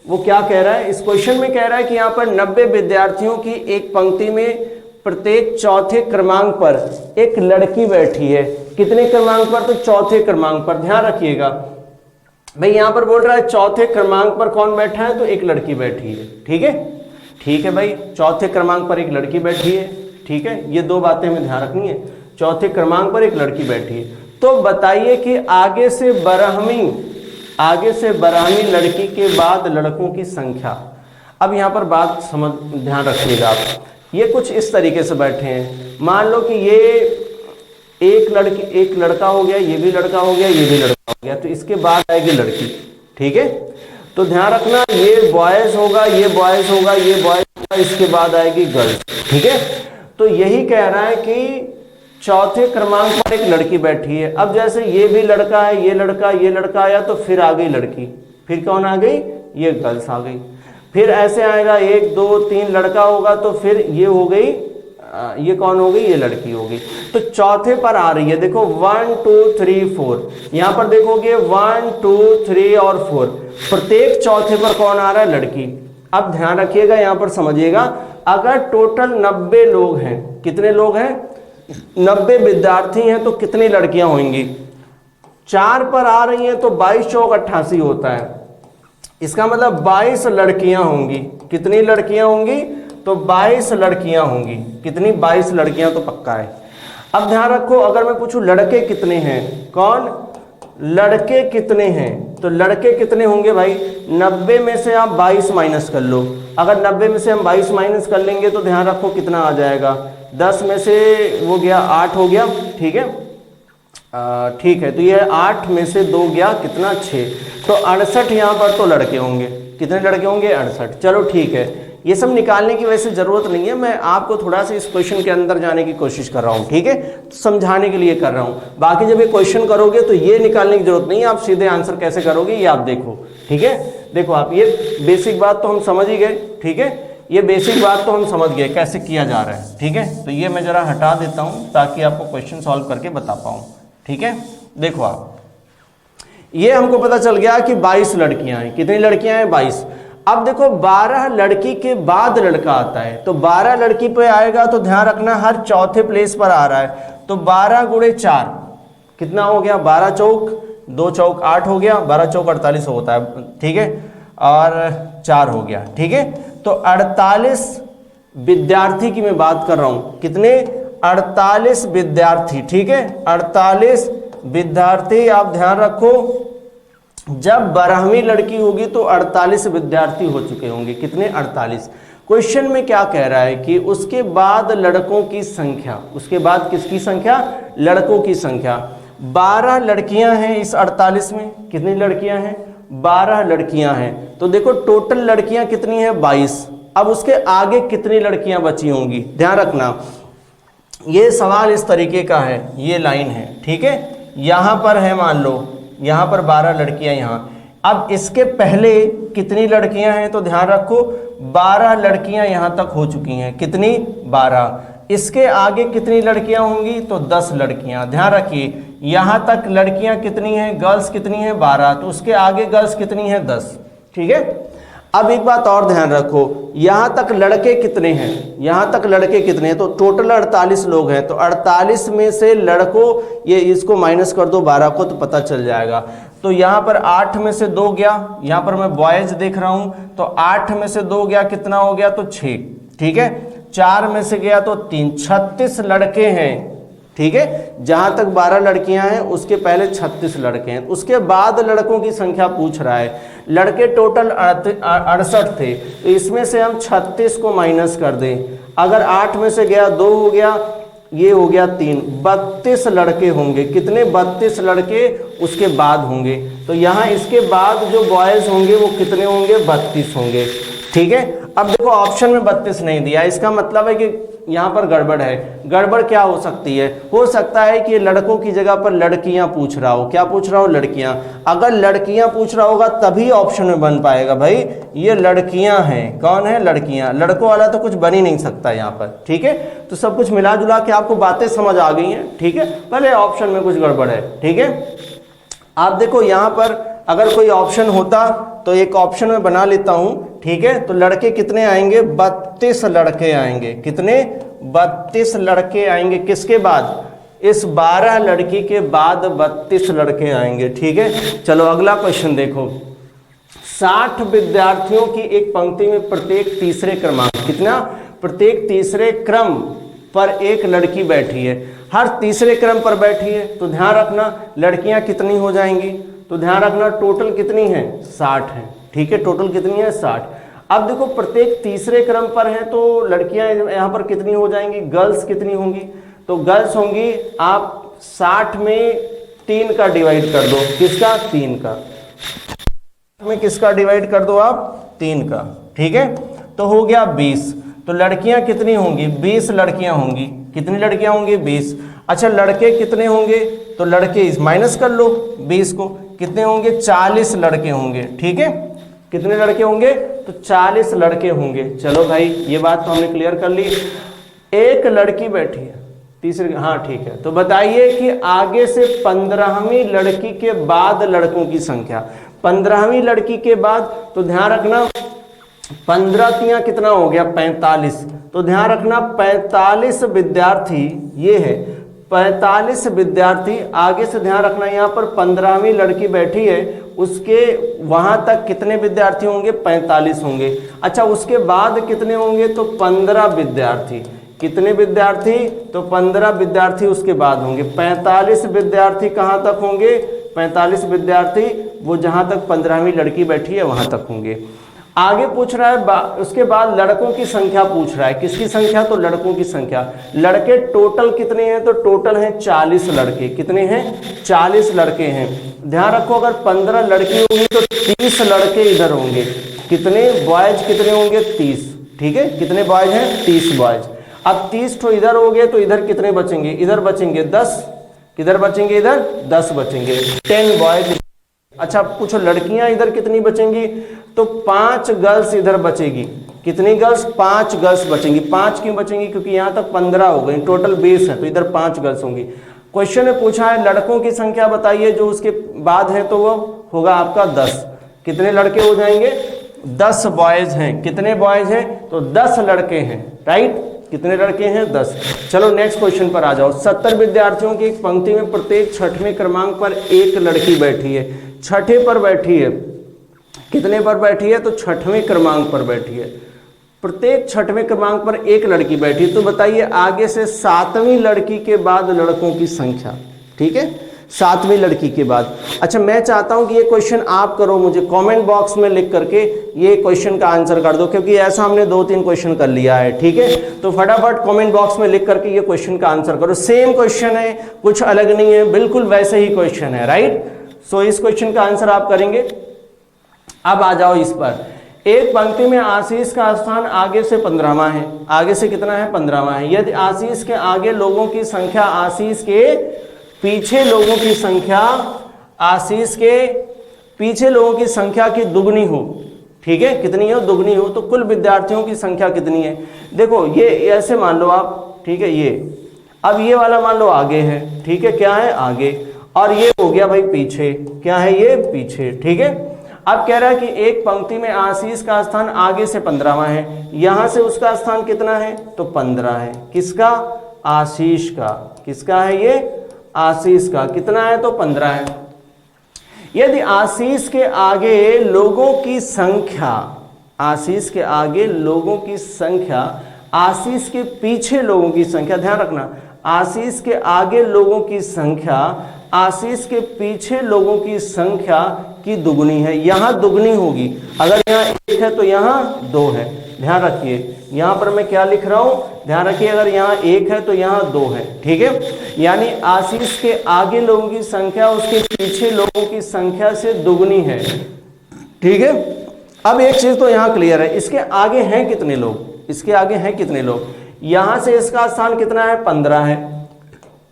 वो क्या कह रहा है, इस क्वेश्चन में कह रहा है कि यहाँ पर 90 विद्यार्थियों की एक पंक्ति में प्रत्येक चौथे क्रमांक पर एक लड़की बैठी है। कितने क्रमांक पर, तो चौथे क्रमांक पर। ध्यान रखिएगा भाई यहां पर बोल रहा है चौथे क्रमांक पर कौन बैठा है, तो एक लड़की बैठी है, ठीक है, ठीक है भाई, चौथे क्रमांक पर एक लड़की बैठी है, ठीक है, ये 2 बातें हमें ध्यान रखनी है, चौथे क्रमांक पर एक लड़की बैठी है। तो बताइए कि आगे से 12वीं लड़की के बाद लड़कों की संख्या। अब यहां पर बात समझ ध्यान रखिएगा आप, ये कुछ इस तरीके से बैठे हैं, मान लो कि ये एक लड़का हो गया, ये भी लड़का हो गया, ये भी लड़का हो गया, तो इसके बाद आएगी लड़की, ठीक है, तो ध्यान रखना ये बॉयज होगा, ये बॉयज होगा, ये बॉयज होगा, इसके बाद आएगी गर्ल्स, ठीक है। तो यही कह रहा है कि चौथे क्रमांक पर एक लड़की बैठी है। अब जैसे ये भी लड़का है, ये लड़का आया, तो फिर आ गई लड़की, फिर कौन आ गई, ये गर्ल्स आ गई, फिर ऐसे आएगा 1 2 3 लड़का होगा, तो फिर ये हो गई ये कौन हो गई, ये लड़की होगी। तो चौथे पर आ रही है, देखो 1 2 3 4, यहां पर देखोगे 1 2 3 और 4, प्रत्येक चौथे पर कौन आ रहा है, लड़की। अब ध्यान रखिएगा, यहां पर समझिएगा, अगर टोटल 90 लोग हैं, कितने लोग हैं, 90 विद्यार्थी हैं, तो कितनी लड़कियां होंगी, 4 पर आ रही हैं तो 22 चौक 88 होता है, इसका मतलब 22 लड़कियां होंगी। कितनी लड़कियां होंगी, तो 22 लड़कियां होंगी। कितनी, 22 लड़कियां तो पक्का है। अब ध्यान रखो, अगर मैं पूछूं लड़के कितने हैं, कौन, लड़के कितने हैं, तो लड़के कितने होंगे भाई, 90 में से आप 22 माइनस कर लो। अगर 90 में से हम 22 माइनस कर लेंगे तो ध्यान रखो कितना आ जाएगा, 10 में से वो गया 8 हो गया, ठीक है, ठीक है, तो ये 8 में से 2 गया कितना, 6, तो 68 यहाँ पर तो लड़के होंगे। कितने लड़के होंगे, 68। चलो ठीक है, ये सब निकालने की वैसे जरूरत नहीं है, मैं आपको थोड़ा सा इस क्वेश्चन के अंदर जाने की कोशिश कर रहा हूँ, ठीक है, तो समझाने के लिए कर रहा हूँ। बाकी जब ये क्वेश्चन करोगे तो ये निकालने की जरूरत नहीं है, आप सीधे आंसर कैसे करोगे ये आप देखो, ठीक है। देखो आप, ये बेसिक बात तो हम समझ ही गए, ठीक है, ये बेसिक बात तो हम समझ गए कैसे किया जा रहा है, ठीक है। तो ये मैं जरा हटा देता हूँ ताकि आपको क्वेश्चन सॉल्व करके बता पाऊँ, ठीक है। देखो आप, ये हमको पता चल गया कि 22 लड़कियां हैं। कितनी लड़कियां हैं, 22। अब देखो 12 लड़की के बाद लड़का आता है, तो 12 लड़की पे आएगा तो ध्यान रखना हर चौथे प्लेस पर आ रहा है, तो 12 गुणे 4 कितना हो गया, 12 चौक 2 चौक 8 हो गया, 12 चौक 48 होता है, ठीक है, और 4 हो गया, ठीक है। तो 48 विद्यार्थी की मैं बात कर रहा हूं, कितने, 48 विद्यार्थी, ठीक है, 48 विद्यार्थी। आप ध्यान रखो, जब 12वीं लड़की होगी तो 48 विद्यार्थी हो चुके होंगे। कितने, 48। क्वेश्चन में क्या कह रहा है कि उसके बाद लड़कों की संख्या, उसके बाद किसकी संख्या, लड़कों की संख्या। 12 लड़कियां हैं इस 48 में, कितनी लड़कियां हैं, 12 लड़कियां हैं। तो देखो टोटल लड़कियां कितनी हैं, 22। अब उसके आगे कितनी लड़कियां बची होंगी, ध्यान रखना, ये सवाल इस तरीके का है, ये लाइन है, ठीक है, यहां पर है, मान लो यहां पर 12 लड़कियां यहां। अब इसके पहले कितनी लड़कियां हैं, तो ध्यान रखो 12 लड़कियां यहां तक हो चुकी हैं। कितनी, 12। इसके आगे कितनी लड़कियां होंगी, तो 10 लड़कियां। ध्यान रखिए, यहां तक लड़कियां कितनी हैं, गर्ल्स कितनी हैं, 12, तो उसके आगे गर्ल्स कितनी हैं, 10, ठीक है। अब एक बात और ध्यान रखो, यहां तक लड़के कितने हैं, यहां तक लड़के कितने हैं, तो टोटल 48 लोग हैं, तो 48 में से लड़कों, ये इसको माइनस कर दो 12 को, तो पता चल जाएगा। तो यहां पर 8 में से 2 गया, यहां पर मैं बॉयज देख रहा हूं, तो 8 में से 2 गया, कितना हो गया, तो 6, ठीक है, 4 में से गया तो 3, 36 लड़के हैं, ठीक है। जहां तक 12 लड़कियां हैं उसके पहले 36 लड़के हैं, उसके बाद लड़कों की संख्या पूछ रहा है। लड़के टोटल 68 थे, तो इसमें से हम 36 को माइनस कर दें, अगर 8 में से गया 2 हो गया, ये हो गया 3, 32 लड़के होंगे। कितने, 32 लड़के उसके बाद होंगे। तो यहाँ इसके बाद जो बॉयज होंगे वो कितने होंगे, 32 होंगे, ठीक है। अब देखो ऑप्शन में 32 नहीं दिया, इसका मतलब है कि यहाँ पर गड़बड़ है। गड़बड़ क्या हो सकती है, हो सकता है कि लड़कों की जगह पर लड़कियां पूछ रहा हो। क्या पूछ रहा हो, लड़कियां। अगर लड़कियां पूछ रहा होगा तभी ऑप्शन में बन पाएगा, भाई ये लड़कियां हैं, कौन है, लड़कियां, लड़कों वाला तो कुछ बन ही नहीं सकता यहाँ पर, ठीक है। तो सब कुछ मिला जुला के आपको बातें समझ आ गई हैं, ठीक है, भले ऑप्शन में कुछ गड़बड़ है, ठीक है। आप देखो यहाँ पर अगर कोई ऑप्शन होता तो एक ऑप्शन में बना लेता हूं, ठीक है। तो लड़के कितने आएंगे, 32 लड़के आएंगे। कितने, 32 लड़के आएंगे, किसके बाद, इस 12 लड़की के बाद 32 लड़के आएंगे, ठीक है। चलो अगला क्वेश्चन देखो, 60 विद्यार्थियों की एक पंक्ति में प्रत्येक तीसरे क्रमांक, कितना, प्रत्येक तीसरे क्रम पर एक लड़की बैठी है, हर तीसरे क्रम पर बैठी है। तो ध्यान रखना लड़कियां कितनी हो जाएंगी, तो ध्यान रखना टोटल कितनी है, 60 है, ठीक है, टोटल कितनी है, 60। अब देखो प्रत्येक तीसरे क्रम पर है तो लड़कियां यहाँ पर कितनी हो जाएंगी, गर्ल्स कितनी होंगी, तो गर्ल्स होंगी, आप 60 में 3 का डिवाइड कर दो, किसका, 3 का, में किसका डिवाइड कर दो आप, 3 का, ठीक है, तो हो गया 20। तो लड़कियां कितनी होंगी, 20 लड़कियां होंगी। कितनी लड़कियां होंगी, 20। अच्छा लड़के कितने होंगे, तो लड़के माइनस कर लो 20 को, कितने होंगे, 40 लड़के होंगे, ठीक है। कितने लड़के होंगे, तो 40 लड़के होंगे। चलो भाई ये बात तो हमने क्लियर कर ली। एक लड़की बैठी है तीसरे, हाँ ठीक है। तो बताइए कि आगे से 15वीं लड़की के बाद लड़कों की संख्या, 15वीं लड़की के बाद, तो ध्यान रखना 15 तियां कितना हो गया 45, तो ध्यान रखना 45 विद्यार्थी, ये है 45 विद्यार्थी। आगे से ध्यान रखना यहाँ पर 15वीं लड़की बैठी है, उसके वहां तक कितने विद्यार्थी होंगे 45 होंगे। अच्छा उसके बाद कितने होंगे, तो 15 विद्यार्थी। कितने विद्यार्थी, तो 15 विद्यार्थी उसके बाद होंगे। 45 विद्यार्थी कहाँ तक होंगे, 45 विद्यार्थी वो जहां तक 15वीं लड़की बैठी है वहां तक होंगे। आगे पूछ रहा है उसके बाद लड़कों की संख्या पूछ रहा है, किसकी संख्या, तो लड़कों की संख्या। लड़के टोटल कितने हैं, तो टोटल हैं 40 लड़के। कितने हैं, 40 लड़के हैं। ध्यान रखो अगर 15 लड़की होंगी तो 30 लड़के इधर होंगे। कितने बॉयज कितने होंगे, 30। ठीक है, कितने बॉयज हैं, 30 बॉयज। अब 30 तो इधर हो गए, तो इधर कितने बचेंगे, इधर बचेंगे 10, किधर बचेंगे, इधर 10 बचेंगे, 10 बॉयज। अच्छा पूछो लड़कियां इधर कितनी बचेंगी, तो 5 गर्ल्स इधर बचेगी। कितनी गर्ल्स, 5 गर्ल्स बचेंगी। 5 क्यों बचेंगी, क्योंकि यहां तक 15 हो गई, टोटल 20 है, तो इधर 5 गर्ल्स होंगी। क्वेश्चन में पूछा है लड़कों की संख्या बताइए जो उसके बाद है, तो वो होगा आपका 10। कितने लड़के हो जाएंगे, 10 बॉयज हैं। कितने बॉयज हैं, तो 10 लड़के हैं, राइट। कितने लड़के हैं, 10। चलो नेक्स्ट क्वेश्चन पर आ जाओ। 70 विद्यार्थियों की एक पंक्ति में प्रत्येक 6वें क्रमांक पर एक लड़की बैठी है। 6ठे पर बैठी है, कितने पर बैठी है, तो 6वें क्रमांक पर बैठी है। प्रत्येक 6वें क्रमांक पर एक लड़की बैठी है। तो बताइए आगे से 7वीं लड़की के बाद लड़कों की संख्या। ठीक है, 7वीं लड़की के बाद। अच्छा मैं चाहता हूं कि ये क्वेश्चन आप करो, मुझे कमेंट बॉक्स में लिख करके ये क्वेश्चन का आंसर कर दो, क्योंकि ऐसा हमने 2-3 क्वेश्चन कर लिया है। ठीक है, तो फटाफट कमेंट बॉक्स में लिख करके ये क्वेश्चन का आंसर करो। सेम क्वेश्चन है, कुछ अलग नहीं है, बिल्कुल वैसे ही क्वेश्चन है, राइट। सो इस क्वेश्चन का आंसर आप करेंगे। अब आ जाओ इस पर। एक पंक्ति में आशीष का स्थान आगे से 15वां है। आगे से कितना है, 15वां है। यदि आशीष के आगे लोगों की संख्या आशीष के पीछे लोगों की संख्या, आशीष के पीछे लोगों की संख्या की दुगनी हो, ठीक है, कितनी हो, दुगनी हो, तो कुल विद्यार्थियों की संख्या कितनी है। देखो ये ऐसे मान लो आप, ठीक है, ये अब ये वाला मान लो आगे है, ठीक है, क्या है, आगे, और ये हो गया भाई पीछे, क्या है, ये पीछे। ठीक है, अब कह रहा है कि एक पंक्ति में आशीष का स्थान आगे से 15वां है, यहां से उसका स्थान कितना है, तो 15 है। किसका, आशीष का। किसका है ये, आशीष का। कितना है, तो 15 है। यदि आशीष के आगे लोगों की संख्या, आशीष के आगे लोगों की संख्या आशीष के पीछे लोगों की संख्या, ध्यान रखना, आशीष के आगे लोगों की संख्या आशीष के पीछे लोगों की संख्या की दुगनी है। यहां दुगनी होगी, अगर यहाँ 1 है तो यहाँ 2 है। ध्यान रखिए यहां पर मैं क्या लिख रहा हूं, ध्यान रखिए, अगर यहाँ 1 है तो यहाँ 2 है। ठीक है, यानी आशीष के आगे लोगों की संख्या उसके पीछे लोगों की संख्या से दुगनी है। ठीक है, अब एक चीज तो यहाँ क्लियर है, इसके आगे हैं कितने लोग, इसके आगे हैं कितने लोग। यहां से इसका स्थान कितना है, 15 है।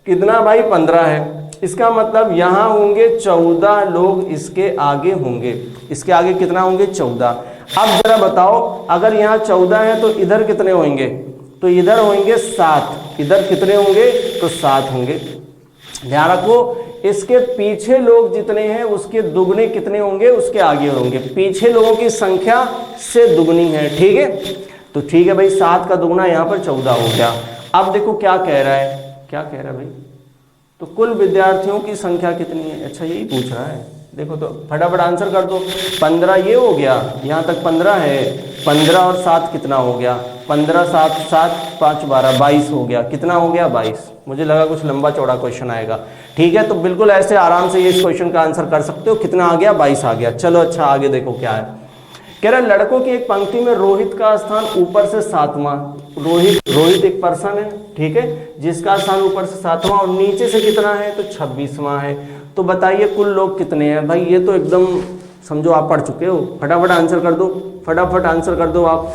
कितना भाई, 15 है। इसका मतलब यहां होंगे 14 लोग, इसके आगे होंगे। इसके आगे कितना होंगे, 14। अब जरा बताओ, अगर यहाँ 14 है तो इधर कितने होंगे, तो इधर होंगे 7। इधर कितने होंगे, तो 7 होंगे। ध्यान रखो, इसके पीछे लोग जितने हैं उसके दुगने कितने होंगे, उसके आगे होंगे। पीछे लोगों की संख्या से दुगनी है। ठीक है, तो ठीक है भाई, 7 का दुगना यहाँ पर 14 हो गया। अब देखो क्या कह रहा है, क्या कह रहा है भाई, तो कुल विद्यार्थियों की संख्या कितनी है। अच्छा यही पूछ रहा है, देखो तो फटाफट आंसर कर दो। 15 ये हो गया, यहाँ तक 15 है, 15 और 7 कितना हो गया, 15 7 7 5 12 22 हो गया। कितना हो गया, 22। मुझे लगा कुछ लंबा चौड़ा क्वेश्चन आएगा। ठीक है, तो बिल्कुल ऐसे आराम से ये इस क्वेश्चन का आंसर कर सकते हो। कितना आ गया, 22 आ गया। चलो अच्छा आगे देखो क्या है, कह रहा है लड़कों की एक पंक्ति में रोहित का स्थान ऊपर से 7वां। रोहित एक पर्सन है, ठीक है, जिसका स्थान ऊपर से 7वां और नीचे से कितना है, तो 26वां है। तो बताइए कुल लोग कितने हैं भाई, ये तो एकदम समझो आप पढ़ चुके हो। फटाफट आंसर कर दो, फटाफट आंसर कर दो आप।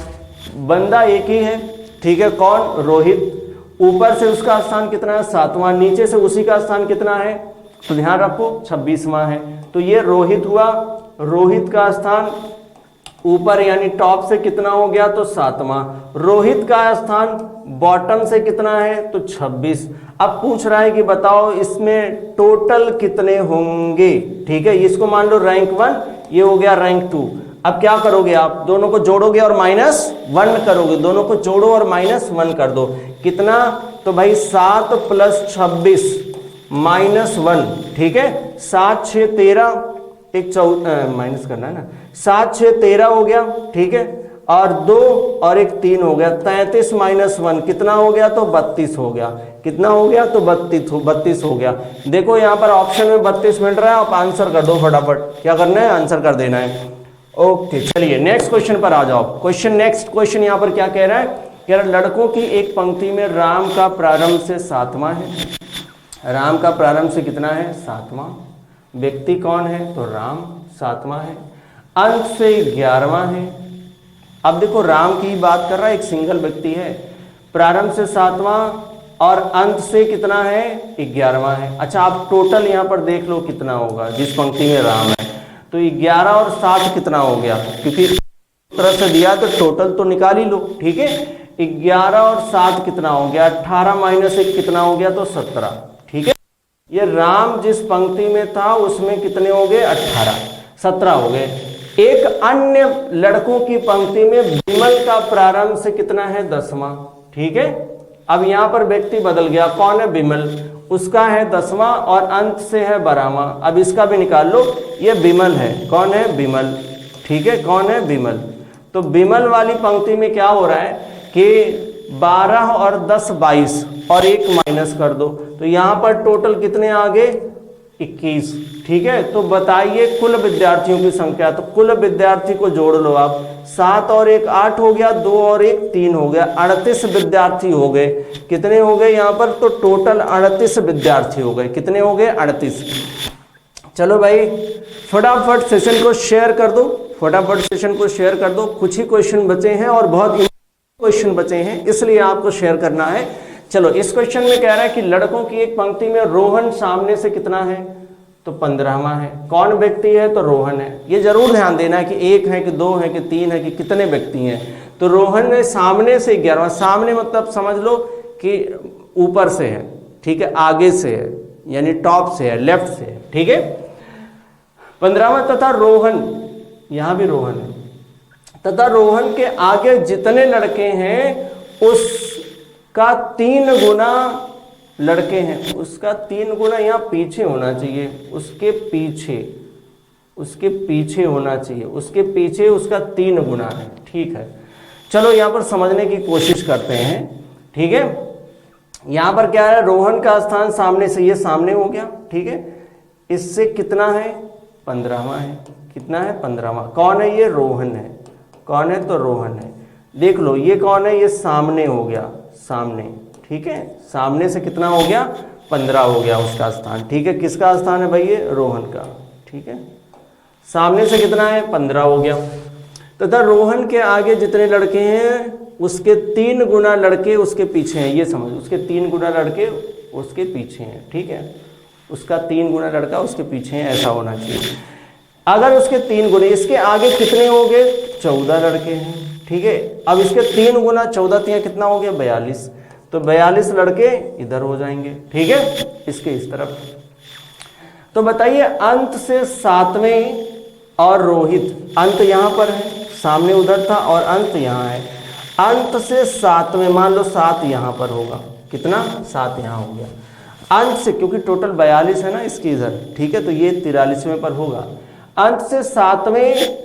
बंदा एक ही है, ठीक है, कौन, रोहित। ऊपर से उसका स्थान कितना है, 7वां, नीचे से उसी का स्थान कितना है, तो ध्यान रखो 26वां है। तो ये रोहित हुआ, रोहित का स्थान ऊपर यानी टॉप से कितना हो गया तो 7वां। रोहित का स्थान बॉटम से कितना है तो 26। अब पूछ रहा है कि बताओ इसमें टोटल कितने होंगे, ठीक है, इसको मान लो रैंक 1, ये हो गया रैंक 2। अब क्या करोगे आप, दोनों को जोड़ोगे और -1 करोगे, दोनों को जोड़ो और -1 कर दो, कितना तो भाई 7 + 26 -1, ठीक है, 7 6 13, एक माइनस करना है ना, 7 6 13 हो गया, ठीक है, और 2 और एक 3 हो गया, 33 -1 कितना हो गया तो 32 हो गया, कितना हो गया तो 32 हो गया। देखो यहाँ पर ऑप्शन में 32 मिल रहा है, आप आंसर कर दो फटाफट, क्या करना है आंसर कर देना है। ओके चलिए नेक्स्ट क्वेश्चन पर आ जाओ। नेक्स्ट क्वेश्चन यहाँ पर क्या कह रहा है, कह रहा है लड़कों की एक पंक्ति में राम का प्रारंभ से 7वां है, राम का प्रारंभ से कितना है 7वां, व्यक्ति कौन है तो राम 7वां है, अंत से 11वां है। अब देखो राम की बात कर रहा है, एक सिंगल व्यक्ति है, प्रारंभ से 7वां और अंत से कितना है 11वां है। अच्छा आप टोटल यहाँ पर देख लो कितना होगा, जिस पंक्ति में राम है तो 11 और 7 कितना हो गया, क्योंकि तरह से दिया तो टोटल तो निकाल ही लो, ठीक है, 11 और 7 कितना हो गया, 18 - 1 कितना हो गया तो 17, ठीक है। ये राम जिस पंक्ति में था उसमें कितने हो गए 18, 17 हो गए। एक अन्य लड़कों की पंक्ति में विमल का प्रारंभ से कितना है 10वां, ठीक है। अब यहां पर व्यक्ति बदल गया, कौन है विमल, उसका है 10वां और अंत से है 12वां। अब इसका भी निकाल लो, ये विमल है, कौन है विमल, ठीक है, कौन है विमल। तो विमल वाली पंक्ति में क्या हो रहा है कि 12 और 10 22 और 1 माइनस कर दो, तो यहां पर टोटल कितने आ गए 21, ठीक है। तो बताइए कुल विद्यार्थियों की संख्या, तो कुल विद्यार्थी को जोड़ लो आप, 7 और 1 8 हो गया, 2 और 1 3 हो गया, 38 विद्यार्थी हो गए। कितने हो गए यहाँ पर तो टोटल 38 विद्यार्थी हो गए, कितने हो गए 38। चलो भाई फटाफट सेशन को शेयर कर दो, फटाफट सेशन को शेयर कर दो, कुछ ही क्वेश्चन बचे हैं और बहुत क्वेश्चन बचे हैं इसलिए आपको शेयर करना है। चलो इस क्वेश्चन में कह रहा है कि लड़कों की एक पंक्ति में रोहन सामने से कितना है तो 15वां है, कौन व्यक्ति है तो रोहन है। ये जरूर ध्यान देना है कि 1 है कि 2 है कि 3 है कि कितने व्यक्ति हैं। तो रोहन है सामने से 11वां, सामने मतलब समझ लो कि ऊपर से है, ठीक है, आगे से है यानी टॉप से है, लेफ्ट से है, ठीक है। 15वां तथा रोहन, यहां भी रोहन है, तथा रोहन के आगे जितने लड़के हैं उसका 3 गुना लड़के हैं, उसका 3 गुना यहाँ पीछे होना चाहिए, उसके पीछे होना चाहिए, उसके पीछे उसका 3 गुना है, ठीक है। चलो यहाँ पर समझने की कोशिश करते हैं, ठीक है। यहाँ पर क्या है, रोहन का स्थान सामने से, ये सामने हो गया, ठीक है, इससे कितना है 15वां है, कितना है 15वां। कौन है ये रोहन है, कौन है तो रोहन है। देख लो ये कौन है, ये सामने हो गया, सामने, ठीक है, सामने से कितना हो गया 15 हो गया उसका स्थान, ठीक है। किसका स्थान है भाई ये रोहन का, ठीक है, सामने से कितना है 15 हो गया। तथा रोहन के आगे जितने लड़के हैं उसके 3 गुना लड़के उसके पीछे हैं, ये समझ, उसके 3 गुना लड़के उसके पीछे हैं, ठीक है, उसका 3 गुना लड़का उसके पीछे है, ऐसा होना चाहिए। अगर उसके 3 गुने, इसके आगे कितने हो गए 14 लड़के हैं, ठीक है। अब इसके 3 गुना 14 3 कितना हो गया 42, तो 42 लड़के इधर हो जाएंगे, ठीक है, इसके इस तरफ। तो बताइए अंत से 7वें और रोहित, अंत यहां पर है, सामने उधर था और अंत यहां है, अंत से 7वें मान लो 7 यहां पर होगा, कितना 7 यहां हो गया, अंत से क्योंकि टोटल 42 है ना इसकी इधर, ठीक है, तो ये 43वें पर होगा। अंत से 7वें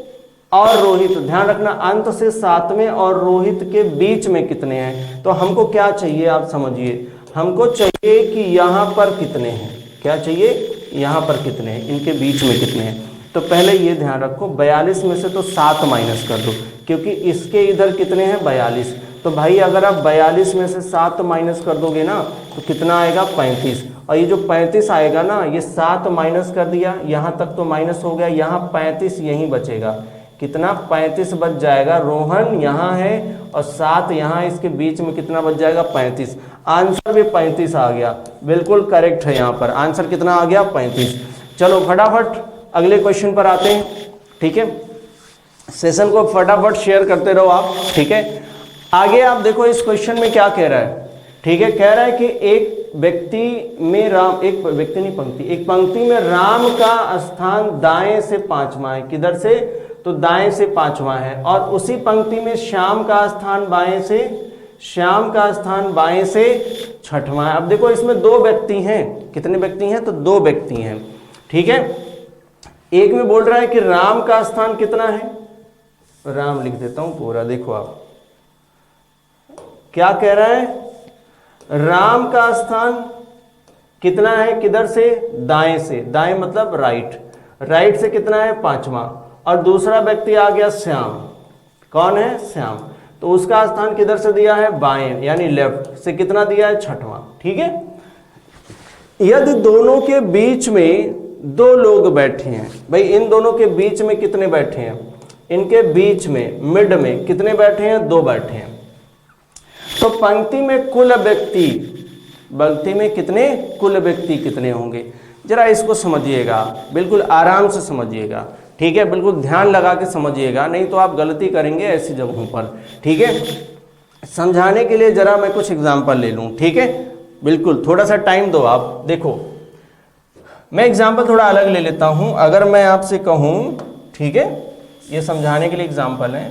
और रोहित, ध्यान रखना अंत से 7वें और रोहित के बीच में कितने हैं, तो हमको क्या चाहिए आप समझिए, हमको चाहिए कि यहाँ पर कितने हैं, क्या चाहिए यहाँ पर कितने हैं, इनके बीच में कितने हैं। तो पहले ये ध्यान रखो 42 में से तो 7 माइनस कर दो, क्योंकि इसके इधर कितने हैं 42, तो भाई अगर आप 42 में से 7 माइनस कर दोगे ना तो कितना आएगा 35, और ये जो 35 आएगा ना ये 7 माइनस कर दिया, यहाँ तक तो माइनस हो गया, यहाँ 35 यहीं बचेगा, कितना 35 बच जाएगा। रोहन यहाँ है और 7 यहाँ, इसके बीच में कितना बच जाएगा 35, आंसर भी 35 आ गया, बिल्कुल करेक्ट है, यहाँ पर आंसर कितना आ गया 35। चलो फटाफट अगले क्वेश्चन पर आते हैं, ठीक है। सेशन को फटाफट शेयर करते रहो आप, ठीक है। आगे आप देखो इस क्वेश्चन में क्या कह रहा है, ठीक है। कह रहा है कि एक व्यक्ति में राम, एक व्यक्ति नहीं पंक्ति, एक पंक्ति में राम का स्थान दाएं से 5वां है। किधर से? तो दाएं से 5वां है। और उसी पंक्ति में श्याम का स्थान बाएं से, श्याम का स्थान बाएं से 6वां है। अब देखो इसमें 2 व्यक्ति हैं। कितने व्यक्ति हैं? तो 2 व्यक्ति हैं, ठीक है। एक में बोल रहा है कि राम का स्थान कितना है, राम लिख देता हूं पूरा, देखो आप क्या कह रहा है। राम का स्थान कितना है? किधर से? दाएं से। दाएं मतलब राइट, राइट से कितना है? 5वां। और दूसरा व्यक्ति आ गया श्याम। कौन है? श्याम। तो उसका स्थान किधर से दिया है? बाएं, यानी लेफ्ट से कितना दिया है? 6वां, ठीक है। यदि दोनों के बीच में 2 लोग बैठे हैं, भाई इन दोनों के बीच में कितने बैठे हैं? इनके बीच में, मिड में कितने बैठे हैं? 2 बैठे हैं। तो पंक्ति में कुल व्यक्ति, पंक्ति में कितने कुल व्यक्ति कितने होंगे? जरा इसको समझिएगा, बिल्कुल आराम से समझिएगा, ठीक है। बिल्कुल ध्यान लगा के समझिएगा, नहीं तो आप गलती करेंगे ऐसी जगहों पर, ठीक है। समझाने के लिए जरा मैं कुछ एग्जाम्पल ले लूं, ठीक है। बिल्कुल थोड़ा सा टाइम दो आप। देखो मैं एग्जाम्पल थोड़ा अलग ले लेता हूं। अगर मैं आपसे कहूं, ठीक है, ये समझाने के लिए एग्जाम्पल है।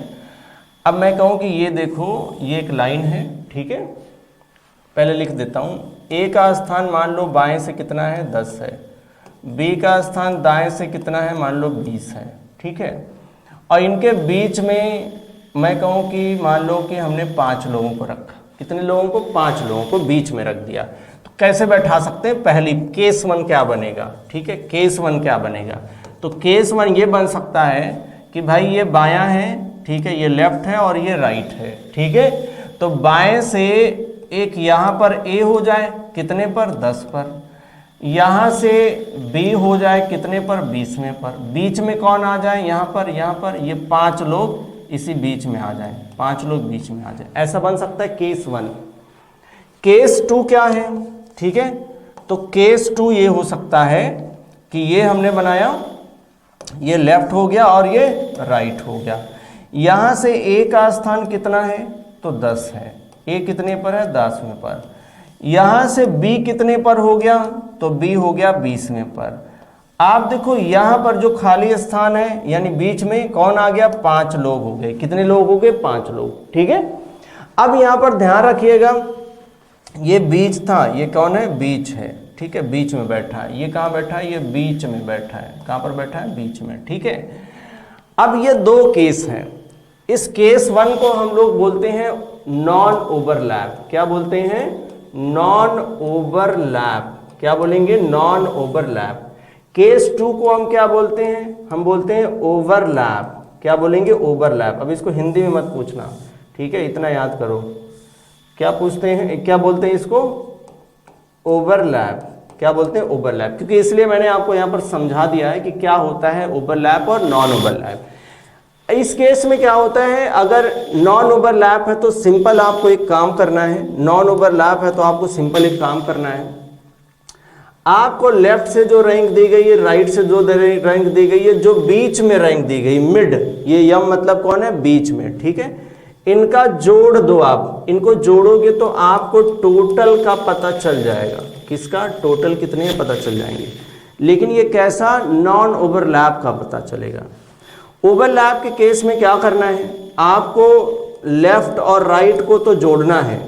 अब मैं कहूं कि ये देखो, ये एक लाइन है, ठीक है। पहले लिख देता हूं। ए का स्थान मान लो बाएं से कितना है? 10 है। बी का स्थान दाएं से कितना है? मान लो 20 है, ठीक है। और इनके बीच में मैं कहूं कि मान लो कि हमने 5 लोगों को रखा। कितने लोगों को? 5 लोगों को बीच में रख दिया। तो कैसे बैठा सकते हैं? पहली केस 1 क्या बनेगा, ठीक है। केस 1 क्या बनेगा? तो केस 1 ये बन सकता है कि भाई ये बायां है, ठीक है, ये लेफ्ट है और ये राइट है, ठीक है। तो बाएं से एक यहां पर ए हो जाए, कितने पर? 10 पर। यहां से बी हो जाए, कितने पर? 20वें पर। बीच में कौन आ जाए? यहां पर, यहां पर ये 5 लोग इसी बीच में आ जाए, 5 लोग बीच में आ जाए। ऐसा बन सकता है केस 1। केस 2 क्या है, ठीक है। तो केस 2 ये हो सकता है कि ये हमने बनाया, ये लेफ्ट हो गया और ये राइट हो गया। यहां से ए का स्थान कितना है? तो 10 है। ए कितने पर है? 10वें पर। यहां से बी कितने पर हो गया? तो बी हो गया 20वें पर। आप देखो यहां पर जो खाली स्थान है, यानी बीच में कौन आ गया? 5 लोग हो गए। कितने लोग हो गए? 5 लोग, ठीक है। अब यहां पर ध्यान रखिएगा, ये बीच था, ये कौन है? बीच है, ठीक है, बीच में बैठा है। ये कहां बैठा है? ये बीच में बैठा है। कहां पर बैठा है? बीच में, ठीक है। अब ये 2 केस हैं। इस केस 1 को हम लोग बोलते हैं नॉन ओवरलैप। क्या बोलते हैं? Non overlap. क्या बोलेंगे? Non overlap. केस 2 को हम क्या बोलते हैं? हम बोलते हैं ओवरलैप। क्या बोलेंगे? ओवरलैप। अब इसको हिंदी में मत पूछना, ठीक है, इतना याद करो। क्या पूछते हैं, क्या बोलते हैं इसको? ओवरलैप। क्या बोलते हैं? ओवरलैप। क्योंकि इसलिए मैंने आपको यहां पर समझा दिया है कि क्या होता है ओवरलैप और नॉन ओवरलैप। इस केस में क्या होता है, अगर नॉन ओवरलैप है तो सिंपल आपको एक काम करना है। नॉन ओवरलैप है तो आपको सिंपल एक काम करना है। आपको लेफ्ट से जो रैंक दी गई है, राइट से जो रैंक दी गई है, जो बीच में रैंक दी गई, मिड, ये यम मतलब कौन है? बीच में, ठीक है। इनका जोड़ दो आप। इनको जोड़ोगे तो आपको टोटल का पता चल जाएगा। किसका? टोटल कितने पता चल जाएंगे। लेकिन ये कैसा? नॉन ओवरलैप का पता चलेगा। ओवरलैप के केस में क्या करना है? आपको लेफ्ट और राइट को तो जोड़ना है,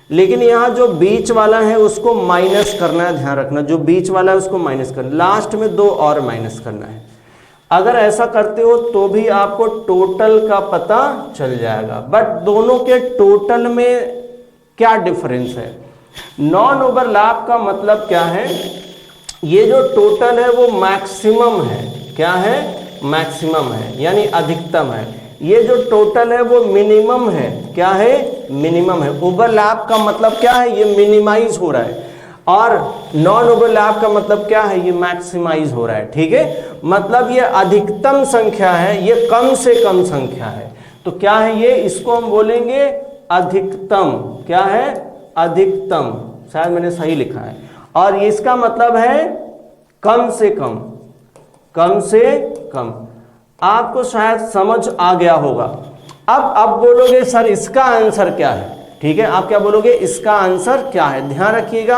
लेकिन यहाँ जो बीच वाला है उसको माइनस करना है। ध्यान रखना, जो बीच वाला है उसको माइनस करना, लास्ट में 2 और माइनस करना है। अगर ऐसा करते हो तो भी आपको टोटल का पता चल जाएगा। बट दोनों के टोटल में क्या डिफरेंस है? नॉन ओवरलैप का मतलब क्या है? ये जो टोटल है वो मैक्सिमम है। क्या है? मैक्सिमम है, यानी अधिकतम है। ये जो टोटल है वो मिनिमम है। क्या है? मिनिमम है। ओवरलैप का मतलब क्या है? ये मिनिमाइज हो रहा है। और नॉन ओवरलैप का मतलब क्या है? ये मैक्सिमाइज हो रहा है, ठीक है। मतलब ये अधिकतम संख्या है, ये कम से कम संख्या है। तो क्या है ये? इसको हम बोलेंगे अधिकतम। क्या है? अधिकतम। शायद मैंने सही लिखा है। और इसका मतलब है कम से कम। कम से कम। आपको शायद समझ आ गया होगा। अब बोलोगे सर इसका आंसर क्या है, ठीक है, आप क्या बोलोगे, इसका आंसर क्या है। ध्यान रखिएगा,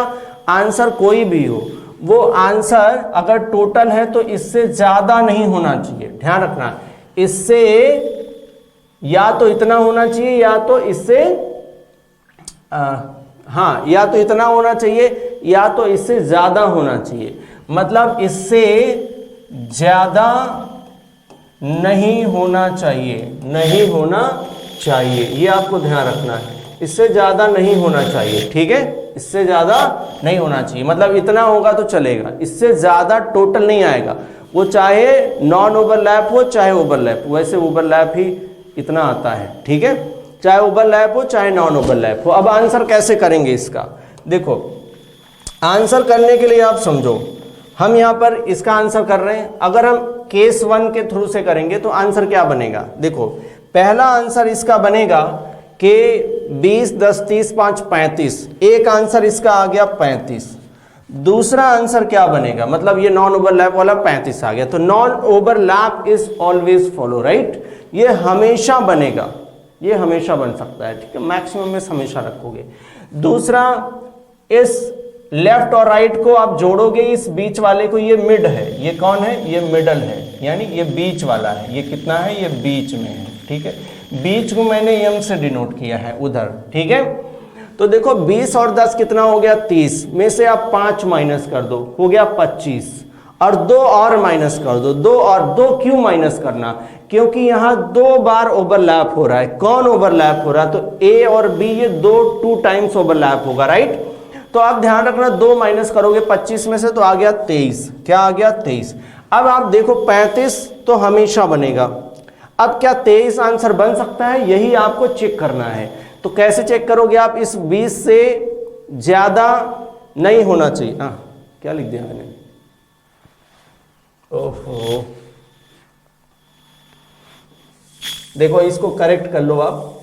आंसर कोई भी हो, वो आंसर अगर टोटल है तो इससे ज्यादा नहीं होना चाहिए। ध्यान रखना, इससे या तो इतना होना चाहिए या तो इससे हाँ, या तो इतना होना चाहिए या तो इससे ज्यादा होना चाहिए। मतलब इससे ज्यादा नहीं होना चाहिए, नहीं होना चाहिए, ये आपको ध्यान रखना है। इससे ज्यादा नहीं होना चाहिए, ठीक है, इससे ज्यादा नहीं होना चाहिए। मतलब इतना होगा तो चलेगा, इससे ज्यादा टोटल नहीं आएगा। वो चाहे नॉन ओवरलैप हो चाहे ओवरलैप, वैसे ओवरलैप ही इतना आता है, ठीक है, चाहे ओवरलैप हो चाहे नॉन ओवरलैप हो। अब आंसर कैसे करेंगे इसका, देखो आंसर करने के लिए आप समझो, हम यहाँ पर इसका आंसर कर रहे हैं। अगर हम केस 1 के थ्रू से करेंगे तो आंसर क्या बनेगा, देखो पहला आंसर इसका बनेगा कि 20 10 30 5 35, एक आंसर इसका आ गया 35। दूसरा आंसर क्या बनेगा, मतलब ये नॉन ओवरलैप वाला 35 आ गया, तो non overlap is always follow, right, ये हमेशा बनेगा, ये हमेशा बन सकता है, ठीक है, मैक्सिमम में हमेशा रखोगे। दूसरा, इस लेफ्ट और राइट को आप जोड़ोगे, इस बीच वाले को, ये मिड है, ये कौन है, ये मिडल है, यानी ये बीच वाला है, ये कितना है, ये बीच में है, ठीक है, बीच को मैंने एम से डिनोट किया है उधर, ठीक है। तो देखो 20 और 10 कितना हो गया, 30 में से आप 5 माइनस कर दो, हो गया 25, और 2 और माइनस कर दो, 2 और 2 क्यों माइनस करना, क्योंकि यहां 2 बार ओवरलैप हो रहा है। कौन ओवरलैप हो रहा है, तो ए और बी, ये 2 टाइम्स ओवरलैप होगा, राइट। तो आप ध्यान रखना, 2 माइनस करोगे 25 में से तो आ गया 23, क्या आ गया 23। अब आप देखो 35 तो हमेशा बनेगा। अब क्या 23 आंसर बन सकता है, यही आपको चेक करना है। तो कैसे चेक करोगे आप, इस 20 से ज्यादा नहीं होना चाहिए। हाँ, क्या लिख दिया मैंने, ओहो, देखो इसको करेक्ट कर लो आप,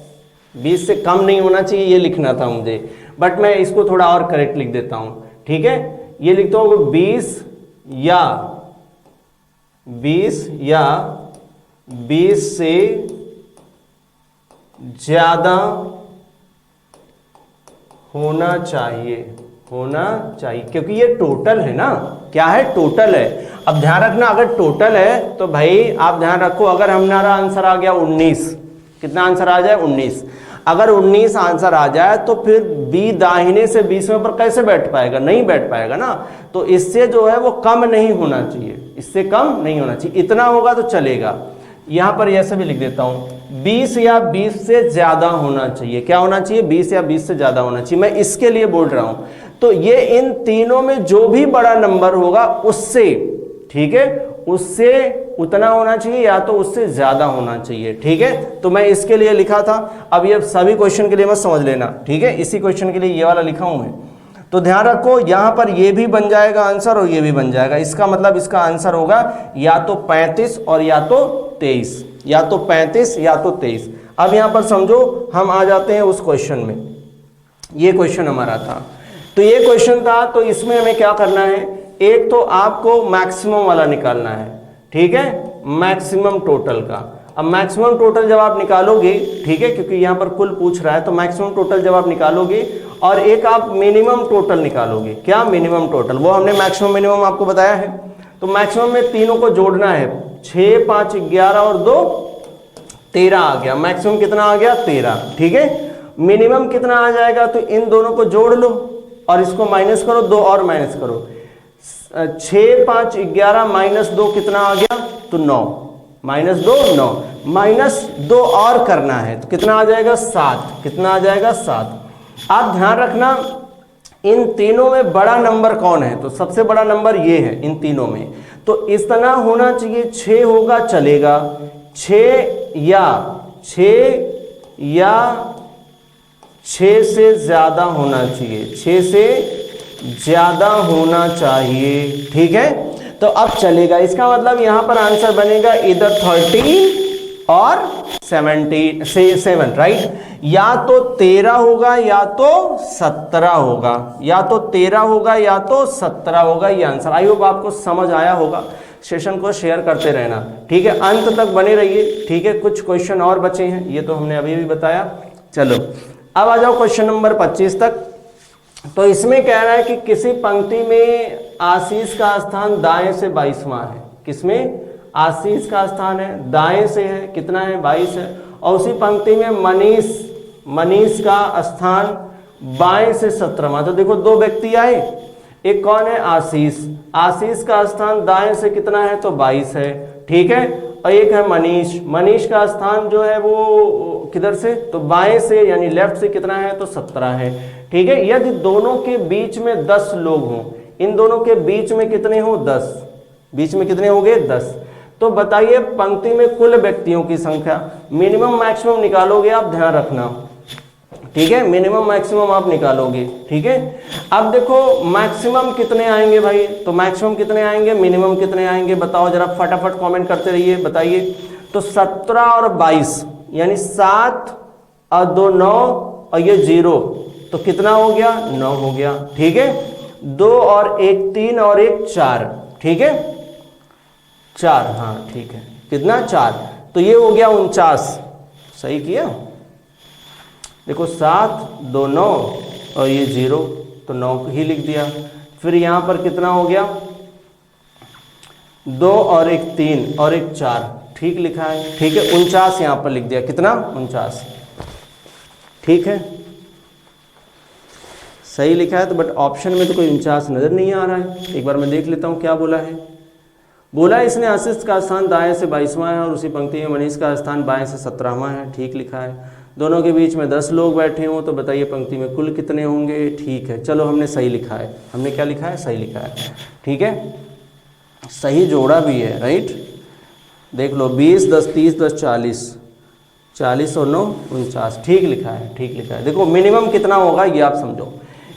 20 से कम नहीं होना चाहिए ये लिखना था मुझे, बट मैं इसको थोड़ा और करेक्ट लिख देता हूं, ठीक है। ये लिखता हूं 20 या 20 से ज्यादा होना चाहिए, क्योंकि ये टोटल है ना, क्या है, टोटल है। अब ध्यान रखना, अगर टोटल है तो भाई आप ध्यान रखो, अगर हमारा आंसर आ गया 19, कितना आंसर आ जाए 19, अगर 19 आंसर आ जाए तो फिर बी दाहिने से 20 में पर कैसे बैठ पाएगा, नहीं बैठ पाएगा ना। तो इससे जो है वो कम नहीं होना चाहिए, इससे कम नहीं होना चाहिए, इतना होगा तो चलेगा। यहां पर ऐसे भी लिख देता हूं, 20 या 20 से ज्यादा होना चाहिए, क्या होना चाहिए, 20 या 20 से ज्यादा होना चाहिए, मैं इसके लिए बोल रहा हूं। तो ये इन तीनों में जो भी बड़ा नंबर होगा उससे, ठीक है, उससे उतना होना चाहिए या तो उससे ज्यादा होना चाहिए, ठीक है। तो मैं इसके लिए लिखा था। अब ये सभी क्वेश्चन के लिए मत समझ लेना, ठीक है, इसी क्वेश्चन के लिए ये वाला लिखा हूं मैं। तो ध्यान रखो, यहां पर ये भी बन जाएगा आंसर और ये भी बन जाएगा। इसका मतलब इसका आंसर होगा या तो 35 और या तो 23, या तो 35 या तो 23। अब यहां पर समझो, हम आ जाते हैं उस क्वेश्चन में। ये क्वेश्चन हमारा था, तो ये क्वेश्चन था, तो इसमें हमें क्या करना है, एक तो आपको मैक्सिमम वाला निकालना है, ठीक है, मैक्सिमम टोटल का। अब मैक्सिमम टोटल जब आप निकालोगे, ठीक है, क्योंकि यहां पर कुल पूछ रहा है, तो मैक्सिमम टोटल जब आप निकालोगे और एक आप मिनिमम टोटल निकालोगे, क्या, मिनिमम टोटल, वो हमने मैक्सिमम मिनिमम आपको बताया है। तो मैक्सिमम में तीनों को जोड़ना है, 6 5 11 और 2 13 आ गया, मैक्सिमम कितना आ गया 13, ठीक है। मिनिमम कितना आ जाएगा, तो इन दोनों को जोड़ लो और इसको माइनस करो, 2 और माइनस करो, 6 5 11 माइनस 2 कितना आ गया, तो 9, माइनस 2 9, माइनस 2 और करना है तो कितना आ जाएगा 7, कितना आ जाएगा 7। आप ध्यान रखना, इन तीनों में बड़ा नंबर कौन है, तो सबसे बड़ा नंबर ये है इन तीनों में, तो इतना होना चाहिए, 6 होगा चलेगा, 6 से ज्यादा होना चाहिए, 6 से ज्यादा होना चाहिए, ठीक है। तो अब चलेगा, इसका मतलब यहां पर आंसर बनेगा इधर 13 और 7, राइट। या तो 13 होगा या तो 17 होगा, या तो 13 होगा या तो 17 होगा, ये आंसर। आई होप आपको समझ आया होगा। सेशन को शेयर करते रहना, ठीक है, अंत तक बने रहिए, ठीक है। कुछ क्वेश्चन और बचे हैं, ये तो हमने अभी भी बताया। चलो अब आ जाओ क्वेश्चन नंबर 25 तक। तो इसमें कह रहा है कि किसी पंक्ति में आशीष का स्थान दाएं से 22वां है। किसमें आशीष का स्थान है दाएं से है, कितना है 22 है, और उसी पंक्ति में मनीष का स्थान बाएं से 17वां। तो देखो दो व्यक्ति आए, एक कौन है आशीष का स्थान दाएं से कितना है तो 22 है, ठीक है, और एक है मनीष का स्थान जो है वो किधर से तो बाएं से यानी लेफ्ट से कितना है तो 17 है, ठीक है। यदि दोनों के बीच में 10 लोग हों, इन दोनों के बीच में कितने हो 10, बीच में कितने हो गए 10। तो बताइए पंक्ति में कुल व्यक्तियों की संख्या, मिनिमम मैक्सिमम निकालोगे आप, ध्यान रखना, ठीक है, मिनिमम मैक्सिमम आप निकालोगे, ठीक है। अब देखो मैक्सिमम कितने आएंगे भाई, तो मैक्सिमम कितने आएंगे, मिनिमम कितने आएंगे, बताओ जरा, फटाफट कमेंट करते रहिए, बताइए। तो 17 और 22 यानी 7 और 2 9 और ये 0, तो कितना हो गया 9 हो गया, ठीक है। 2 और 1 3 और 1 4, ठीक है, 4, हाँ ठीक है, कितना 4, तो ये हो गया 49, सही किया। देखो 7 2 9 और ये 0, तो 9 ही लिख दिया। फिर यहाँ पर कितना हो गया 2 और 1 3 और 1 4, ठीक लिखा है, ठीक है। 49 यहाँ पर लिख दिया, कितना 49, ठीक है, सही लिखा है। तो बट ऑप्शन में तो कोई 49 नजर नहीं आ रहा है, एक बार मैं देख लेता हूँ क्या बोला है। बोला इसने आशीष का स्थान दाएं से 22वां है और उसी पंक्ति में मनीष का स्थान बाएं से 17वां है, ठीक लिखा है। दोनों के बीच में 10 लोग बैठे हों तो बताइए पंक्ति में कुल कितने होंगे, ठीक है। चलो हमने सही लिखा है, हमने क्या लिखा है, सही लिखा है, ठीक है, सही जोड़ा भी है, राइट। देख लो 20 10 30 10 40, 40 और 9 49, ठीक लिखा है, ठीक लिखा है। देखो मिनिमम कितना होगा ये आप समझो,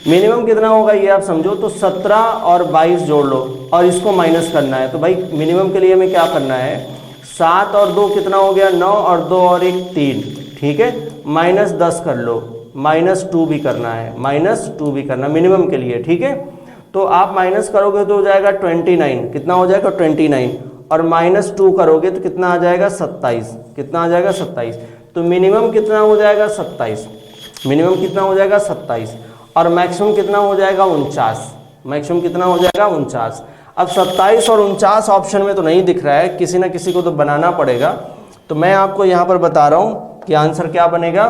मिनिमम कितना होगा ये आप समझो। तो 17 और 22 जोड़ लो और इसको माइनस करना है। तो भाई मिनिमम के लिए हमें क्या करना है, 7 और 2 कितना हो गया 9 और 2 और 1 3, ठीक है, माइनस 10 कर लो, -2 भी करना है, -2 भी करना मिनिमम के लिए, ठीक है। तो आप माइनस करोगे तो हो जाएगा 29, कितना हो जाएगा 29, और -2 करोगे तो कितना आ जाएगा 27, कितना आ जाएगा 27। तो मिनिमम कितना हो जाएगा 27, मिनिमम कितना हो जाएगा 27, और मैक्सिमम कितना हो जाएगा 49, मैक्सिमम कितना हो जाएगा 49। अब 27 और 49 ऑप्शन में तो नहीं दिख रहा है, किसी ना किसी को तो बनाना पड़ेगा। तो मैं आपको यहाँ पर बता रहा हूँ कि आंसर क्या बनेगा।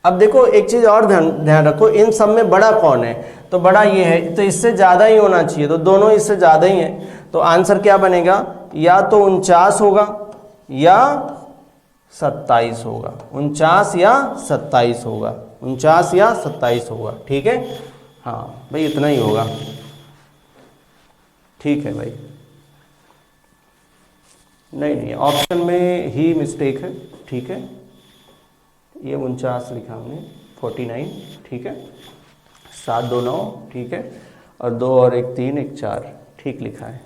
अब देखो एक चीज और ध्यान रखो, इन सब में बड़ा कौन है, तो बड़ा ये है, तो इससे ज्यादा ही होना चाहिए, तो दोनों इससे ज्यादा ही है। तो आंसर क्या बनेगा, या तो 49 होगा या 27 होगा, 49 या 27 होगा, 49 या 27 होगा, ठीक है। हाँ भाई इतना ही होगा, ठीक है भाई, नहीं ऑप्शन में ही मिस्टेक है, ठीक है। ये 49 लिखा हमने, 49, ठीक है, 7 2 9, ठीक है, और 2 और 1 3 1 4, ठीक लिखा है।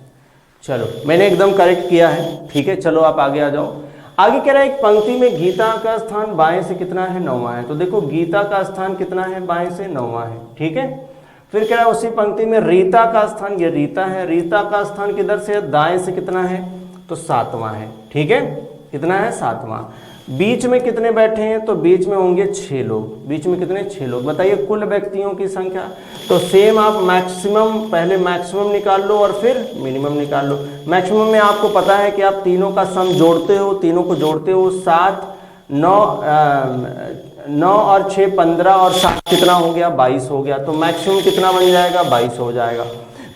चलो मैंने एकदम करेक्ट किया है, ठीक है। चलो आप आगे आ जाओ। आगे कह रहा है एक पंक्ति में गीता का स्थान बाएं से कितना है 9वां है। तो देखो गीता का स्थान कितना है बाएं से 9वां है, ठीक है। फिर कह रहा है उसी पंक्ति में रीता का स्थान, ये रीता है, रीता का स्थान किधर से है दाएं से कितना है तो 7वां है, ठीक है, कितना है 7वां। बीच में कितने बैठे हैं तो बीच में होंगे 6 लोग, बीच में कितने 6 लोग। बताइए कुल व्यक्तियों की संख्या। तो सेम आप मैक्सिमम, पहले मैक्सिमम निकाल लो और फिर मिनिमम निकाल लो। मैक्सिमम में आपको पता है कि आप तीनों का सम जोड़ते हो, तीनों को जोड़ते हो, 7 9 और 6 15 और 7 कितना हो गया 22 हो गया। तो मैक्सिमम कितना बन जाएगा 22 हो जाएगा।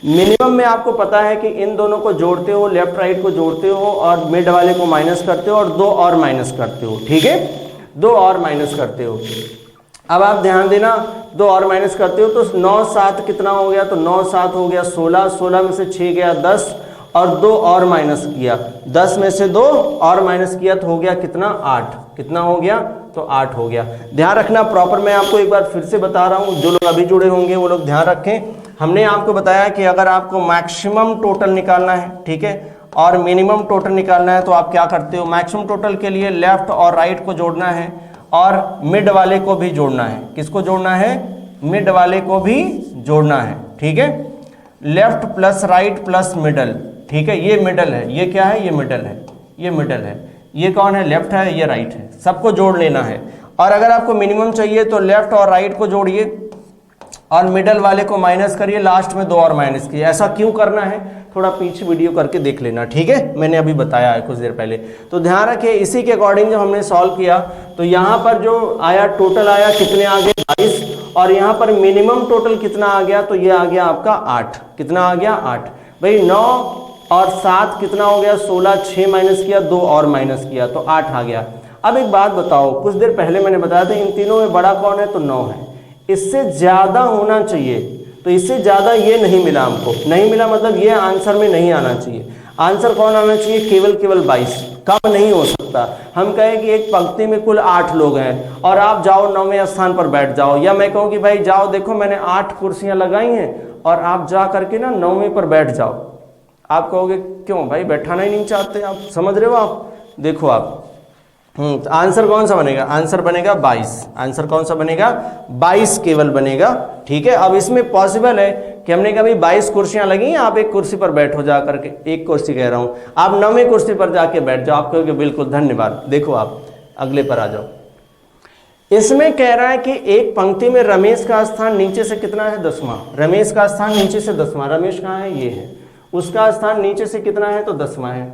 मिनिमम में आपको पता है कि इन दोनों को जोड़ते हो, लेफ्ट राइट को जोड़ते हो और मिड वाले को माइनस करते हो और 2 और माइनस करते हो, ठीक है, 2 और माइनस करते हो। अब आप ध्यान देना, 2 और माइनस करते हो तो 9 7 कितना हो गया तो 9 7 हो गया 16, 16 में से 6 गया 10 और 2 और माइनस किया, 10 में से 2 और माइनस किया तो हो गया कितना 8, कितना हो गया तो 8 हो गया। ध्यान रखना प्रॉपर, मैं आपको एक बार फिर से बता रहा हूँ, जो लोग अभी जुड़े होंगे वो लोग ध्यान रखें। हमने आपको बताया कि अगर आपको मैक्सिमम टोटल निकालना है, ठीक है, और मिनिमम टोटल निकालना है तो आप क्या करते हो, मैक्सिमम टोटल के लिए लेफ्ट और राइट को जोड़ना है और मिड वाले को भी जोड़ना है। किसको जोड़ना है, मिड वाले को भी जोड़ना है, ठीक है। Left plus right plus middle, ठीक है, ये मिडल है, ये क्या है, ये मिडल है, ये मिडल है, ये कौन है, लेफ्ट है, ये राइट है, सबको जोड़ लेना है। और अगर आपको मिनिमम चाहिए तो लेफ्ट और राइट को जोड़िए और मिडल वाले को माइनस करिए, लास्ट में 2 और माइनस कीजिए। ऐसा क्यों करना है, थोड़ा पीछे वीडियो करके देख लेना, ठीक है, मैंने अभी बताया है कुछ देर पहले। तो ध्यान रखिए, इसी के अकॉर्डिंग जब हमने सॉल्व किया तो यहाँ पर जो आया टोटल आया कितने आ गए 22, और यहाँ पर मिनिमम टोटल कितना आ गया, तो ये आ गया आपका 8। कितना आ गया 8। भाई 9 और 7 कितना हो गया 16, 6 माइनस किया, 2 और माइनस किया तो 8 आ गया। अब एक बात बताओ, कुछ देर पहले मैंने बताया था इन तीनों में बड़ा कौन है, तो 9 है, इससे ज्यादा होना चाहिए, तो इससे ज्यादा ये नहीं मिला हमको, नहीं मिला मतलब ये आंसर में नहीं आना चाहिए। आंसर कौन आना चाहिए, केवल 22, कम नहीं हो सकता। हम कहें कि एक पंक्ति में कुल 8 लोग हैं और आप जाओ 9वें स्थान पर बैठ जाओ, या मैं कहूँ कि भाई जाओ देखो मैंने 8 कुर्सियां लगाई हैं और आप जा करके ना 9वें पर बैठ जाओ। आप कहोगे क्यों भाई, बैठाना ही नहीं चाहते आप, समझ रहे हो आप, देखो आप तो आंसर कौन सा बनेगा, आंसर बनेगा 22। आंसर कौन सा बनेगा, 22 केवल बनेगा, ठीक है। अब इसमें पॉसिबल है कि हमने कहा भाई 22 कुर्सियां लगी हैं, आप एक कुर्सी पर बैठो जा करके, एक कुर्सी कह रहा हूं, आप 9वें कुर्सी पर जाके बैठ जाओ। आप कहोगे बिल्कुल धन्यवाद। देखो आप अगले पर आ जाओ। इसमें कह रहा है कि एक पंक्ति में रमेश का स्थान नीचे से कितना है, 10वां। रमेश का स्थान नीचे से 10वां, रमेश कहाँ है, ये है, उसका स्थान नीचे से कितना है, तो 10वां है,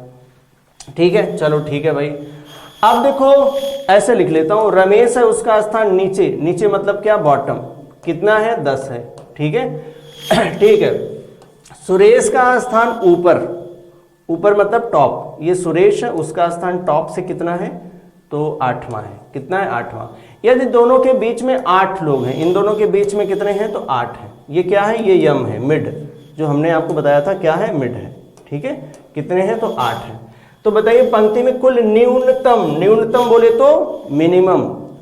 ठीक है। चलो ठीक है भाई, अब देखो ऐसे लिख लेता हूं, रमेश है उसका स्थान नीचे, नीचे मतलब क्या, बॉटम, कितना है 10 है, ठीक है ठीक है। सुरेश का स्थान ऊपर, ऊपर मतलब टॉप, ये सुरेश है उसका स्थान टॉप से कितना है, तो 8वां है, कितना है 8वां। यदि दोनों के बीच में 8 लोग हैं, इन दोनों के बीच में कितने हैं, तो 8 है, ये क्या है, ये यम है, मिड, जो हमने आपको बताया था क्या है, मिड है, ठीक है। कितने हैं, तो 8 है। तो बताइए पंक्ति में कुल न्यूनतम, न्यूनतम बोले तो मिनिमम,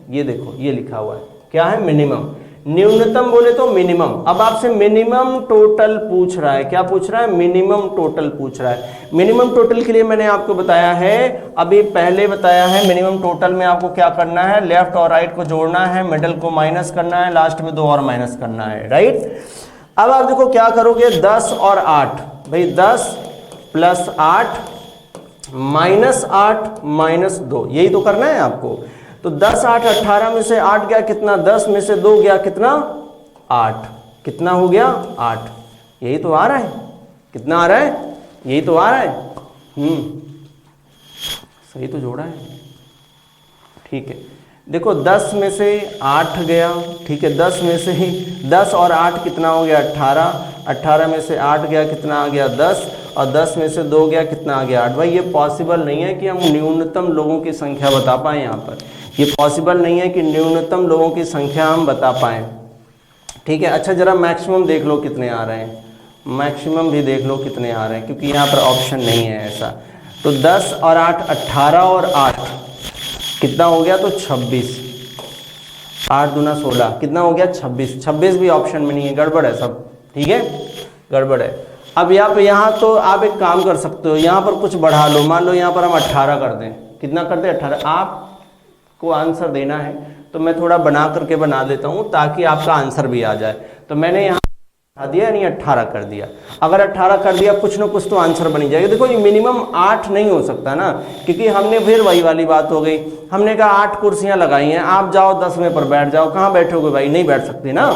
ये देखो ये लिखा हुआ है, क्या है, मिनिमम, न्यूनतम बोले तो मिनिमम। अब आपसे मिनिमम टोटल पूछ रहा है, क्या पूछ रहा है, मिनिमम टोटल पूछ रहा है। मिनिमम टोटल के लिए मैंने आपको बताया है, अभी पहले बताया है, मिनिमम टोटल में आपको क्या करना है, लेफ्ट और राइट को जोड़ना है, मिडल को माइनस करना है, लास्ट में 2 और माइनस करना है, राइट। अब आप देखो क्या करोगे, 10 और 8, भाई 10 प्लस 8 माइनस 8 माइनस 2, यही तो करना है आपको। तो 10 8 18 में से 8 गया कितना, 10 में से 2 गया कितना, 8, कितना हो गया 8, यही तो आ रहा है, कितना आ रहा है, यही तो आ रहा है, सही तो जोड़ा है, ठीक है। देखो 10 में से 8 गया, ठीक है, 10 में से ही 10 और 8 कितना हो गया, 18, 18 में से 8 गया कितना आ गया, 10, और 10 में से 2 गया कितना आ गया, 8। भाई ये पॉसिबल नहीं है कि हम न्यूनतम लोगों की संख्या बता पाएँ यहाँ पर, ये पॉसिबल नहीं है कि न्यूनतम लोगों की संख्या हम बता पाएँ, ठीक है। अच्छा जरा मैक्सिमम देख लो कितने आ रहे हैं, मैक्सिमम भी देख लो कितने आ रहे हैं, क्योंकि यहाँ पर ऑप्शन नहीं है ऐसा। तो 10 और 8 18 और 8 कितना हो गया, तो 26, 8 दूना 16, कितना हो गया 26, 26 भी ऑप्शन में नहीं है, गड़बड़ है सब, ठीक है, गड़बड़ है। अब यहाँ तो आप एक काम कर सकते हो, यहाँ पर कुछ बढ़ा लो, मान लो यहाँ पर हम 18 कर दें, कितना कर दें 18। आपको आंसर देना है तो मैं थोड़ा बना करके बना देता हूँ ताकि आपका आंसर भी आ जाए। तो मैंने यहाँ बढ़ा दिया यानी 18 कर दिया, अगर 18 कर दिया कुछ ना कुछ तो आंसर बन जाएगा। देखो ये मिनिमम 8 नहीं हो सकता ना, क्योंकि हमने फिर वही वाली बात हो गई, हमने कहा 8 कुर्सियाँ लगाई हैं, आप जाओ 10वें पर बैठ जाओ, कहाँ बैठोगे भाई, नहीं बैठ सकते ना,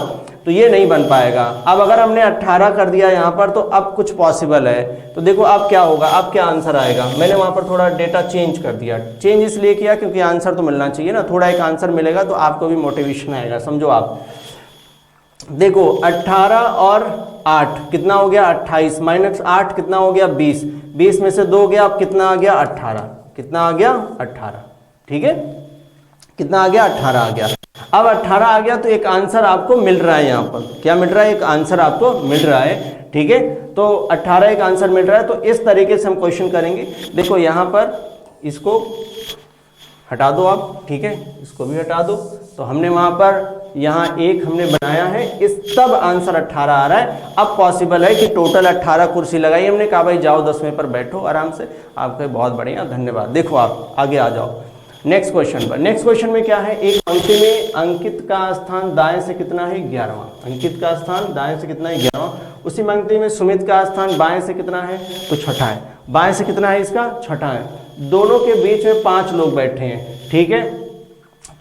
तो ये नहीं बन पाएगा। अब अगर हमने 18 कर दिया यहाँ पर तो अब कुछ पॉसिबल है, तो देखो अब क्या होगा, अब क्या आंसर आएगा। मैंने वहाँ पर थोड़ा डेटा चेंज कर दिया, चेंज इसलिए किया क्योंकि आंसर तो मिलना चाहिए ना, थोड़ा एक आंसर मिलेगा तो आपको भी मोटिवेशन आएगा, समझो आप। देखो 18 और 8 कितना हो गया 28, माइनस 8 कितना हो गया 20, 20 में से 2 गया, अब कितना आ गया 18, कितना आ गया 18, ठीक है, कितना आ गया 18 आ गया। अब 18 आ गया तो एक आंसर आपको मिल रहा है, यहाँ पर क्या मिल रहा है, एक आंसर आपको मिल रहा है, ठीक है। तो 18 एक आंसर मिल रहा है, तो इस तरीके से हम क्वेश्चन करेंगे। देखो यहाँ पर इसको हटा दो आप, ठीक है, इसको भी हटा दो। तो हमने वहाँ पर यहाँ एक हमने बनाया है, इस तब आंसर 18 आ रहा है। अब पॉसिबल है कि टोटल 18 कुर्सी लगाई, हमने कहा भाई जाओ 10वें पर बैठो आराम से, आपके बहुत बढ़िया धन्यवाद। देखो आप आगे आ जाओ, नेक्स्ट क्वेश्चन पर। नेक्स्ट क्वेश्चन में क्या है, एक पंक्ति में अंकित का स्थान दाएं से कितना है 11वां, अंकित का स्थान दाएं से कितना है 11वां। उसी पंक्ति में सुमित का स्थान बाएं से कितना है तो छठा है, बाएं से कितना है इसका छठा है। दोनों के बीच में 5 लोग बैठे हैं, ठीक है।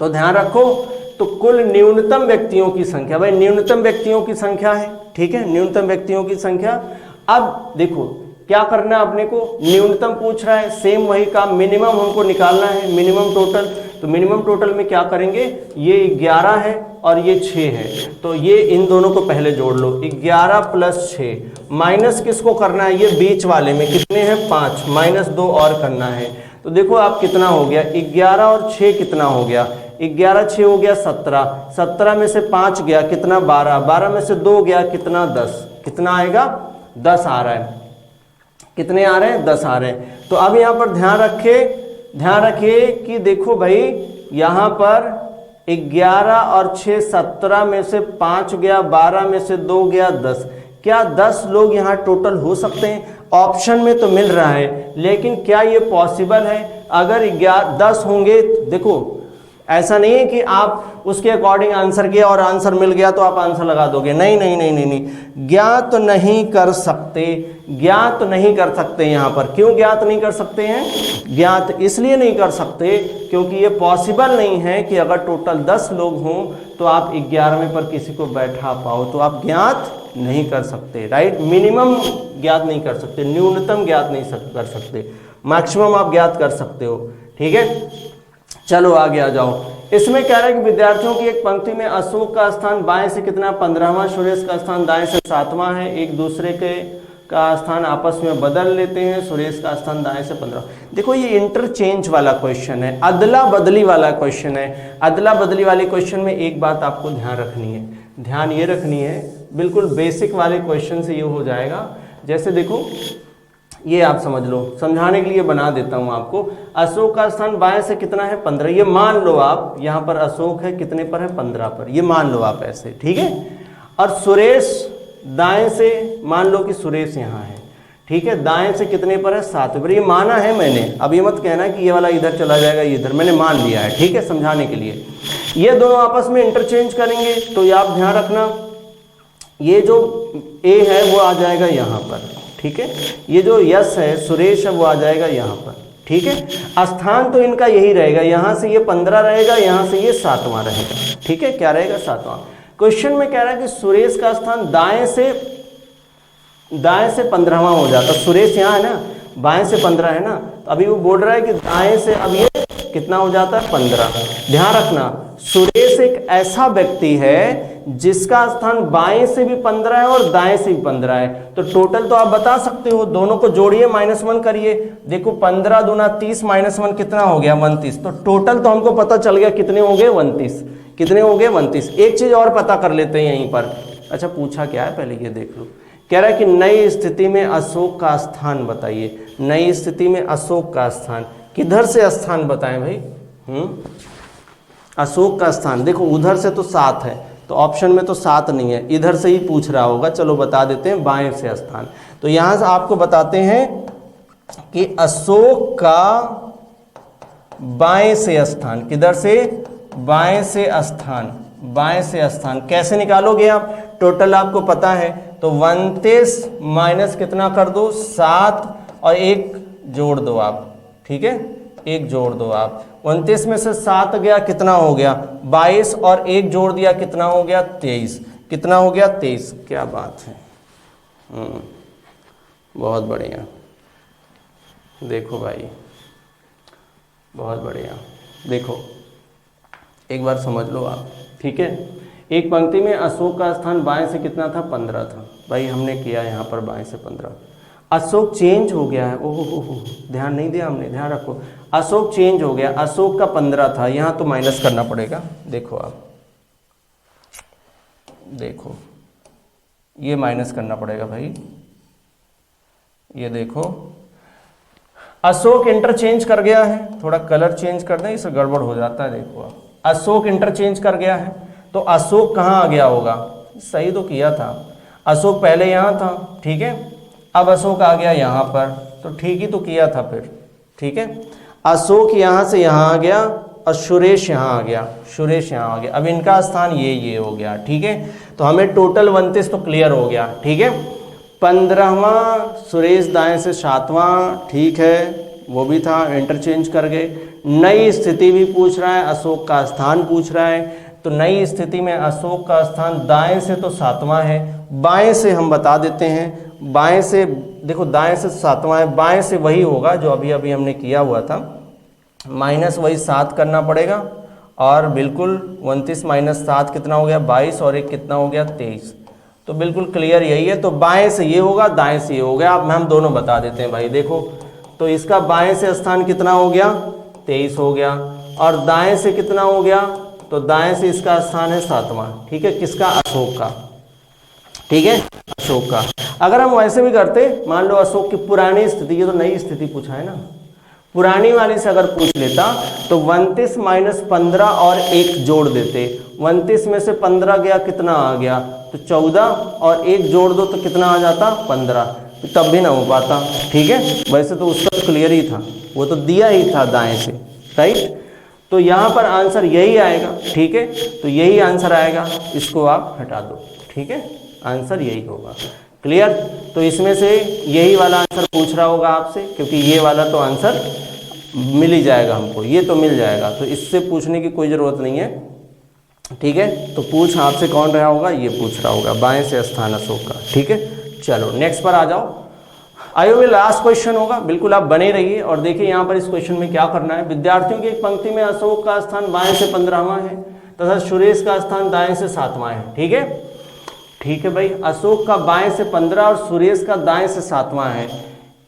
तो ध्यान रखो, तो कुल न्यूनतम व्यक्तियों की संख्या, भाई न्यूनतम व्यक्तियों की संख्या है, ठीक है, न्यूनतम व्यक्तियों की संख्या। अब देखो क्या करना है अपने को, न्यूनतम पूछ रहा है, सेम वही काम, मिनिमम हमको निकालना है, मिनिमम टोटल। तो मिनिमम टोटल में क्या करेंगे, ये 11 है और ये 6 है, तो ये इन दोनों को पहले जोड़ लो, 11 + 6 माइनस किसको करना है, ये बीच वाले में कितने हैं 5, -2 और करना है। तो देखो आप कितना हो गया, 11 और 6 कितना हो गया, 11 6 हो गया 17, 17 में से 5 गया कितना 12, 12 में से 2 गया कितना 10, कितना आएगा 10 आ रहा है, कितने आ रहे हैं 10 आ रहे हैं। तो अब यहाँ पर ध्यान रखिए कि देखो भाई यहाँ पर 11 और 6 17 में से 5 गया, 12 में से 2 गया 10, क्या 10 लोग यहाँ टोटल हो सकते हैं? ऑप्शन में तो मिल रहा है, लेकिन क्या ये पॉसिबल है? अगर 10 होंगे, देखो ऐसा नहीं है कि आप उसके अकॉर्डिंग आंसर किया और आंसर मिल गया तो आप आंसर लगा दोगे, नहीं नहीं नहीं नहीं नहीं, ज्ञात नहीं कर सकते, ज्ञात नहीं कर सकते। यहाँ पर क्यों ज्ञात नहीं कर सकते हैं? ज्ञात इसलिए नहीं कर सकते क्योंकि ये पॉसिबल नहीं है कि अगर टोटल 10 लोग हों तो आप 11वें पर किसी को बैठा पाओ, तो आप ज्ञात नहीं कर सकते, राइट। मिनिमम ज्ञात नहीं कर सकते, न्यूनतम ज्ञात नहीं कर सकते, मैक्सिमम आप ज्ञात कर सकते हो, ठीक है। चलो आगे आ जाओ। इसमें कह रहा है कि विद्यार्थियों की एक पंक्ति में अशोक का स्थान बाएं से कितना 15वां, सुरेश का स्थान दाएं से 7वां है, एक दूसरे के का स्थान आपस में बदल लेते हैं, सुरेश का स्थान दाएं से 15। देखो ये इंटरचेंज वाला क्वेश्चन है, अदला बदली वाला क्वेश्चन है। अदला बदली वाले क्वेश्चन में एक बात आपको ध्यान रखनी है, ध्यान ये रखनी है, बिल्कुल बेसिक वाले क्वेश्चन से ये हो जाएगा। जैसे देखो ये आप समझ लो, समझाने के लिए बना देता हूं आपको। अशोक का स्थान बाएं से कितना है 15, ये मान लो आप, यहाँ पर अशोक है कितने पर है 15 पर, ये मान लो आप ऐसे, ठीक है। और सुरेश दाएं से, मान लो कि सुरेश यहाँ है, ठीक है, दाएं से कितने पर है 7 पर, ये माना है मैंने। अब ये मत कहना कि ये वाला इधर चला जाएगा, ये इधर, मैंने मान लिया है, ठीक है, समझाने के लिए। ये दोनों आपस में इंटरचेंज करेंगे, तो ये आप ध्यान रखना, ये जो ए है वो आ जाएगा यहाँ पर, ठीक है, ये जो यश है सुरेश है वो आ जाएगा यहाँ पर, ठीक है। स्थान तो इनका यही रहेगा, यहाँ से ये 15 रहेगा, यहाँ से ये 7वां रहेगा, ठीक है, क्या रहेगा 7वां। क्वेश्चन में कह रहा है कि सुरेश का स्थान दाएं से 15वां हो जाता, सुरेश यहाँ है ना, बाएं से 15 है ना, तो अभी वो बोल रहा है कि दाएं से अब ये कितना हो जाता है 15। ध्यान रखना, सुरेश एक ऐसा व्यक्ति है जिसका स्थान बाएं से भी 15 है और दाएं से भी 15 है, तो टोटल तो आप बता सकते हो, दोनों को जोड़िए, -1 करिए। देखो 15 दूना 30 -1 कितना हो गया 29, तो टोटल तो हमको पता चल गया कितने हो गए 29, कितने हो गए 29। एक चीज और पता कर लेते हैं यहीं पर। अच्छा पूछा क्या है पहले ये देख लो, कह रहा है कि नई स्थिति में अशोक का स्थान बताइए। नई स्थिति में अशोक का स्थान, किधर से स्थान बताएं भाई? अशोक का स्थान, देखो उधर से तो 7 है, तो ऑप्शन में तो 7 नहीं है, इधर से ही पूछ रहा होगा, चलो बता देते हैं बाएं से स्थान। तो यहां से आपको बताते हैं कि अशोक का बाएं से स्थान, किधर से? बाएं से स्थान, बाएं से स्थान कैसे निकालोगे आप? टोटल आपको पता है, तो 29 माइनस कितना कर दो 7 और 1 जोड़ दो आप, ठीक है, 1 जोड़ दो आप। 29 में से 7 गया कितना हो गया 22 और 1 जोड़ दिया कितना हो गया 23, कितना हो गया 23। क्या बात है, बहुत बढ़िया, देखो भाई बहुत बढ़िया। देखो एक बार समझ लो आप, ठीक है। एक पंक्ति में अशोक का स्थान बाएं से कितना था 15 था, भाई हमने किया यहाँ पर बाएं से 15। अशोक चेंज हो गया है, ओहो ध्यान नहीं दिया हमने, ध्यान रखो, अशोक चेंज हो गया, अशोक का 15 था, यहाँ तो माइनस करना पड़ेगा। देखो आप, देखो ये माइनस करना पड़ेगा भाई, ये देखो अशोक इंटरचेंज कर गया है, थोड़ा कलर चेंज कर दें, इससे गड़बड़ हो जाता है। देखो आप, अशोक इंटरचेंज कर गया है, तो अशोक कहाँ आ गया होगा? सही तो किया था, अशोक पहले यहाँ था, ठीक है, अब अशोक आ गया यहाँ पर, तो ठीक ही तो किया था फिर, ठीक है। अशोक यहाँ से यहाँ आ गया और सुरेश यहाँ आ गया, सुरेश यहाँ आ गया। अब इनका स्थान ये हो गया, ठीक है। तो हमें टोटल 29 तो क्लियर हो गया, ठीक है। 15वां सुरेश दाएं से 7वां, ठीक है, वो भी था, इंटरचेंज कर गए। नई स्थिति भी पूछ रहा है, अशोक का स्थान पूछ रहा है। तो नई स्थिति में अशोक का स्थान दाएं से तो 7वां है, बाएं से हम बता देते हैं, बाएं से देखो, दाएं से 7वां है, बाएं से वही होगा जो अभी अभी हमने किया हुआ था, माइनस वही 7 करना पड़ेगा। और बिल्कुल 29 माइनस 7 कितना हो गया 22, और एक कितना हो गया 23। तो बिल्कुल क्लियर यही है। तो बाएं से ये होगा, दाएं से ये हो गया। अब हम दोनों बता देते हैं भाई, देखो तो इसका बाएं से स्थान कितना हो गया 23 हो गया, और दाएं से कितना हो गया, तो दाएं से इसका स्थान है 7वां, ठीक है, किसका, अशोक का, ठीक है, अशोक का। अगर हम वैसे भी करते, मान लो अशोक की पुरानी स्थिति, ये तो नई स्थिति पूछा है ना, पुरानी वाली से अगर पूछ लेता तो 29 माइनस 15 और 1 जोड़ देते। 29 में से 15 गया, कितना आ गया, तो 14, और 1 जोड़ दो तो कितना आ जाता 15, तब भी ना हो पाता, ठीक है। वैसे तो उसका क्लियर ही था, वो तो दिया ही था दाएं से, राइट। तो यहाँ पर आंसर यही आएगा, ठीक है। तो यही आंसर आएगा, इसको आप हटा दो, ठीक है, आंसर यही होगा, क्लियर। तो इसमें से यही वाला आंसर पूछ रहा होगा आपसे, क्योंकि ये वाला तो आंसर मिल ही जाएगा हमको, ये तो मिल जाएगा, तो इससे पूछने की कोई ज़रूरत नहीं है, ठीक है। तो पूछ आपसे कौन रहा होगा, ये पूछ रहा होगा, बाएं से स्थान अशोक का, ठीक है। चलो नेक्स्ट पर आ जाओ। आयो में लास्ट क्वेश्चन होगा, बिल्कुल आप बने रहिए और देखिए यहाँ पर इस क्वेश्चन में क्या करना है। विद्यार्थियों की एक पंक्ति में अशोक का स्थान बाएं से 15वां है तथा सुरेश का स्थान दाएं से 7वां है, ठीक है, ठीक है भाई। अशोक का बाएं से 15 और सुरेश का दाएं से 7वां है।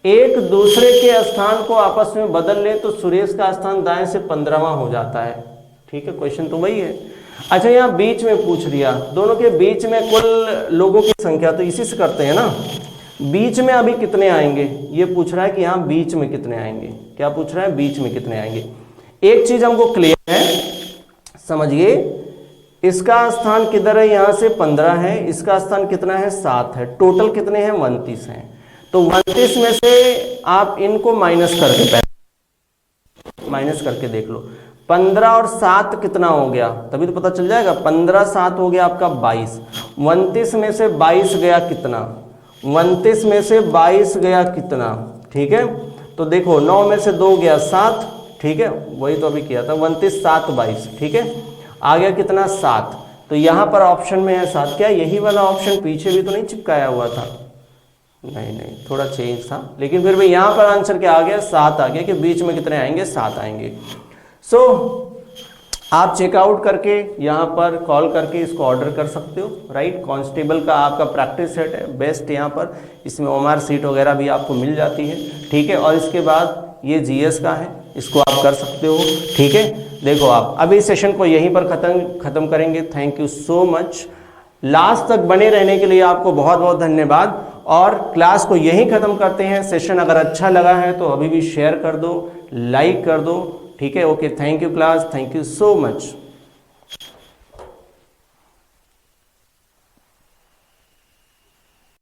एक दूसरे के स्थान को आपस में बदल ले तो सुरेश का स्थान दाएं से 15वां हो जाता है, ठीक है, क्वेश्चन तो वही है। अच्छा, यहाँ बीच में पूछ लिया, दोनों के बीच में कुल लोगों की संख्या, तो इसी से करते हैं ना, बीच में अभी कितने आएंगे, ये पूछ रहा है कि यहाँ बीच में कितने आएंगे, क्या पूछ रहा है, बीच में कितने आएंगे। एक चीज हमको क्लियर है, समझिए, इसका स्थान किधर है, यहाँ से 15 है, इसका स्थान कितना है 7 है, टोटल कितने हैं 29 हैं। तो 29 में से आप इनको माइनस करके माइनस करके देख लो, 15 और 7 कितना हो गया, तभी तो पता चल जाएगा। 15 7 हो गया आपका 22, 29 में से 22 गया कितना, 29 में से 22 गया कितना, ठीक है। तो देखो 9 में से 2 गया 7, ठीक है, वही तो अभी किया था, 29 7 22, ठीक है, आ गया कितना 7। तो यहाँ पर ऑप्शन में है 7, क्या यही वाला ऑप्शन पीछे भी तो नहीं चिपकाया हुआ था, नहीं, थोड़ा चेंज था, लेकिन फिर भी यहाँ पर आंसर क्या आ गया 7 आ गया, कि बीच में कितने आएंगे 7 आएंगे। सो आप चेकआउट करके यहाँ पर कॉल करके इसको ऑर्डर कर सकते हो, राइट। कांस्टेबल का आपका प्रैक्टिस सेट है बेस्ट यहाँ पर, इसमें ओमार सीट वगैरह भी आपको मिल जाती है, ठीक है। और इसके बाद ये जीएस का है, इसको आप कर सकते हो, ठीक है। देखो आप अभी सेशन को यहीं पर ख़त्म करेंगे। Thank you so much, last तक बने रहने के लिए आपको बहुत बहुत धन्यवाद। और क्लास को यहीं ख़त्म करते हैं। सेशन अगर अच्छा लगा है तो अभी भी शेयर कर दो, लाइक कर दो, ठीक है। Okay, thank you class, thank you so much.